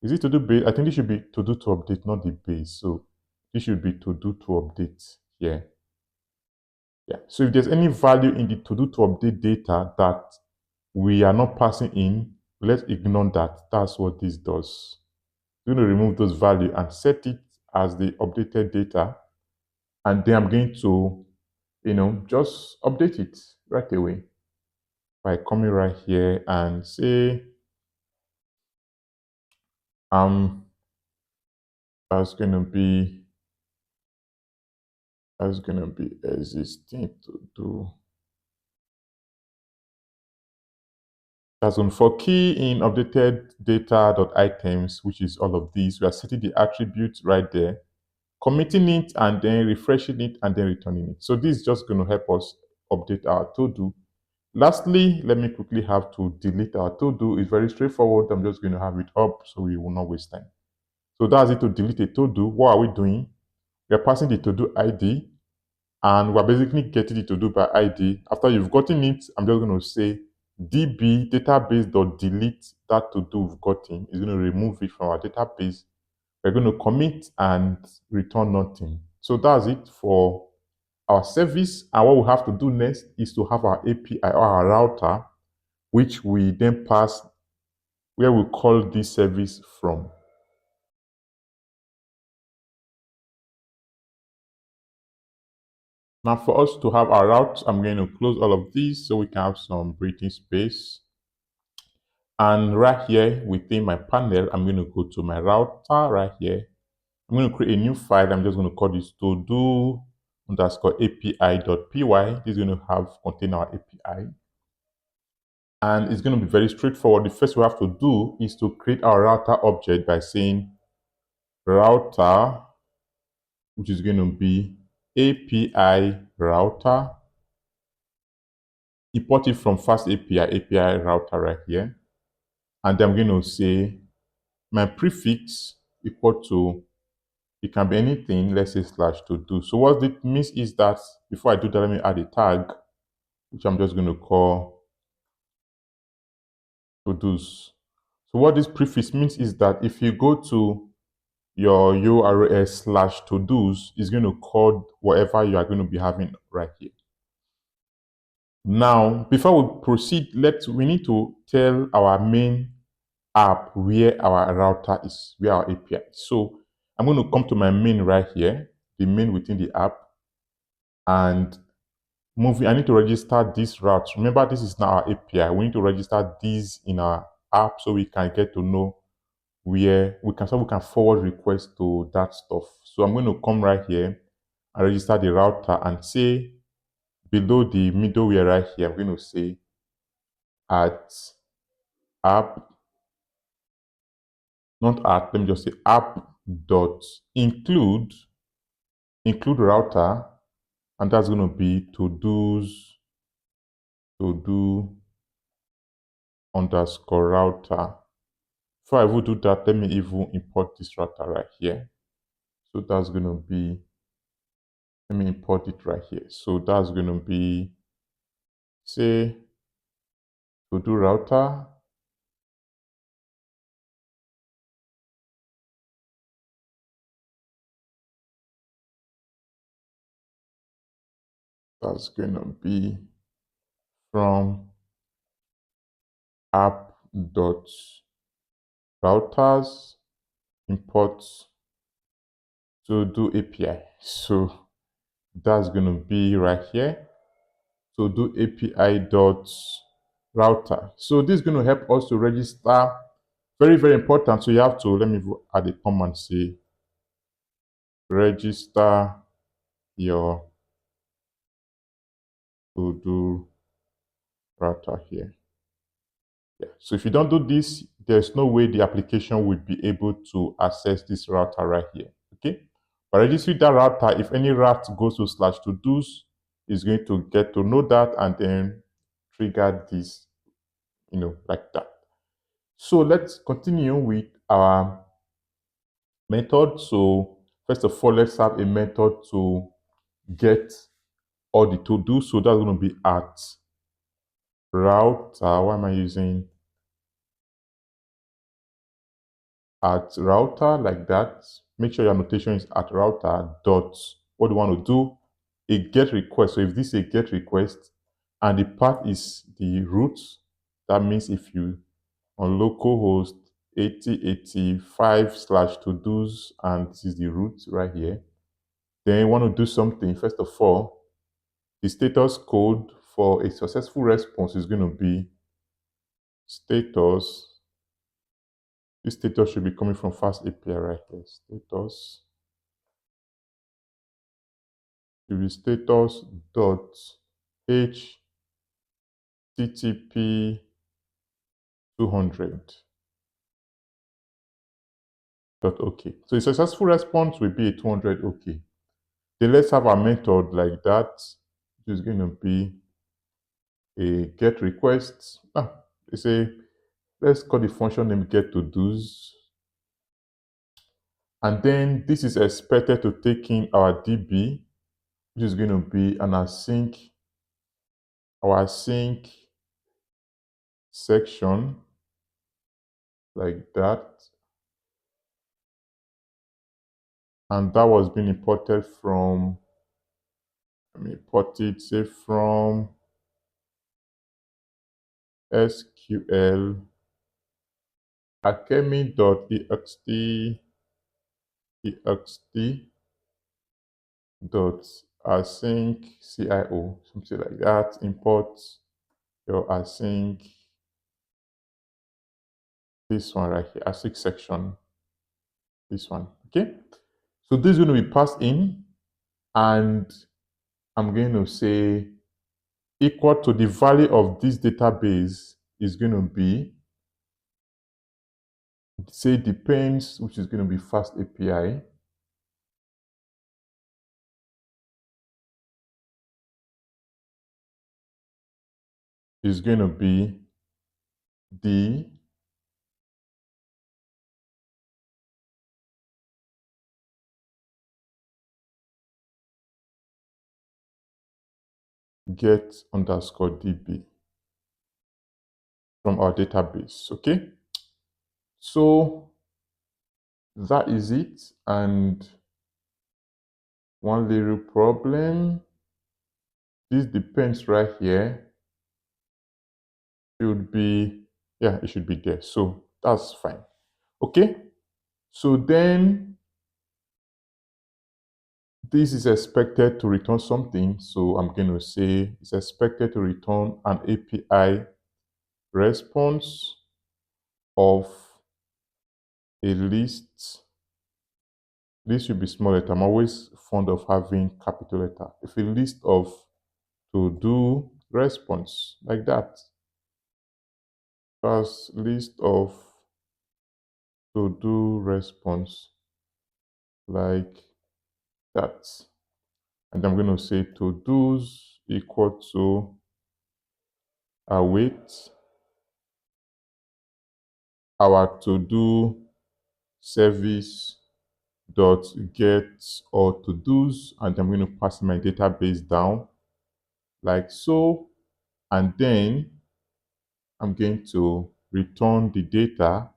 is it to-do base? I think this should be to-do to update, not the base. So this should be to-do to update here. Yeah. So if there's any value in the to-do to update data that we are not passing in, let's ignore that. That's what this does. I'm going to remove those values and set it as the updated data. And then I'm going to, just update it right away by coming right here and say, that's gonna be existing to do. That's on for key in updated data.items, which is all of these. We are setting the attributes right there, committing it and then refreshing it and then returning it. So this is just going to help us update our to-do. Lastly, let me quickly have to delete our to-do. It's very straightforward. I'm just going to have it up so we will not waste time. So that's it to delete a to-do. What are we doing? We are passing the to-do ID and we're basically getting the to-do by ID. After you've gotten it, I'm just going to say db database.delete that to-do we've gotten. Is going to remove it from our database. We're going to commit and return nothing. So that's it for our service. And what we have to do next is to have our API or our router, which we then pass where we call this service from. Now for us to have our route, I'm going to close all of these so we can have some breathing space. And right here within my panel, I'm going to go to my router right here. I'm going to create a new file. I'm just going to call this todo underscore API.py. This is going to contain our API. And it's going to be very straightforward. The first we have to do is to create our router object by saying router, which is going to be API router. Import it from FastAPI, API router right here. And then I'm going to say my prefix equal to, it can be anything, let's say /todo. So what it means is that before I do that, let me add a tag, which I'm just going to call todos. So what this prefix means is that if you go to your URL /todos, it's going to call whatever you are going to be having right here. Now, before we proceed, we need to tell our main app where our router is, where our API is. So I'm going to come to my main right here, the main within the app, and I need to register this route. Remember, this is now our API. We need to register these in our app so we can get to know where we can forward requests to that stuff. So I'm going to come right here and register the router and say below the middleware right here, I'm going to say at app, let me just say app dot include router, and that's going to be to do underscore router. Before I will do that, let me even import this router right here. So that's going to be, let me import it right here. So that's going to be, say, to do router. That's going to be from app dot routers, import to do API. So that's going to be right here. So do API dot router. So this is going to help us to register. Very, very important. So you have to, let me add a command, say register your to do router here. Yeah. So if you don't do this, there's no way the application will be able to access this router right here. Okay. But registering that router, if any route goes to slash to do's, is going to get to know that and then trigger this, like that. So let's continue with our method. So first of all, let's have a method to get all the to do. So that's going to be at router. Why am I using at router like that? Make sure your annotation is at router dot what do you want to do? A get request. So if this is a get request and the path is the root, that means if you on localhost 8085 slash to do's and this is the root right here, then you want to do something. First of all, the status code for a successful response is going to be status. This status should be coming from FastAPI right here. Status should be status dot http 200 dot OK. So a successful response will be a 200 OK. Then let's have a method like that, which is going to be a get request. They say let's call the function name get to do's. And then this is expected to take in our DB, which is going to be an async, our async section like that. And that was being imported from, let me import it, say from SQL academy.ext dot async cio, something like that. Import your async, this one right here, async section, this one. Okay, so this is going to be passed in, and I'm going to say equal to the value of this database is going to be, say depends, which is going to be FastAPI, is going to be the get underscore db from our database. Okay, so that is it. And one little problem, this depends right here should be, yeah, it should be there. So that's fine. Okay, so then this is expected to return something. So I'm going to say it's expected to return an API response of a list. This should be small letter. I'm always fond of having capital letter. If a list of to do response like that, plus list of to do response like that. And I'm going to say to do's equal to await our to do service dot get or to do's, and I'm going to pass my database down like so, and then I'm going to return the data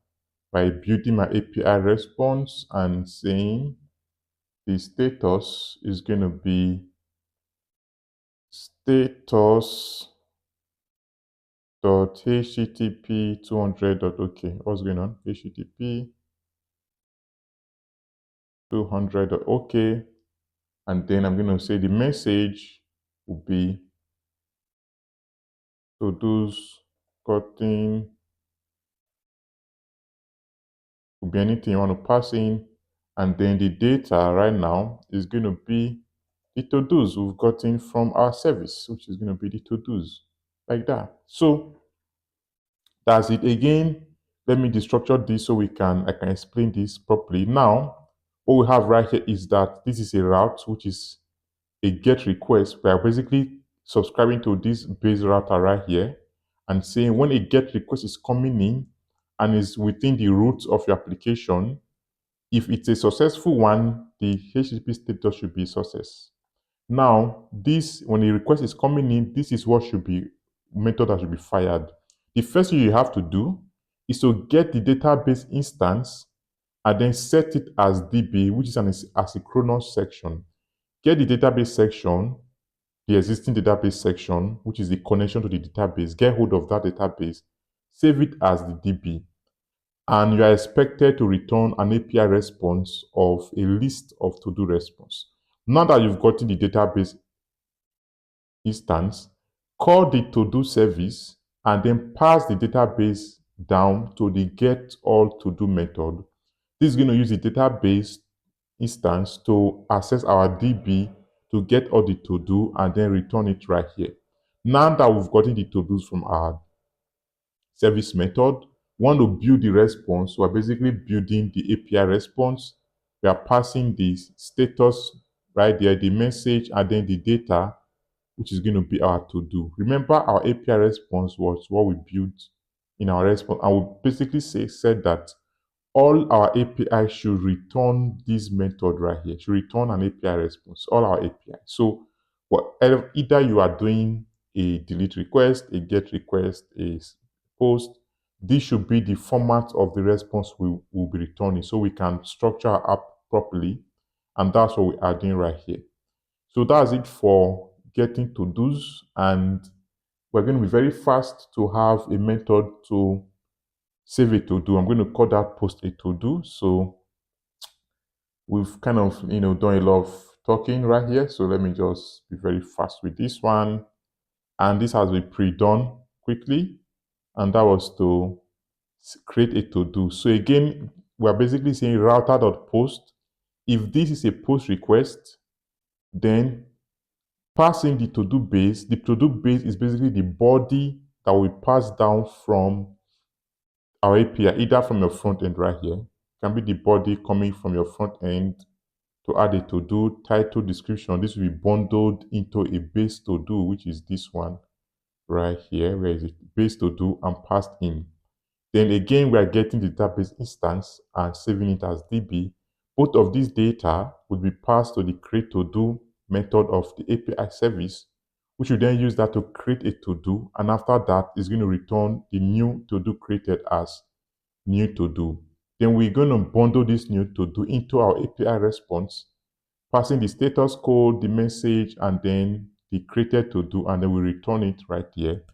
by building my API response and saying the status is going to be status dot http 200 dot okay. What's going on? http 200 dot okay. And then I'm going to say the message will be to those gotten, will be anything you want to pass in. And then the data right now is going to be the to-dos we've gotten from our service, which is going to be the to-dos, like that. So that's it. Again, let me destructure this so I can explain this properly. Now, what we have right here is that this is a route, which is a get request. We are basically subscribing to this base router right here and saying when a get request is coming in and is within the root of your application, if it's a successful one, the HTTP status should be success. Now, this, when a request is coming in, this is what should be method that should be fired. The first thing you have to do is to get the database instance and then set it as DB, which is an asynchronous section. Get the database section, the existing database section, which is the connection to the database. Get hold of that database, save it as the DB, and you are expected to return an API response of a list of to-do response. Now that you've gotten the database instance, call the to-do service and then pass the database down to the get all to-do method. This is going to use the database instance to access our DB to get all the to-do and then return it right here. Now that we've gotten the to-dos from our service method, we want to build the response. We're basically building the API response. We are passing the status right there, the message, and then the data, which is going to be our to-do. Remember, our API response was what we built in our response. And we basically said that all our API should return this method right here, should return an API response, all our API. So whatever, either you are doing a delete request, a get request, a post, this should be the format of the response we will be returning so we can structure our app properly. And that's what we are doing right here. So that's it for getting to-dos, and we're going to be very fast to have a method to save a to-do. I'm going to call that post a to-do. So we've kind of, done a lot of talking right here. So let me just be very fast with this one. And this has been pre-done quickly. And that was to create a to-do. So again, we're basically saying router.post. If this is a post request, then passing the to-do base. The to-do base is basically the body that we pass down from our API, either from your front end right here. It can be the body coming from your front end to add a to-do, title, description. This will be bundled into a base to-do, which is this one right here. Where is it? Base to-do and passed in. Then again, we are getting the database instance and saving it as DB. Both of these data will be passed to the create to-do method of the API service, which will then use that to create a to-do. And after that, it's going to return the new to-do created as new to-do. Then we're going to bundle this new to-do into our API response, passing the status code, the message, and then the created to-do, and then we return it right here,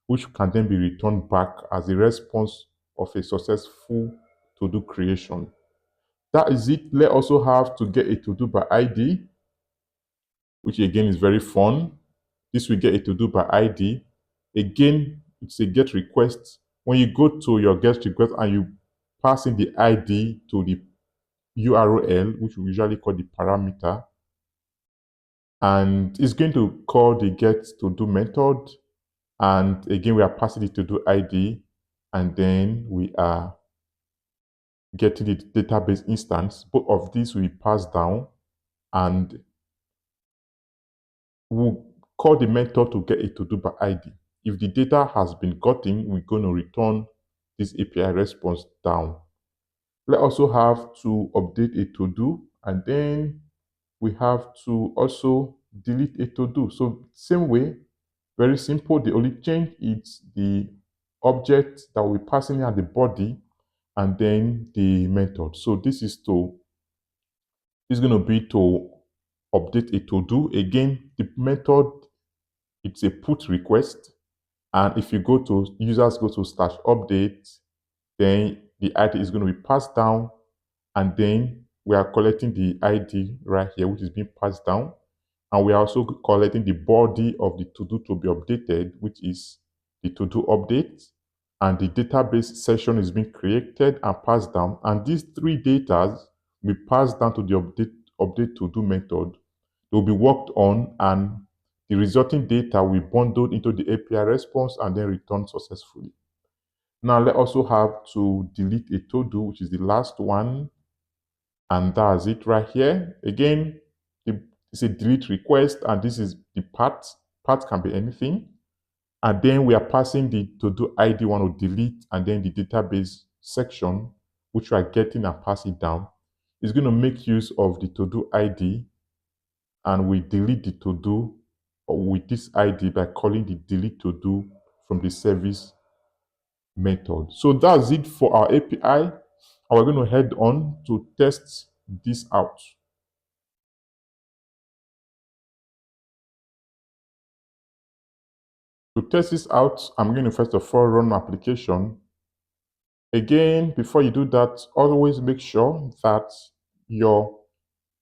which can then be returned back as a response of a successful to-do creation. That is it. Let's also have to get a to-do by ID, which again is very fun. This will get a to-do by ID. Again, it's a get request. When you go to your get request and you pass in the ID to the URL, which we usually call the parameter, and it's going to call the get to do method. And again, we are passing it to do ID, and then we are getting the database instance. Both of these will be passed down, and we'll call the method to get it to do by ID. If the data has been gotten, we're going to return this API response down. We also have to update a to do, and then we have to also delete a to do. So same way, very simple. The only change is the object that we're passing at the body and then the method. So this is going to be to update a to do. Again, the method, it's a put request. And if you go to users go to /update, then the ID is going to be passed down, and then we are collecting the ID right here, which is being passed down. And we are also collecting the body of the to-do to be updated, which is the to-do update. And the database session is being created and passed down. And these three data will pass down to the update to-do method. They will be worked on, and the resulting data will be bundled into the API response and then returned successfully. Now let's also have to delete a to-do, which is the last one. And that's it right here. Again, it's a delete request, and this is the part. Part can be anything. And then we are passing the to-do ID one to delete, and then the database section, which we are getting and pass it down, is going to make use of the to-do ID, and we delete the to-do with this ID by calling the delete to-do from the service method. So that's it for our API. And we're going to head on to test this out. To test this out, I'm going to first of all run my application. Again, before you do that, always make sure that your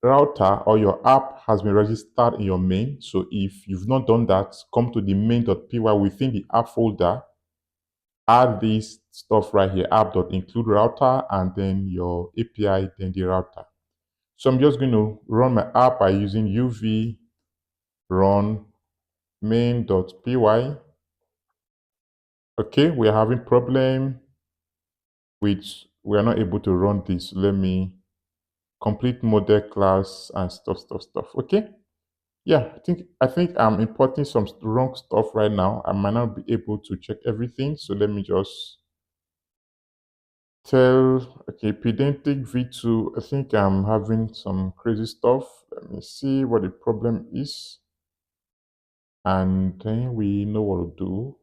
router or your app has been registered in your main. So if you've not done that, come to the main.py within the app folder, add this stuff right here, app.include router, and then your API, then the router. So I'm just going to run my app by using uv run main.py. Okay, we are having problem which we are not able to run this. Let me complete model class and stuff. Okay. Yeah, I think I'm importing some wrong stuff right now. I might not be able to check everything. So let me just tell, okay, pedantic v2. I think I'm having some crazy stuff. Let me see what the problem is. And then we know what to do.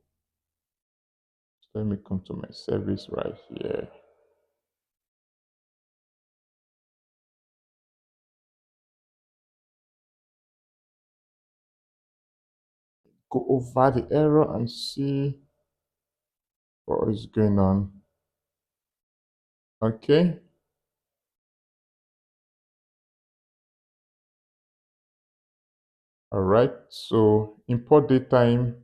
So let me come to my service right here. Go over the error and see what is going on. Okay. All right. So import datetime.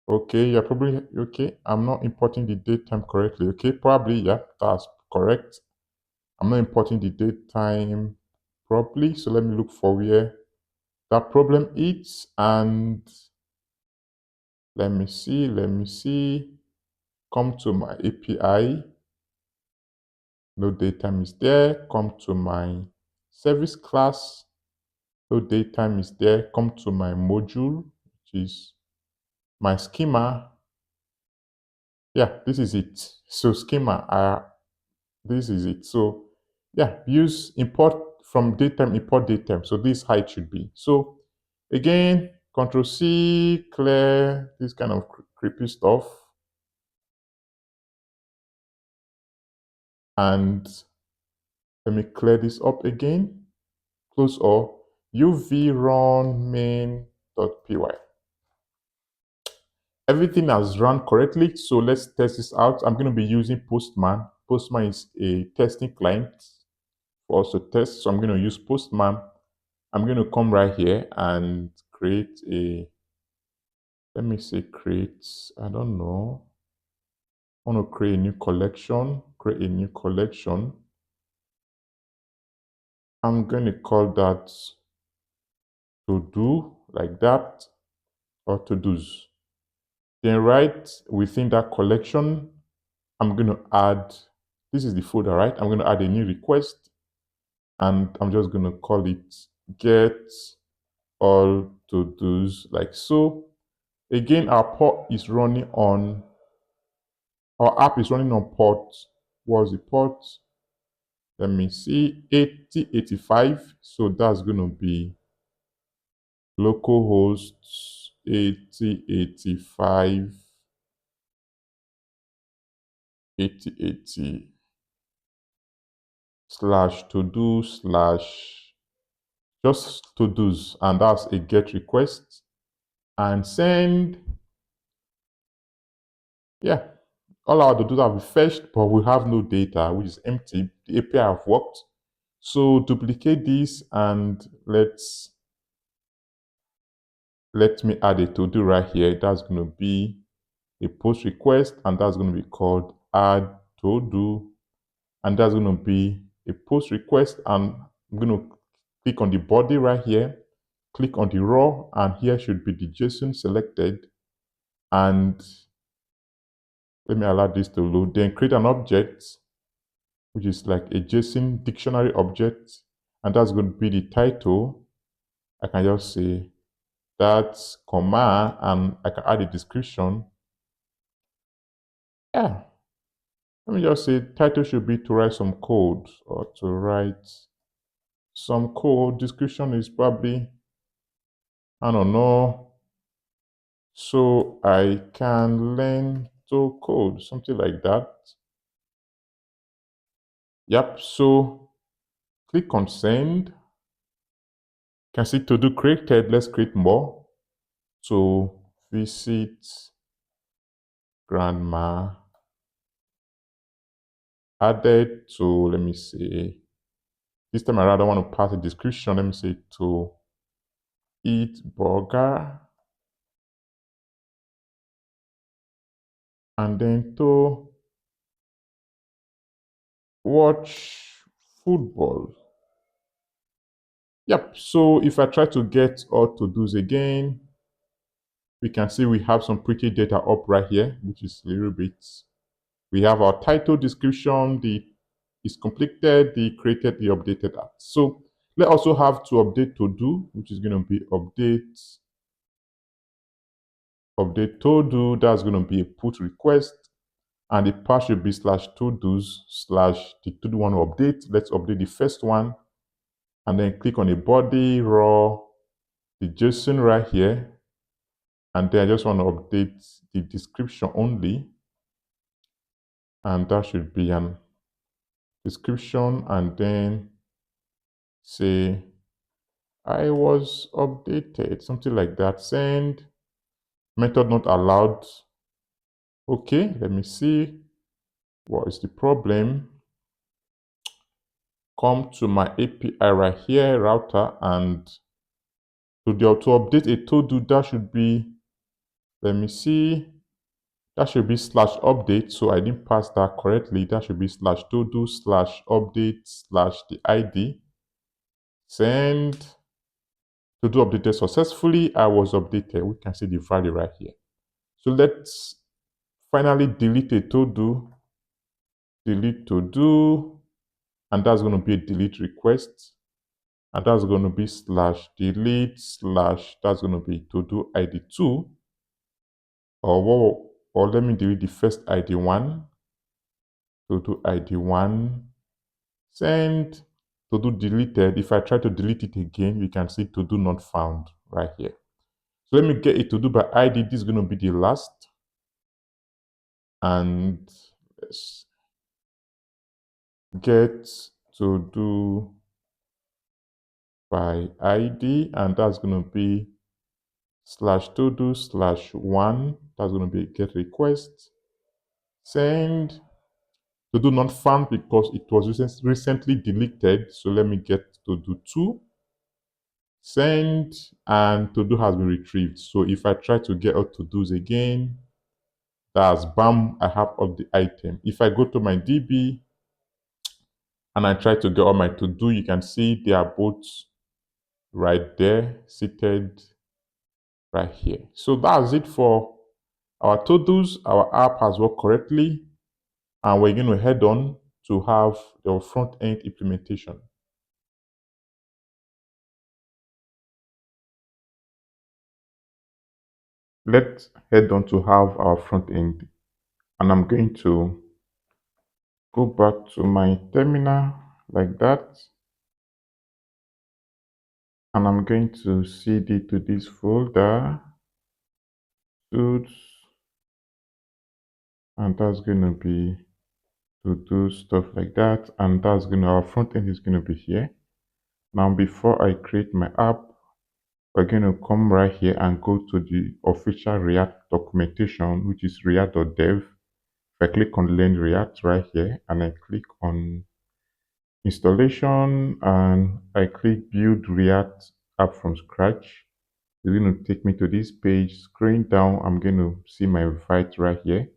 Okay, you're probably okay. I'm not importing the datetime correctly. Okay, probably, yeah, that's correct. I'm not importing the datetime properly. So let me look for where that problem is, and let me see. Come to my API. No datetime is there. Come to my service class. No datetime is there. Come to my module, which is my schema. Yeah, this is it. So schema, this is it. So yeah, use import from datetime, import datetime. So this is how it should be. So again, Control C, clear this kind of creepy stuff. And let me clear this up again. Close all. uv run main.py. Everything has run correctly. So let's test this out. I'm going to be using Postman. Postman is a testing client for us to test. So I'm going to use Postman. I'm going to come right here and create a, let me say create, I don't know. I want to create a new collection, I'm going to call that to do like that, or to do's. Then right within that collection, I'm going to add, this is the folder, right? I'm going to add a new request, and I'm just going to call it get all to do's like so. Again, our app is running on port. What's the port? Let me see, 8085. So that's going to be localhost 8085 8080 slash to do slash just to do's, and that's a get request, and send Yeah, all our to-dos have been fetched, but we have no data, which is empty. The API have worked. So duplicate this and let me add a to-do right here. That's going to be a post request, and that's going to be called add to-do, and that's going to be a post request. And I'm going to click on the body right here, click on the raw, and here should be the JSON selected. And let me allow this to load. Then create an object, which is like a JSON dictionary object, and that's going to be the title. I can just say that's comma, and I can add a description. Yeah, let me just say title should be to write some code or to write some code. Description is probably, I don't know, so I can learn to code, something like that. Yep, so click on send. You can see to do created. Let's create more. So visit grandma added. So let me see. This time around, I want to pass a description. Let me say to eat burger, and then to watch football. Yep. So if I try to get all to do's again, we can see we have some pretty data up right here, which is a little bit. We have our title, description, the is completed, the created, the updated that. So let's also have to update to do, which is going to be update to do. That's going to be a put request, and the path should be slash to do's slash the to do one update. Let's update the first one, and then click on the body raw, the JSON right here, and then I just want to update the description only, and that should be an description, and then say I was updated, something like that. Send, method not allowed. Okay, let me see what is the problem. Come to my API right here, router, and to update a to do, that should be, let me see, that should be slash update. So I didn't pass that correctly. That should be slash to do slash update slash the ID. Send to do updated successfully. I was updated. We can see the value right here. So let's finally delete a to do, delete to do, and that's going to be a delete request. And that's going to be slash delete slash, that's going to be to do ID2, or let me delete the first ID1, to do ID1, send, to do deleted. If I try to delete it again, you can see to do not found right here. So let me get it to do by ID. This is going to be the last, and let's get to do by ID, and that's going to be slash to do slash one. That's going to be get request. Send to do not found because it was recently deleted. So let me get to do two. Send, and to do has been retrieved. So if I try to get out to do's again, that's bam, I have all the item. If I go to my DB and I try to get all my to do, you can see they are both right there, seated right here. So that's it for our to-dos. Our app has worked correctly, and we're going to head on to have the front-end implementation. Let's head on to have our front-end, and I'm going to go back to my terminal like that, and I'm going to cd to this folder, tools, and that's going to be to do stuff like that, and that's going to, our front end is going to be here. Now before I create my app, We're going to come right here and go to the official React documentation, which is react.dev. If I click on Learn React right here and I click on installation and I click Build React app from scratch, it's going to take me to this page. Scrolling down, I'm going to see my invite right here.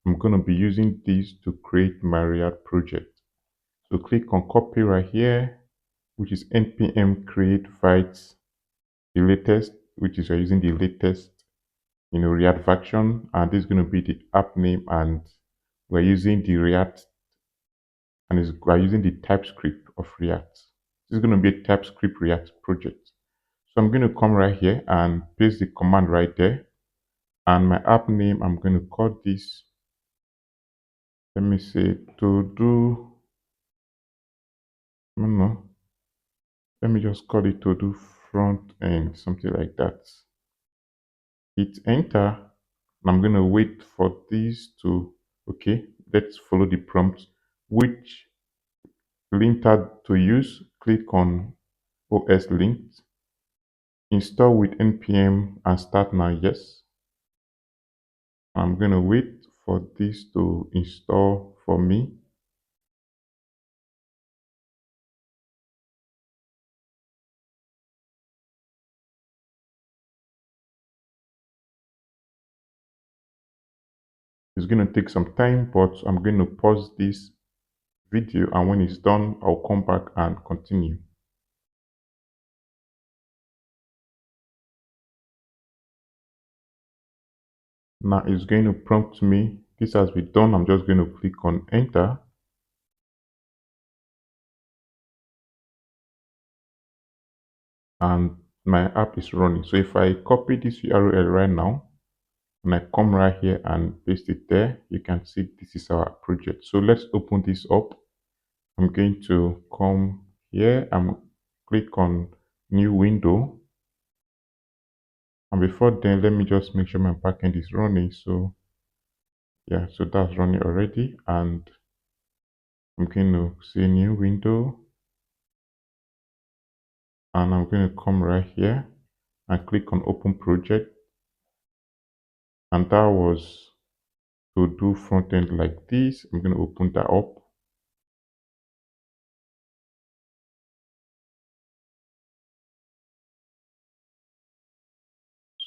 I'm going to be using this to create my React project. So click on copy right here, which is npm create vite the latest, which is we're using the latest React version, and this is going to be the app name, and we're using the React, and we're using the TypeScript of React. This is going to be a TypeScript React project. So I'm going to come right here and paste the command right there, and my app name, I'm going to call this, let me say, to do, I don't know, let me just call it to do front end, something like that. Hit enter. I'm going to wait for this to, okay, let's follow the prompt. Which linter to use? Click on OS linked. Install with npm and start now, yes. I'm going to wait for this to install for me. It's going to take some time, but I'm going to pause this video, and when it's done, I'll come back and continue. Now it's going to prompt me. This has been done. I'm just going to click on enter. And my app is running. So if I copy this URL right now and I come right here and paste it there, you can see this is our project. So let's open this up. I'm going to come here and click on new window. And before then, let me just make sure my backend is running. So yeah, so that's running already. And I'm going to say new window. And I'm going to come right here and click on open project. And that was to do front end like this. I'm going to open that up.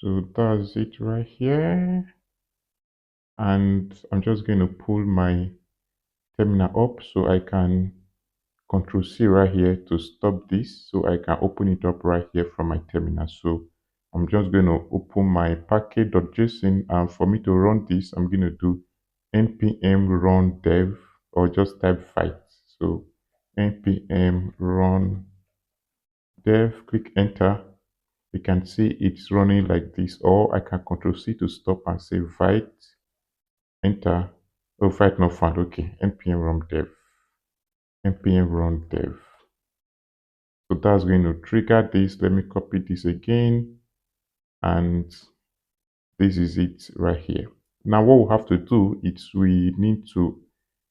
So that's it right here. And I'm just going to pull my terminal up so I can Control C right here to stop this, so I can open it up right here from my terminal. So I'm just going to open my package.json, and for me to run this, I'm going to do npm run dev, or just type fight. So npm run dev, click enter. You can see it's running like this, or I can Control C to stop and say vite, enter. Oh, vite not found. Okay, npm run dev, npm run dev. So that's going to trigger this. Let me copy this again. And this is it right here. Now what we have to do is we need to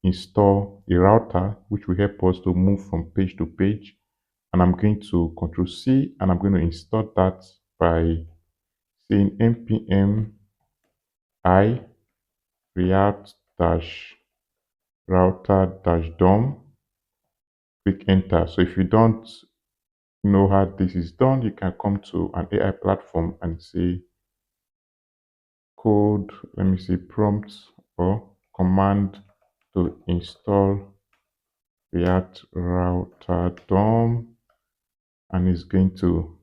install a router which will help us to move from page to page. And I'm going to Control C and I'm going to install that by saying npm I react dash router dash dom. Click enter. So if you don't know how this is done, you can come to an AI platform and say code, let me see, prompt or command to install react router dom, and it's going to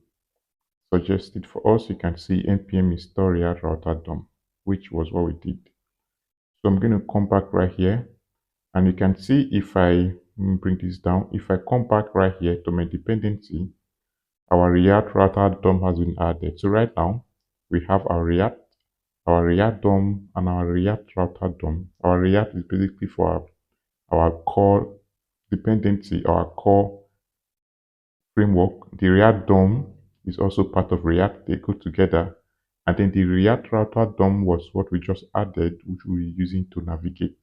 suggest it for us. You can see npm install react router dom, which was what we did. So I'm going to come back right here, and you can see if I bring this down, if I come back right here to my dependency, our react router dom has been added. So right now we have our React DOM and our React router DOM. Our React is basically for our core dependency, our core framework. The React DOM is also part of React. They go together. And then the React router DOM was what we just added, which we're using to navigate.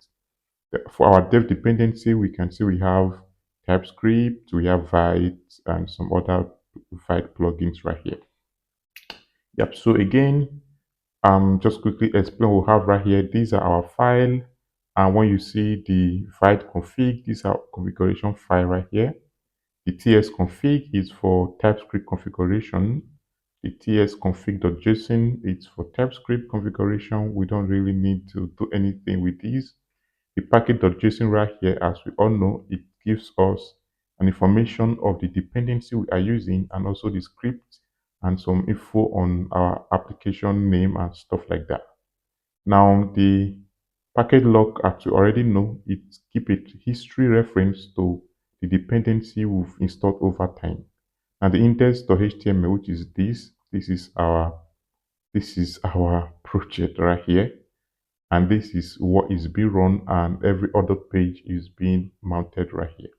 For our dev dependency, we can see we have TypeScript, we have Vite, and some other Vite plugins right here. Yep. So again, just quickly explain what we have right here. These are our file, and when you see the void config, these are configuration file right here. The ts config is for TypeScript configuration. The ts config.json is for TypeScript configuration. We don't really need to do anything with these. The package.json right here, as we all know, it gives us an information of the dependency we are using and also the script and some info on our application name and stuff like that. Now, the package log, as you already know, it keep a history reference to the dependency we've installed over time. And the index.html, which is this is our project right here. And this is what is being run, and every other page is being mounted right here.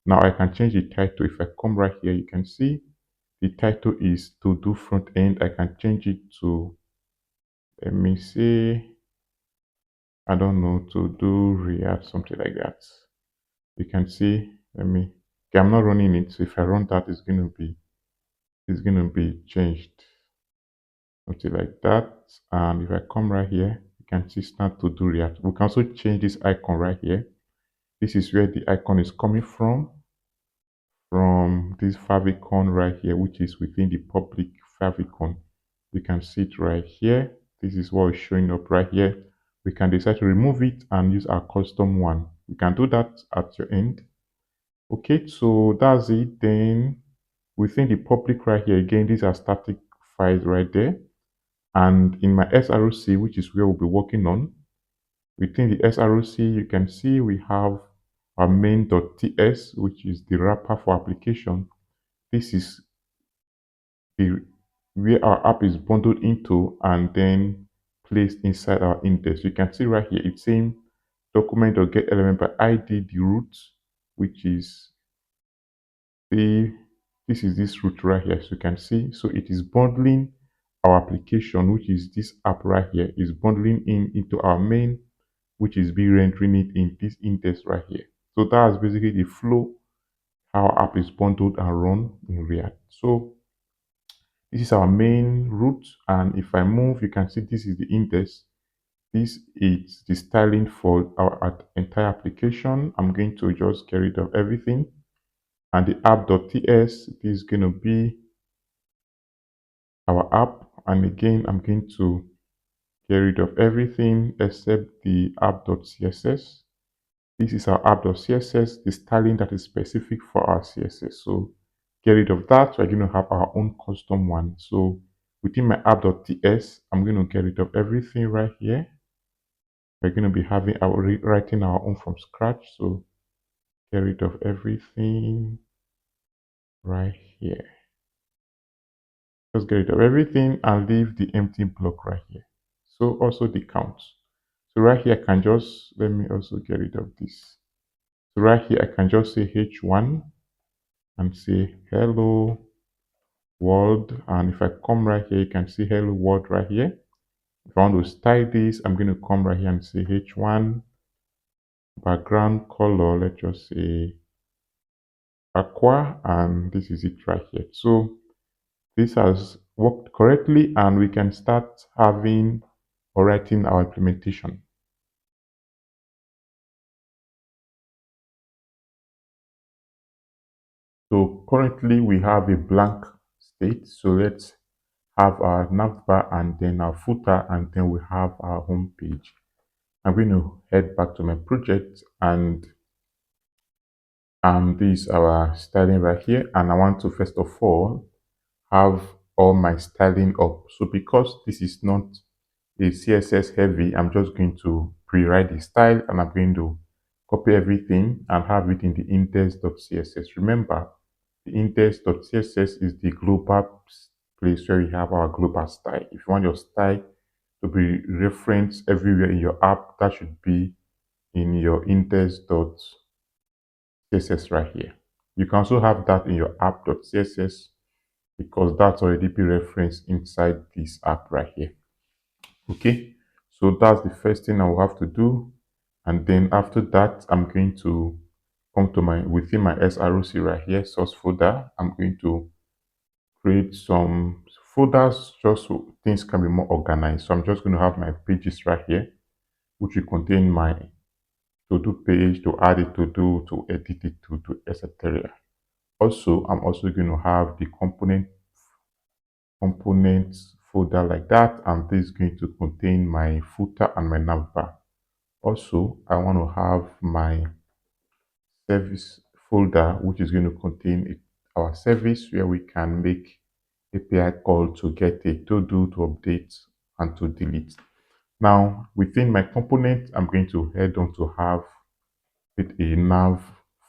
Now I can change the title. If I come right here, you can see the title is to do front end. I can change it to, let me say, I don't know, to do React, something like that. You can see, okay, I'm not running it. So if I run that, it's gonna be changed, something like that. And if I come right here, you can see start to do React. We can also change this icon right here. This is where the icon is coming from this favicon right here, which is within the public favicon. You can see it right here. This is what is showing up right here. We can decide to remove it and use our custom one. You can do that at your end. Okay, so that's it. Then within the public right here, again, these are static files right there. And in my SROC, which is where we'll be working on, within the SROC, you can see we have our main.ts, which is the wrapper for application. This is the where our app is bundled into and then placed inside our index. You can see right here, it's saying document.get element by ID, the root, which is the this is this root right here. So you can see, so it is bundling our application, which is this app right here, is bundling into our main, which is be rendering it in this index right here. So that's basically the flow how our app is bundled and run in React. So this is our main root, and if I move, you can see this is the index. This is the styling for our entire application. I'm going to just get rid of everything. And the app.ts, this is going to be our app. And again, I'm going to get rid of everything except the app.css. This is our app.css, the styling that is specific for our CSS. So get rid of that. We're going to have our own custom one. So within my app.ts, I'm going to get rid of everything right here. We're going to be having writing our own from scratch. So get rid of everything right here. Just get rid of everything and leave the empty block right here. So also the count. So right here, I can just, let me also get rid of this. So right here, I can just say h1 and say hello world. And if I come right here, you can see hello world right here. If I want to style this, I'm going to come right here and say h1 background color. Let's just say aqua, and this is it right here. So this has worked correctly, and we can start having or writing our implementation. So currently we have a blank state. So let's have our navbar and then our footer, and then we have our home page. I'm going to head back to my project, and this is our styling right here. And I want to first of all have all my styling up. So because this is not a CSS heavy, I'm just going to pre-write the style, and I'm going to copy everything and have it in the index.css. Remember, the index.css is the global place where we have our global style. If you want your style to be referenced everywhere in your app, that should be in your index.css right here. You can also have that in your app.css because that's already be referenced inside this app right here. Okay, so that's the first thing I will have to do. And then after that, I'm going to come to within my SROC right here, source folder. I'm going to create some folders just so things can be more organized. So I'm just going to have my pages right here, which will contain my to-do page, to add it to do, to edit it to do, etc. Also, I'm also going to have the components folder like that, and this is going to contain my footer and my navbar. Also, I want to have my service folder, which is going to contain our service where we can make API call to get a to do, to update, and to delete. Now, within my component, I'm going to head on to have with a nav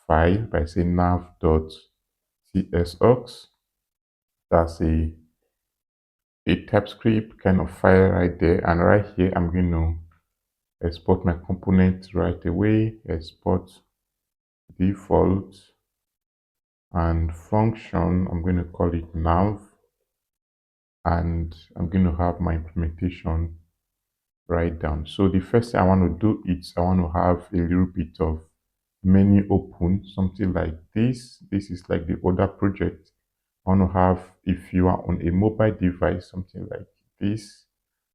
file by saying nav.tsx. That's a TypeScript kind of file right there. And right here, I'm going to export my component right away, export default and function. I'm going to call it nav, and I'm going to have my implementation right down. So the first thing I want to do is I want to have a little bit of menu open, something like this. This is like the other project. I want to have, if you are on a mobile device, something like this.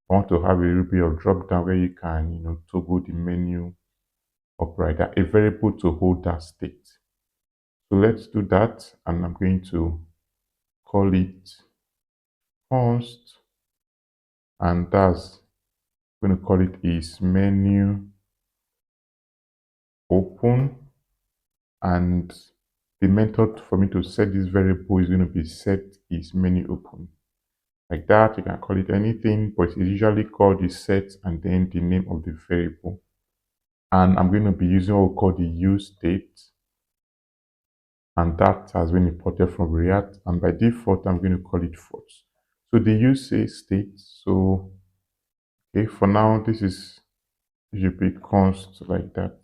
I want to have a little bit of drop down where you can, toggle the menu up right there, a variable to hold that state. So let's do that, and I'm going to call it const, and that's I'm going to call it is menu open, and the method for me to set this variable is going to be set is menu open. Like that, you can call it anything, but it's usually called the set and then the name of the variable. And I'm going to be using what we call the use state, and that has been imported from React. And by default, I'm going to call it false. So the use state. So okay, for now, this is should be const like that.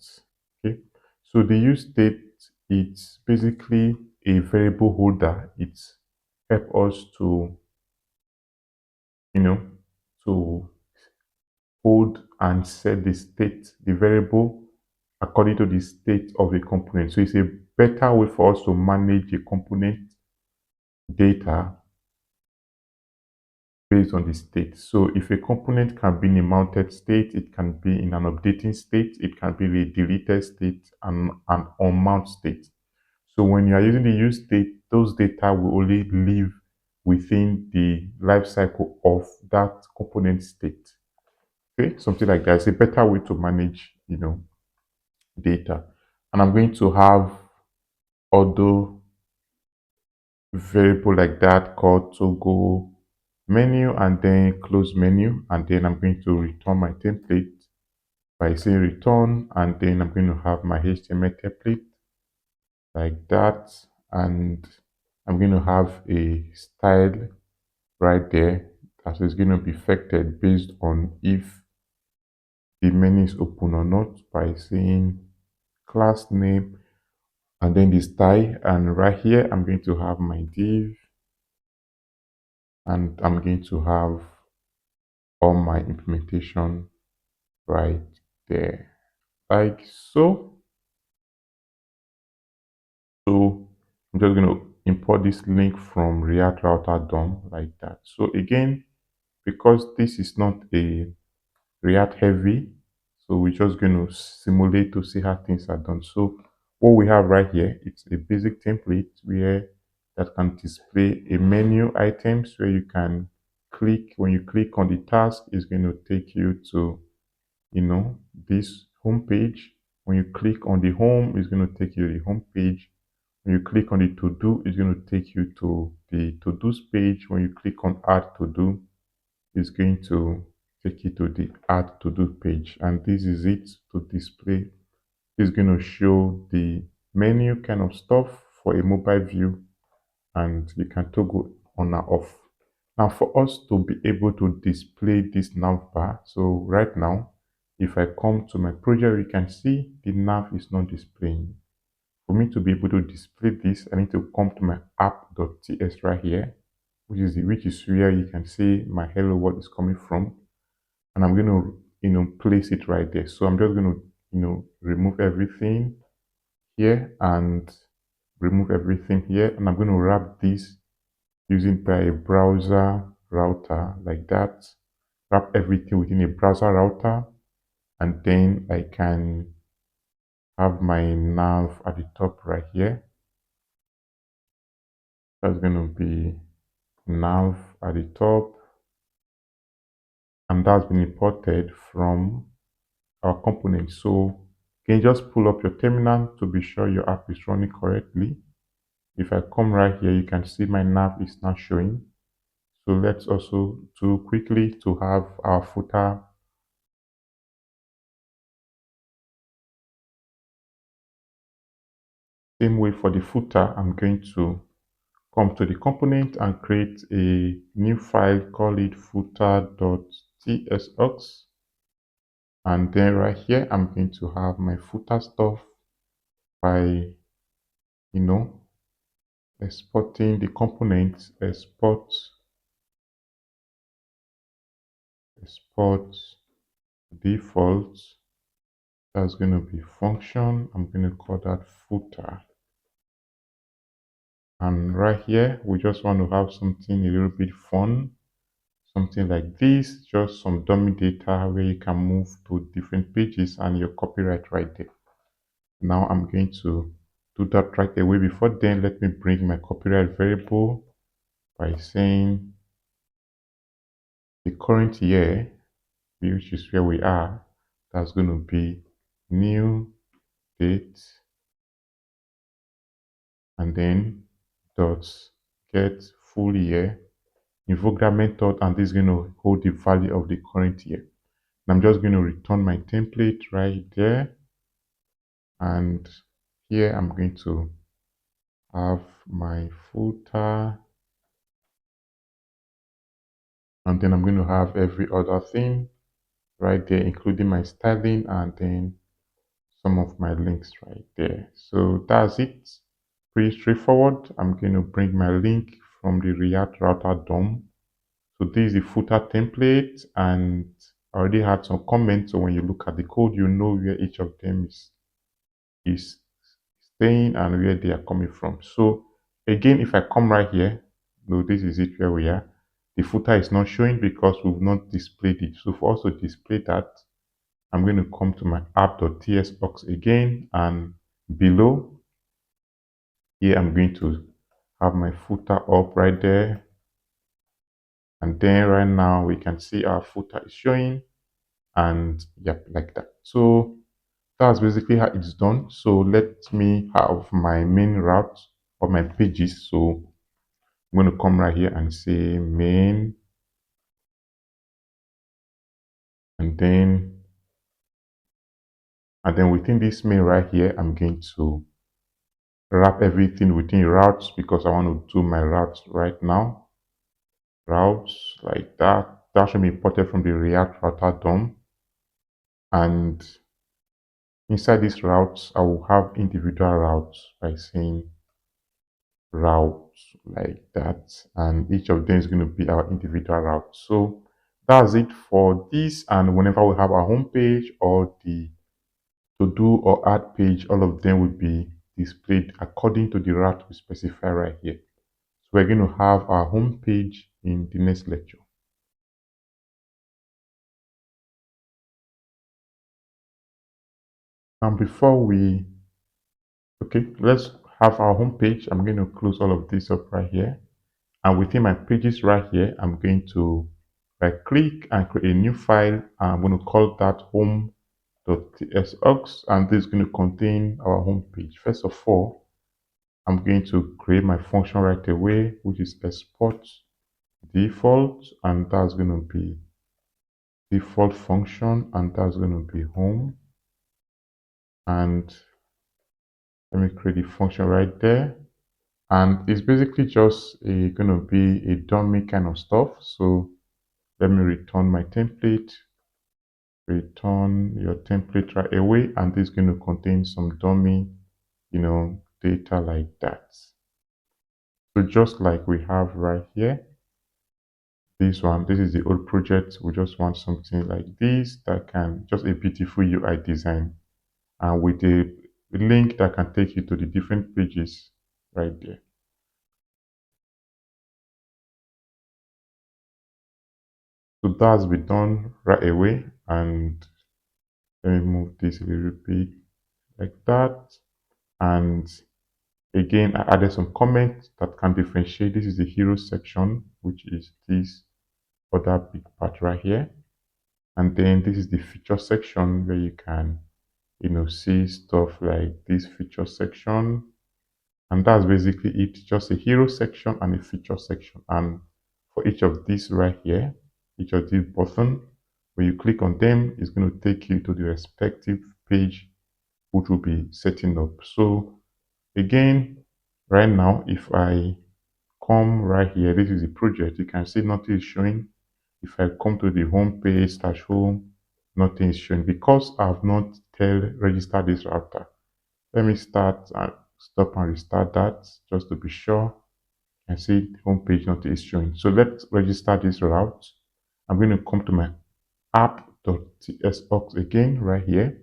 Okay, so the use state, it's basically a variable holder. It's help us to to hold and set the state, the variable, according to the state of a component. So it's a better way for us to manage a component data based on the state. So if a component can be in a mounted state, it can be in an updating state, it can be a deleted state, and an unmount state. So when you are using the use state, those data will only live within the life cycle of that component state. Okay, something like that. It's a better way to manage, data. And I'm going to have other variable like that called toggle menu and then close menu, and then I'm going to return my template by saying return, and then I'm going to have my HTML template like that, and I'm going to have a style right there that is going to be affected based on if the menu is open or not by saying class name and then the style. And right here I'm going to have my div, and I'm going to have all my implementation right there like so. So I'm just going to import this link from React Router DOM like that. So again, because this is not a React heavy, so we're just going to simulate to see how things are done. So what we have right here, it's a basic template where that can display a menu items where you can click. When you click on the task, it's going to take you to this home page. When you click on the home, it's going to take you to the home page. When you click on the to do, it's going to take you to the to do's page. When you click on add to do, it's going to take you to the add to do page, and this is it to display. It's going to show the menu kind of stuff for a mobile view, and you can toggle on or off. Now for us to be able to display this nav bar, so right now if I come to my project, you can see the nav is not displaying. For me to be able to display this, I need to come to my app.ts right here, which is where you can see my hello world is coming from, and I'm going to place it right there. So I'm just going to remove everything here and remove everything here, and I'm going to wrap this using by a browser router like that, wrap everything within a browser router, and then I can have my nav at the top right here. That's going to be nav at the top, and that's been imported from our component. So you can just pull up your terminal to be sure your app is running correctly. If I come right here, you can see my nav is now showing. So let's also do quickly to have our footer. Same way for the footer, I'm going to come to the component and create a new file, call it footer.tsx. And then right here, I'm going to have my footer stuff by, exporting the component, export default. That's going to be function. I'm going to call that footer. And right here, we just want to have something a little bit fun, something like this, just some dummy data where you can move to different pages and your copyright right there. Now I'm going to do that right away. Before then, let me bring my copyright variable by saying the current year, which is where we are. That's going to be new date, and then dot get full year. Invoke that method, and this is going to hold the value of the current year. And I'm just going to return my template right there, and here I'm going to have my footer, and then I'm going to have every other thing right there, including my styling and then some of my links right there. So that's it. Pretty straightforward. I'm going to bring my link from the React Router DOM. So this is the footer template, and I already had some comments. So when you look at the code, you know where each of them is staying and where they are coming from. So again, if I come right here, no, this is it where we are. The footer is not showing because we've not displayed it. So for us to display that, I'm going to come to my app.tsx again, and below here, I'm going to have my footer up right there. And then right now we can see our footer is showing, and yep, like that. So that's basically how it's done. So let me have my main route or my pages. So I'm going to come right here and say main, and then within this main right here, I'm going to wrap everything within routes because I want to do my routes right now. Routes like that. That should be imported from the React Router DOM. And inside these routes, I will have individual routes by saying routes like that. And each of them is going to be our individual route. So that's it for this. And whenever we have our home page or the to do or add page, all of them will be displayed according to the route we specify right here. So we're going to have our home page in the next lecture. And before we, okay, let's have our home page. I'm going to close all of this up right here. And within my pages right here, I'm going to right click and create a new file. I'm going to call that home.tsx, and this is going to contain our home page. First of all, I'm going to create my function right away, which is export default, and that's going to be default function, and that's going to be home. And let me create the function right there. And it's basically just going to be a dummy kind of stuff. So let me return my template, return your template right away, and this is going to contain some dummy, data like that. So just like we have right here, this is the old project. We just want something like this that can just a beautiful UI design, and with a link that can take you to the different pages right there. So that's been done right away. And let me move this a little bit like that. And again, I added some comments that can differentiate. This is the hero section, which is this other big part right here. And then this is the feature section where you can, see stuff like this feature section. And that's basically it, just a hero section and a feature section. And for each of these right here, each of these buttons, when you click on them, it's going to take you to the respective page which will be setting up. So again, right now, if I come right here, this is the project, you can see nothing is showing. If I come to the home page /home, nothing is showing because I have not registered this router. Let me start and stop and restart that just to be sure. I see the home page nothing is showing. So let's register this route. I'm going to come to my app.tsaux again right here.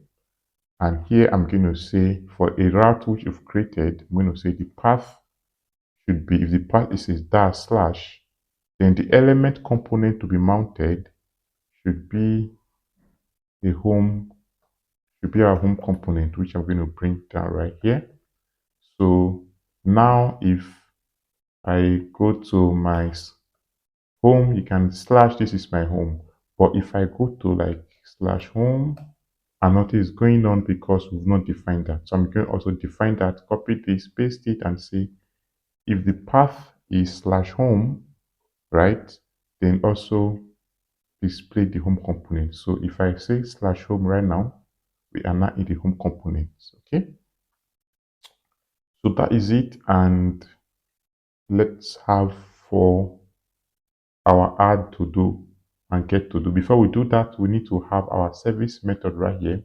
And here I'm going to say for a route which you've created, I'm going to say the path should be, if the path is a dash slash, then the element component to be mounted should be the home, should be our home component, which I'm going to bring down right here. So now if I go to my home, you can slash, this is my home. But if I go to like /home, and nothing is going on because we've not defined that. So I'm going to also define that, copy this, paste it, and say if the path is /home, right, then also display the home component. So if I say /home right now, we are now in the home components. Okay, so that is it. And let's have for our add to do and get to do. Before we do that, we need to have our service method right here.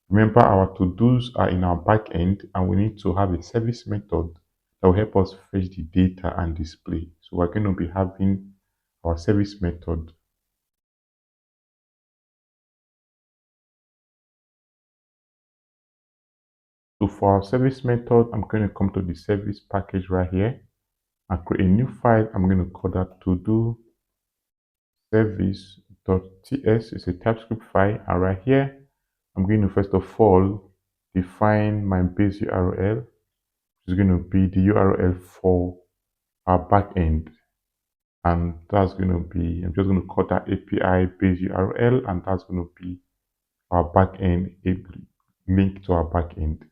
Remember, our to-dos are in our backend, and we need to have a service method that will help us fetch the data and display. So we're going to be having our service method. So for our service method, I'm going to come to the service package right here and create a new file. I'm going to call that to-do service.ts. It's a TypeScript file, and right here, I'm going to first of all define my base URL, which is going to be the URL for our backend. And that's going to be, I'm just going to call that API base URL, and that's going to be our backend, a link to our backend.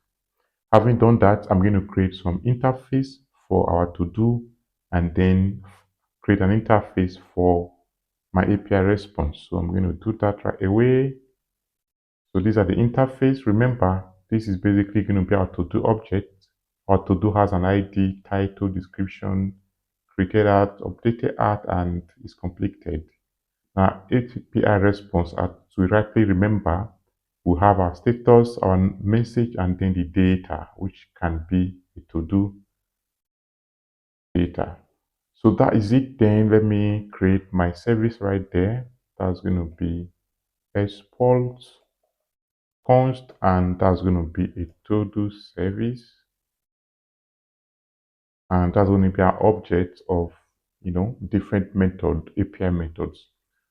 Having done that, I'm going to create some interface for our to-do and then create an interface for my API response. So I'm going to do that right away. So these are the interface. Remember, this is basically going to be our to-do object. Our to-do has an ID, title, description, created art, updated art, and is completed. Now, API response, as we rightly remember, we have our status, our message, and then the data, which can be a to-do data. So that is it. Then let me create my service right there. That's going to be export const, and that's going to be a to-do service. And that's going to be our object of, different API methods.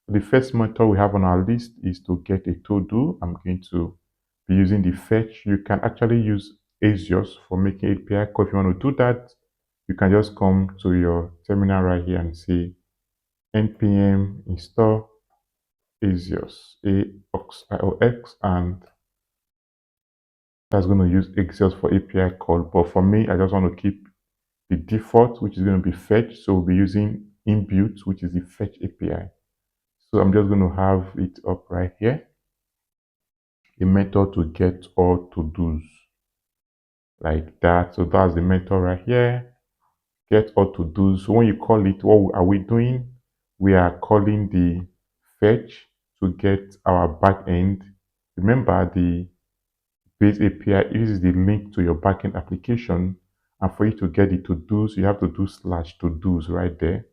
The first method we have on our list is to get a to-do. I'm going to be using the fetch. You can actually use Axios for making API call. If you want to do that, you can just come to your terminal right here and say npm install Axios, AXIOX, and that's going to use Axios for API call. But for me, I just want to keep the default, which is going to be fetch. So we'll be using inbuilt, which is the fetch API. So I'm just going to have it up right here. A method to get all to-dos like that. So that's the method right here. Get all to-dos. So when you call it, what are we doing? We are calling the fetch to get our backend. Remember, the base API uses the link to your backend application. And for you to get the to-dos, you have to do /to-dos right there.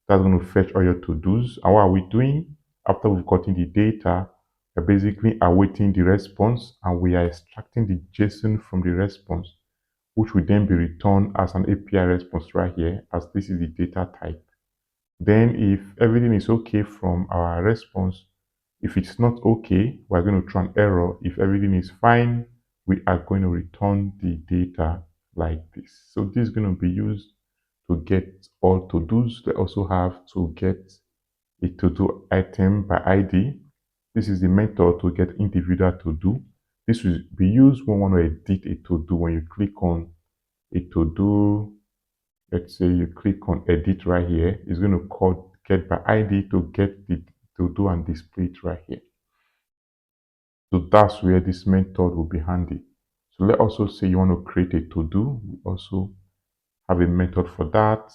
That's going to fetch all your to-dos. And what are we doing? After we've gotten the data, we're basically awaiting the response, and we are extracting the JSON from the response, which will then be returned as an API response right here, as this is the data type. Then if everything is okay from our response, if it's not okay, we're going to throw an error. If everything is fine, we are going to return the data like this. So this is going to be used to get all to-dos. They also have to get a to-do item by ID. This is the method to get individual to-do. This will be used when we want to edit a to-do. When you click on a to-do, let's say you click on edit right here, it's going to call get by ID to get the to-do and display it right here. So that's where this method will be handy. So let's also say you want to create a to-do. We also have a method for that.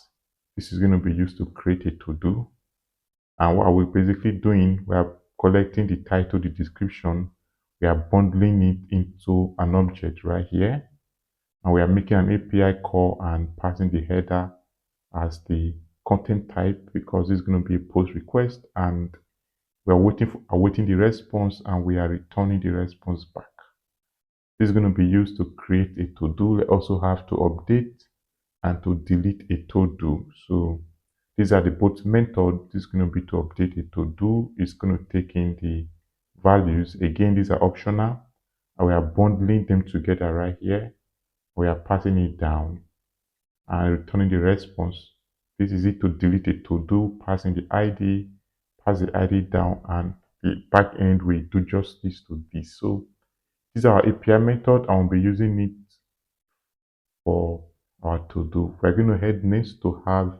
This is going to be used to create a to-do. And what we're basically doing, we are collecting the title, the description, we are bundling it into an object right here. And we are making an API call and passing the header as the content type because this is going to be a post request and we are awaiting the response and we are returning the response back. This is going to be used to create a to-do. We also have to update and to delete a to-do. So these are the both methods. This is going to be to update a to-do. It's going to take in the values. Again, these are optional. And we are bundling them together right here. We are passing it down and returning the response. This is it to delete a to-do, passing the ID, pass the ID down, and the back end will do justice to this. So this is our API method, and we'll be using it for our to-do. We're going to head next to have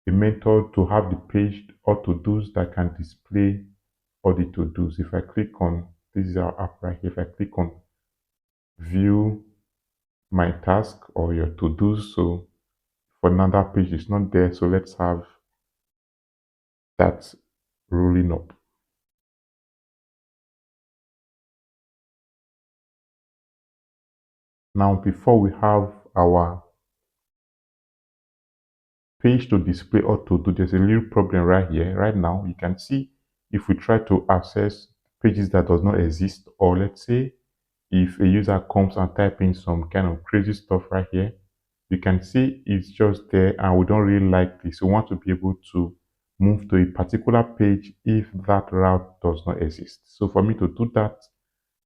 a method to have the page or to-dos that can display all the to-dos. If I click on, this is our app right here. If I click on view my task or your to-dos, so for another page is not there, so let's have that rolling up. Now before we have our page to display or to do, there's a little problem right here. Right now you can see if we try to access pages that does not exist, or let's say if a user comes and type in some kind of crazy stuff right here, you can see it's just there and we don't really like this. We want to be able to move to a particular page if that route does not exist. So for me to do that,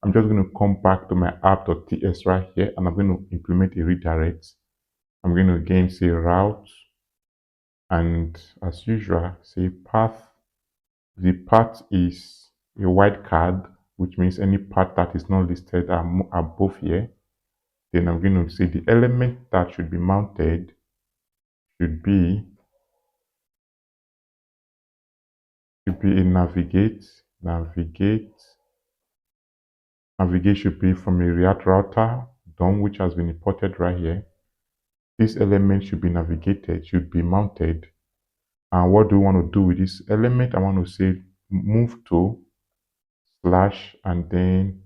I'm just going to come back to my app.ts right here and I'm going to implement a redirect. I'm going to again say route and as usual say path. The path is a wildcard, which means any path that is not listed above here. Then I'm going to say the element that should be mounted should be a navigate. Navigate should be from a React router DOM, which has been imported right here. This element should be navigated, should be mounted. And what do we want to do with this element? I want to say move to slash and then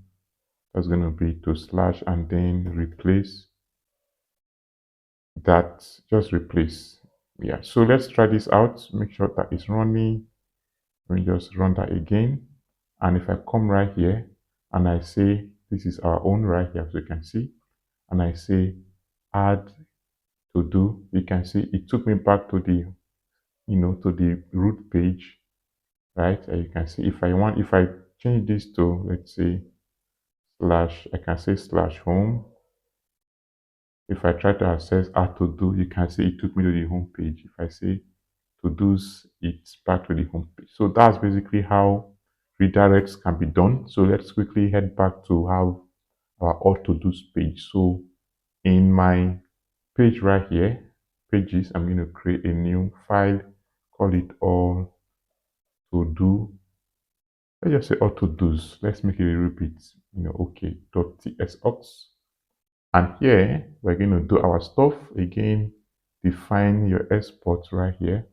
that's going to be to slash and then replace that. Just replace. Yeah, so let's try this out. Make sure that it's running. Let me just run that again. And if I come right here and I say this is our own right here, as you can see, and I say add to do, you can see it took me back to the to the root page, right? And you can see if I change this to, let's say, slash, I can say slash home. If I try to access add to do, you can see it took me to the home page. If I say to do's, it's back to the home page. So that's basically how redirects can be done. So let's quickly head back to have our all to do's page. So in my page right here, pages, I'm going to create a new file, call it all to do. Let's just say all to do's. Let's make it a little bit, okay, .tsx. And here we're going to do our stuff again. Define your export right here.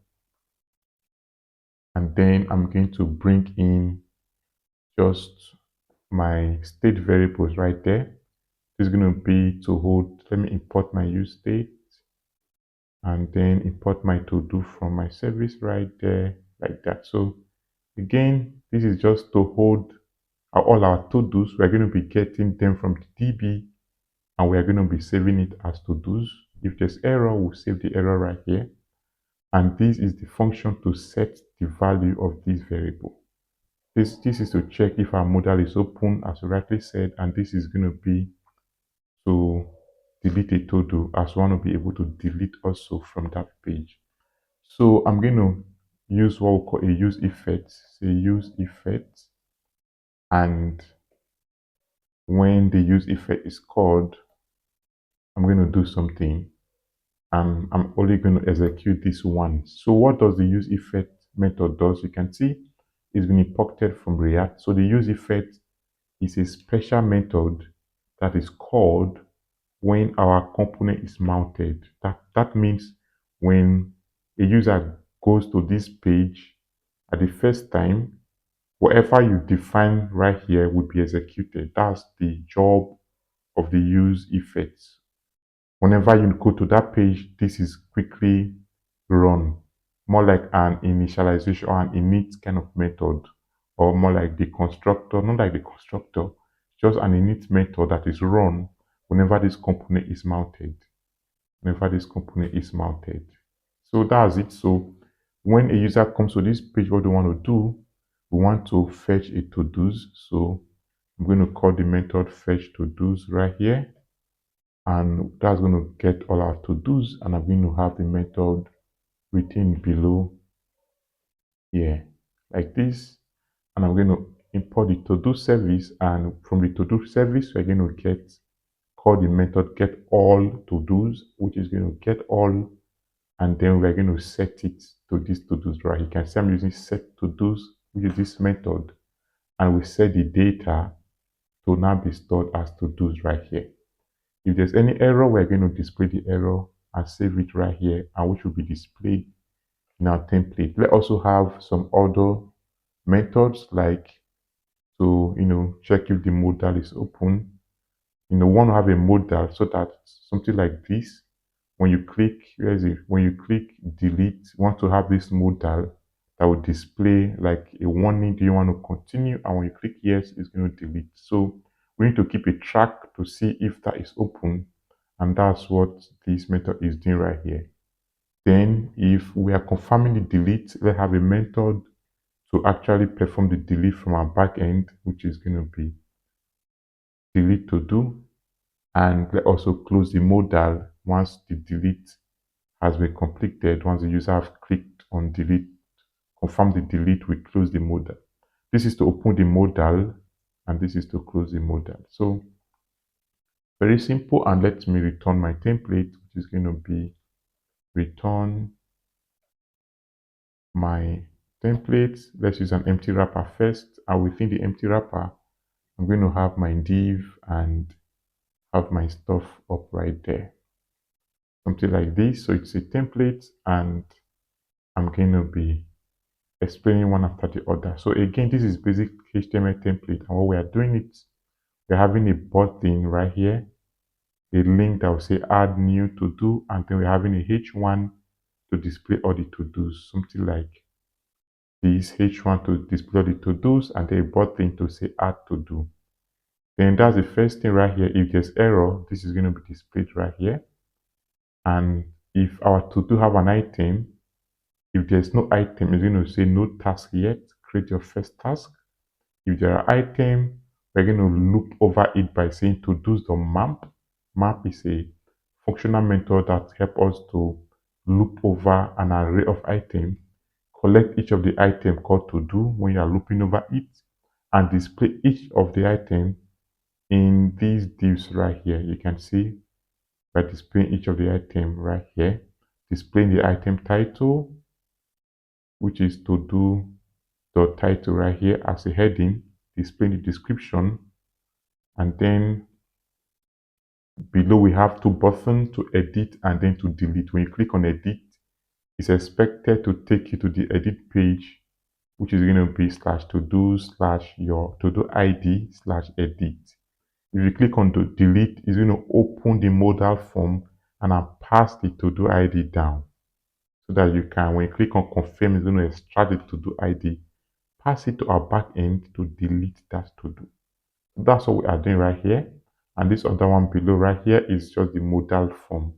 And then I'm going to bring in just my state variables right there. This is going to be to hold, let me import my use state and then import my to do from my service right there, like that. So again, this is just to hold all our to do's. We're going to be getting them from the DB and we are going to be saving it as to do's. If there's error, we'll save the error right here. And this is the function to set the value of this variable. This is to check if our modal is open, as we rightly said, and this is going to be to delete a todo, as one will be able to delete also from that page. So I'm going to use what we call a use effect. Say use effect, and when the use effect is called, I'm going to do something. I'm only going to execute this once. So what does the use effect method does? You can see it's been imported from React. So the use effect is a special method that is called when our component is mounted. That means when a user goes to this page at the first time, whatever you define right here would be executed. That's the job of the use effect. Whenever you go to that page, this is quickly run. More like an initialization or an init kind of method, or more like the constructor, not like the constructor, just an init method that is run whenever this component is mounted. Whenever this component is mounted. So that's it. So when a user comes to this page, what do we want to do? We want to fetch a to-dos. So I'm going to call the method fetch to-dos right here. And that's going to get all our to-dos, and I'm going to have the method written below here like this, and I'm going to import the to-do service, and from the to-do service we're going to call the method get all to-dos, which is going to get all, and then we're going to set it to this to-dos right. You can see I'm using set to-dos, which is this method, and we set the data to now be stored as to-dos right here. If there's any error, we're going to display the error and save it right here, and which will be displayed in our template. Let's also have some other methods like to check if the modal is open. One will have a modal so that something like this, when you click, where is it? When you click delete, you want to have this modal that will display like a warning, do you want to continue? And when you click yes, it's going to delete. So we need to keep a track to see if that is open, and that's what this method is doing right here. Then if we are confirming the delete, let's have a method to actually perform the delete from our backend, which is going to be delete to do, and let's also close the modal once the delete has been completed. Once the user have clicked on delete, confirm the delete, we close the modal. This is to open the modal, and this is to close the modal. So very simple. And let me return my template, which is going to be return my template. Let's use an empty wrapper first, and within the empty wrapper I'm going to have my div and have my stuff up right there, something like this. So it's a template, and I'm going to be explaining one after the other. So again, this is basic HTML template, and what we are doing is we're having a button right here, a link that will say add new to do, and then we're having a H1 to display all the to-dos, something like this, H1 to display all the to-dos, and then a button to say add to do. Then that's the first thing right here. If there's error, this is going to be displayed right here. And if our to-do have an item, if there's no item, it's going to say no task yet, create your first task. If there are items, we're going to loop over it by saying to-dos.map. Map is a functional method that helps us to loop over an array of items, collect each of the items called to do when you are looping over it, and display each of the items in these divs right here. You can see by displaying each of the item right here, displaying the item title, which is to do the title right here as a heading, displaying the description, and then below we have two buttons, to edit and then to delete. When you click on edit, it's expected to take you to the edit page, which is going to be /to-do/your to-do ID/edit. If you click on to delete, it's going to open the modal form and I'll pass the to-do ID down so that you can, when you click on confirm, it's going to extract the to-do ID, pass it to our backend to delete that to-do. That's what we are doing right here. And this other one below right here is just the modal form.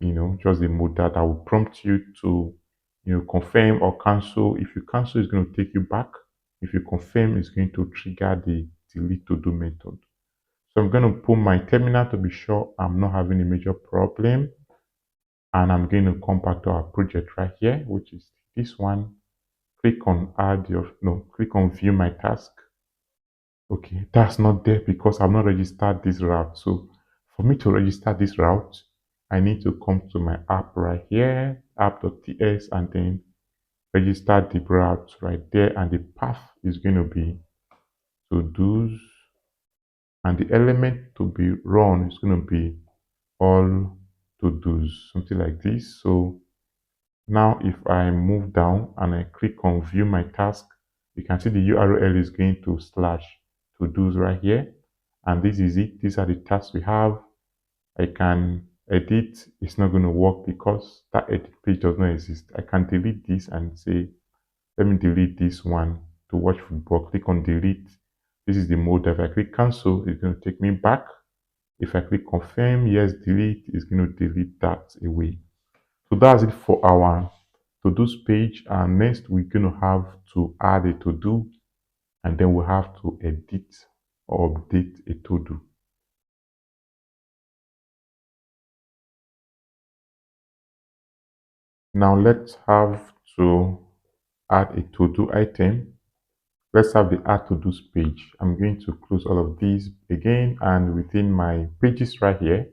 just the mode that I will prompt you to, confirm or cancel. If you cancel, it's going to take you back. If you confirm, it's going to trigger the delete to do method. So I'm going to put my terminal to be sure I'm not having a major problem. And I'm going to come back to our project right here, which is this one. Click on click on view my task. Okay, that's not there because I've not registered this route. So for me to register this route, I need to come to my app right here, app.ts, and then register the route right there. And the path is going to be to do's, and the element to be run is going to be all to do's, something like this. So now if I move down and I click on view my task, you can see the URL is going to slash to do's right here. And this is it. These are the tasks we have. I can edit. It's not going to work because that edit page does not exist. I can delete this and say, let me delete this one to watch football. Click on delete. This is the mode. If I click cancel, it's going to take me back. If I click confirm, yes, delete, it's going to delete that away. So that's it for our to-dos page. And next, we're going to have to add a to-do, and then we'll have to edit or update a to-do. Now let's have to add a to-do item. Let's have the add to-dos page. I'm going to close all of these again, and within my pages right here,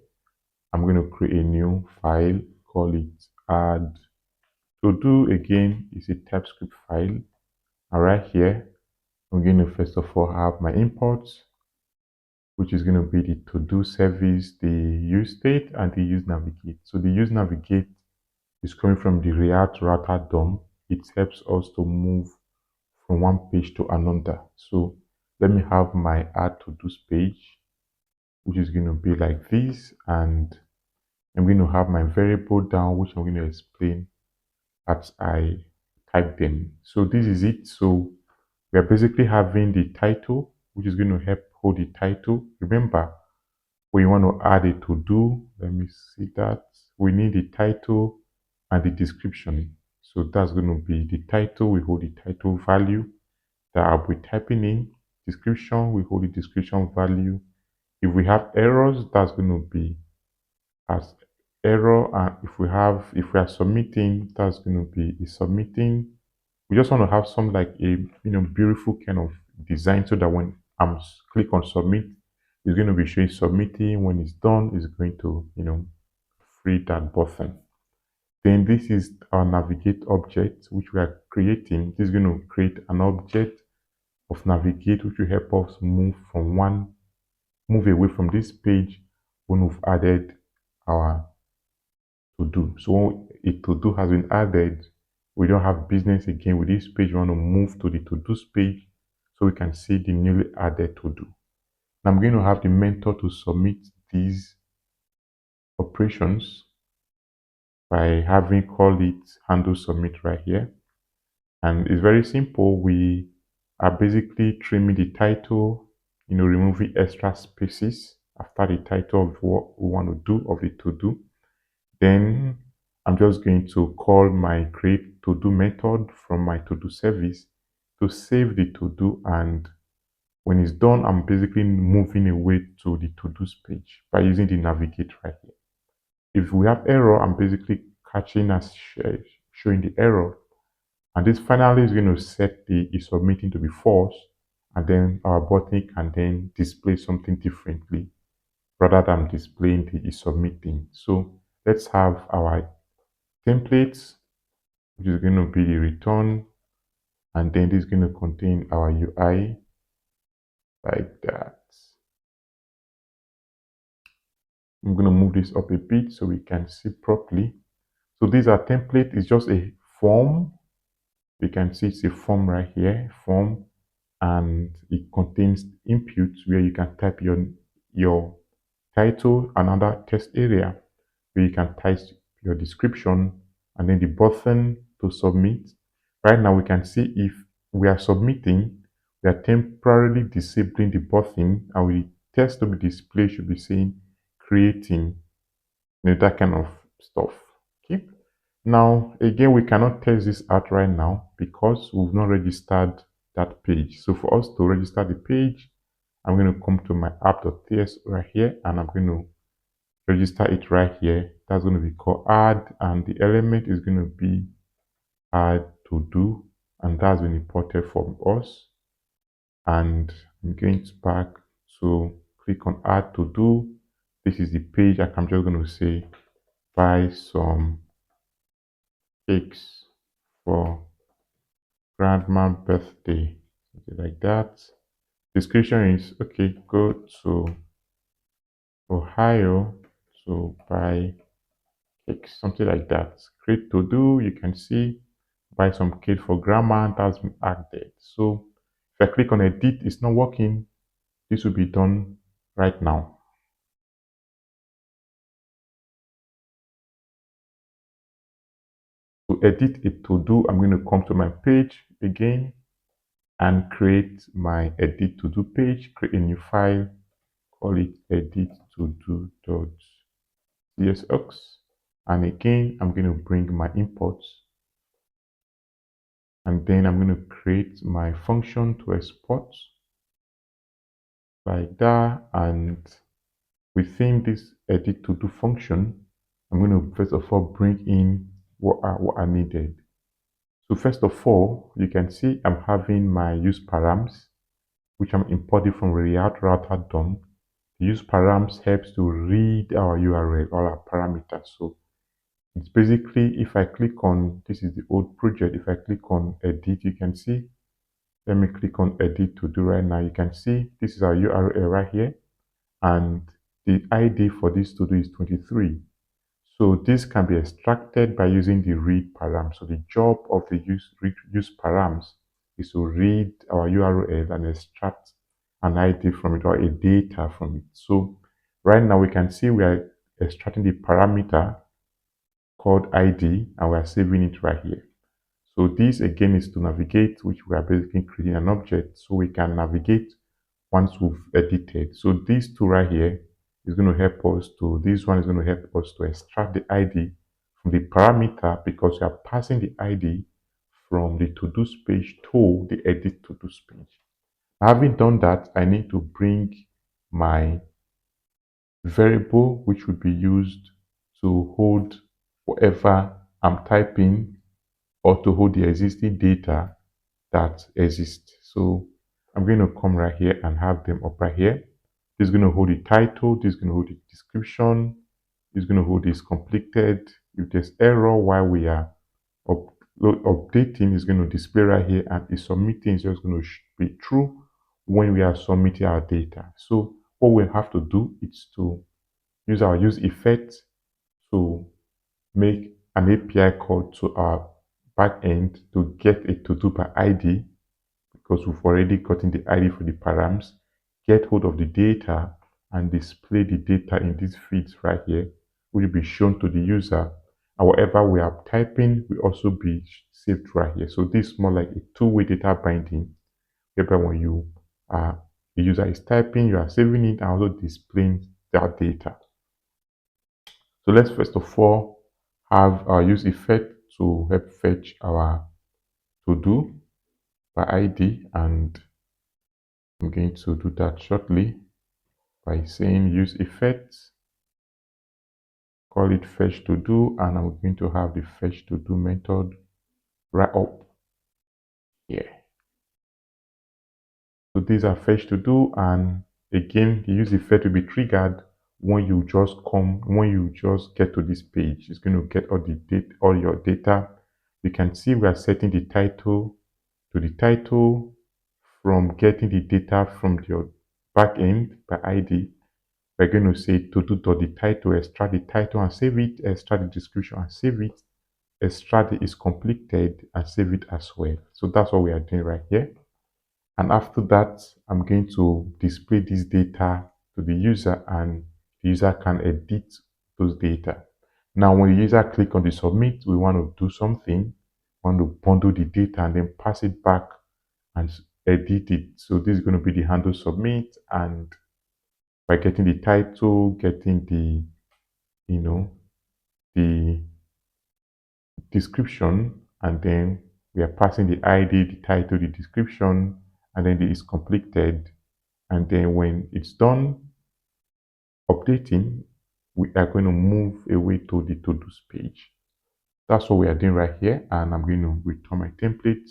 I'm going to create a new file, call it add to-do. Again, is a TypeScript file. And right here, I'm going to first of all have my imports, which is going to be the to-do service, the use state, and the use navigate. So the use navigate is coming from the React router DOM. It helps us to move from one page to another. So let me have my add to-dos page, which is going to be like this, and I'm going to have my variable down, which I'm going to explain as I type them. So this is it. So we are basically having the title, which is going to help hold the title. Remember, when you want to add a to-do, let me see that. We need the title and the description. So that's going to be the title. We hold the title value that I'll be typing in. Description, we hold the description value. If we have errors, that's going to be as error. And if we are submitting, that's going to be a submitting. We just want to have some like a beautiful kind of design so that when I'm click on submit, it's going to be showing submitting. When it's done, it's going to free that button. Then this is our navigate object which we are creating. This is going to create an object of navigate which will help us move away from this page when we've added our to do. So when a to do has been added, we don't have business again with this page. We want to move to the to do's page so we can see the newly added to do. Now I'm going to have the mentor to submit these operations by having call it handle submit right here. And it's very simple. We are basically trimming the title, removing extra spaces after the title of what we want to do of the to do. Then I'm just going to call my create to do method from my to do service to save the to do, and when it's done, I'm basically moving away to the to do's page by using the navigate right here. If we have error, I'm basically catching as showing the error, and this finally is going to set the is submitting to be false, and then our button can then display something differently rather than displaying the is submitting. So let's have our templates, which is going to be the return, and then this is going to contain our UI like that. I'm going to move this up a bit so we can see properly. So these are template. It's just a form. You can see it's a form right here, form, and it contains inputs where you can type your title, another text area where you can type your description, and then the button to submit. Right now we can see if we are submitting, we are temporarily disabling the button, and the text to be displayed should be saying creating, that kind of stuff. Okay. Now, again, we cannot test this out right now because we've not registered that page. So for us to register the page, I'm going to come to my app.ts right here, and I'm going to register it right here. That's going to be called add, and the element is going to be add to do, and that's been imported from us. And I'm going to back to click on add to do. This is the page. I'm just going to say buy some cakes for grandma birthday, something like that. Description is okay, go to Ohio to buy cakes, something like that. Create to do, you can see buy some cake for grandma, that's been added. So if I click on edit, it's not working. This will be done right now. To edit it to do, I'm going to come to my page again and create my edit to do page, create a new file, call it edit to do.csx. And again, I'm going to bring my imports, and then I'm going to create my function to export like that. And within this edit to do function, I'm going to first of all bring in what are needed. So first of all, you can see I'm having my use params, which I'm importing from React Router DOM. The use params helps to read our URL, all our parameters. So it's basically, if I click on, this is the old project, if I click on edit, you can see, let me click on edit to do right now. You can see this is our URL right here, and the ID for this to do is 23. So this can be extracted by using the read param. So the job of the use params is to read our URL and extract an ID from it or a data from it. So right now we can see we are extracting the parameter called ID, and we are saving it right here. So this again is to navigate, which we are basically creating an object so we can navigate once we've edited. So these two right here is going to help us to, this one is going to help us to extract the ID from the parameter, because we are passing the ID from the to-do page to the edit to-do page. Having done that, I need to bring my variable, which will be used to hold whatever I'm typing or to hold the existing data that exists. So I'm going to come right here and have them up right here. This is going to hold the title, this is going to hold the description, this is going to hold this completed. If there's error while we are updating, is going to display right here, and the submitting is just going to be true when we are submitting our data. So what we have to do is to use our use effect to make an API call to our backend to get a to-do by ID, because we've already gotten the ID for the params, get hold of the data and display the data in these feeds right here, which will be shown to the user. And whatever we are typing will also be saved right here. So this is more like a two-way data binding, whereby when you the user is typing, you are saving it and also displaying that data. So let's first of all have our use effect to help fetch our to-do by ID, and I'm going to do that shortly by saying use effects, call it fetch to do, and I'm going to have the fetch to do method right up here. So these are fetch to do, and again the use effect will be triggered when you just get to this page. It's going to get all your data. You can see we are setting the title to the title from getting the data from your backend by ID. We're going to say to do the title, extract the title and save it, extract the description and save it, extract it is completed and save it as well. So that's what we are doing right here. And after that, I'm going to display this data to the user, and the user can edit those data. Now, when the user click on the submit, we want to do something. We want to bundle the data and then pass it back and edit it. So this is going to be the handle submit, and by getting the title, getting the the description, and then we are passing the ID, the title, the description, and then it is completed. And then when it's done updating, we are going to move away to the to-dos page. That's what we are doing right here. And I'm going to return my template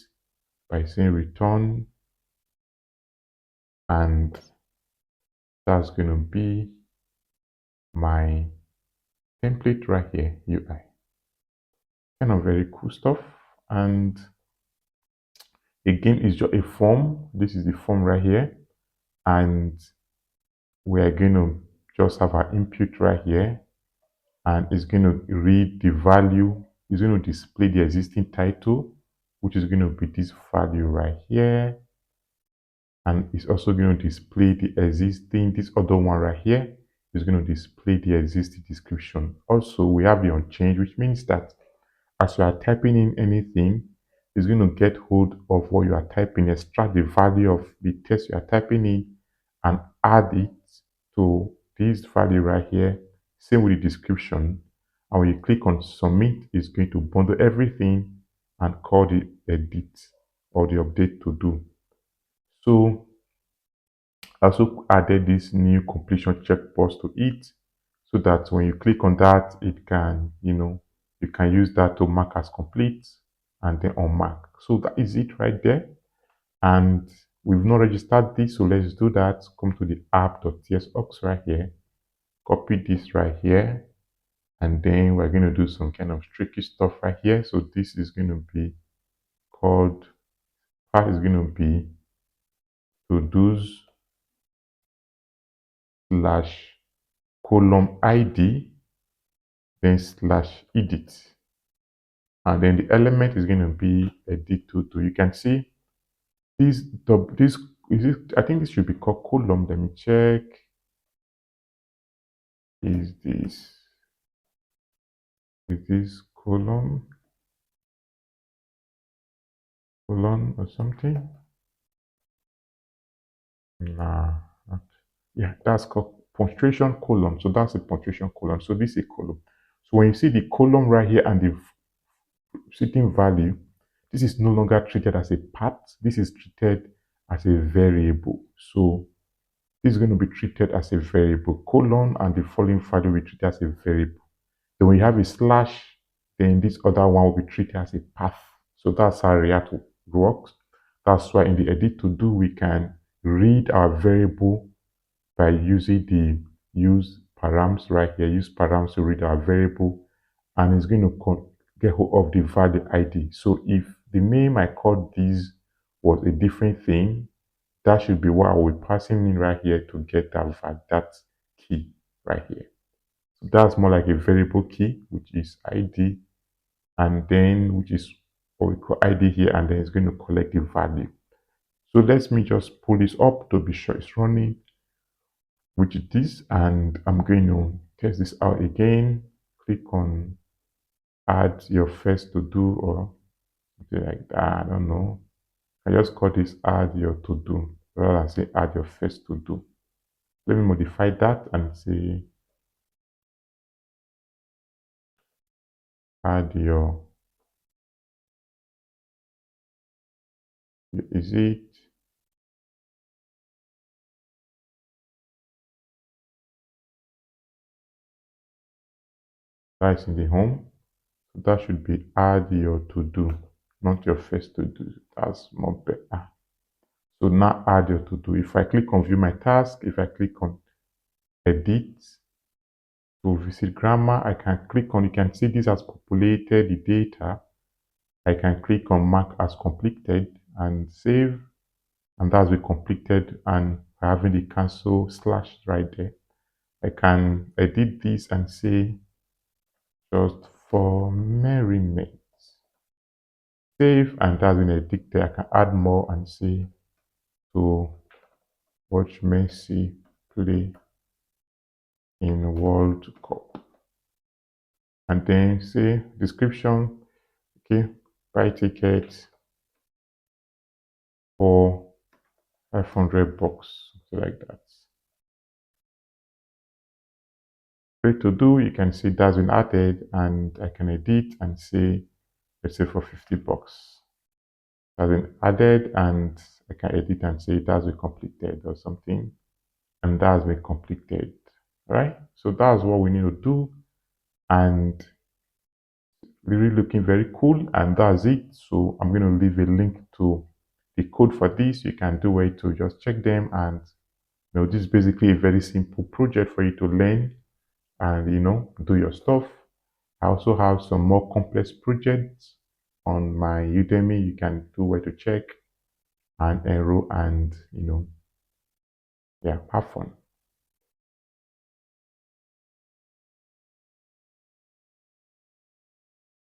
by saying return, and that's going to be my template right here, UI. Kind of very cool stuff. And again, it's just a form. This is the form right here. And we are going to just have our input right here. And it's going to read the value. It's going to display the existing title, which is going to be this value right here. And it's also going to display the existing, this other one right here is going to display the existing description. Also, we have the unchanged, which means that as you are typing in anything, it's going to get hold of what you are typing, extract the value of the text you are typing in, and add it to this value right here. Same with the description. And when you click on submit, it's going to bundle everything and call the edit or the update to do. So I also added this new completion checkbox to it, so that when you click on that, it can, you can use that to mark as complete and then unmark. So that is it right there. And we've not registered this, so let's do that. Come to the app.tsaux right here, copy this right here, and then we're going to do some kind of tricky stuff right here. So this is going to be called, part is going to be to-dos slash column ID, then slash edit. And then the element is going to be edit to. You can see this, this is it, I think this should be called column. Let me check. Is this column or something? Nah, not. Yeah, that's called punctuation column. So that's a punctuation column. So this is a column. So when you see the column right here and the sitting value, this is no longer treated as a part. This is treated as a variable. So this is going to be treated as a variable. Colon and the following value will be treated as a variable. Then when you have a slash, then this other one will be treated as a path. So that's how React works. That's why in the edit to do, we can read our variable by using the use params right here. Use params to read our variable, and it's going to get hold of the value ID. So if the name I called this was a different thing, that should be what I will be passing in right here to get that key right here. So that's more like a variable key, which is ID, and then which is what we call ID here, and then it's going to collect the value. So let me just pull this up to be sure it's running, which is this, and I'm going to test this out again. Click on add your first to do or something like that. I don't know. I just call this add your to do rather than say add your first to do. Let me modify that and say add your, is it, that's in the home. So that should be add your to do, not your first to do. That's more better. So now add your to do. If I click on view my task, if I click on edit to visit grammar, I can click on, you can see this has populated the data. I can click on mark as completed and save, and that's been completed, and having the cancel slash right there. I can edit this and say just for merriment. Save, and that's been edited there. I can add more and say to watch Messi play in World Cup. And then say description, okay, buy tickets for 500 bucks, something like that. Click to do, you can see that's been added, and I can edit and say, let's say for $50. That's been added, and I can edit and say that's been completed or something, and that's been completed. Right? So that's what we need to do, and really looking very cool, and that's it. So I'm going to leave a link to the code for this. You can do it to just check them, and this is basically a very simple project for you to learn and do your stuff. I also have some more complex projects on my Udemy. You can do where to check and enroll and yeah, have fun.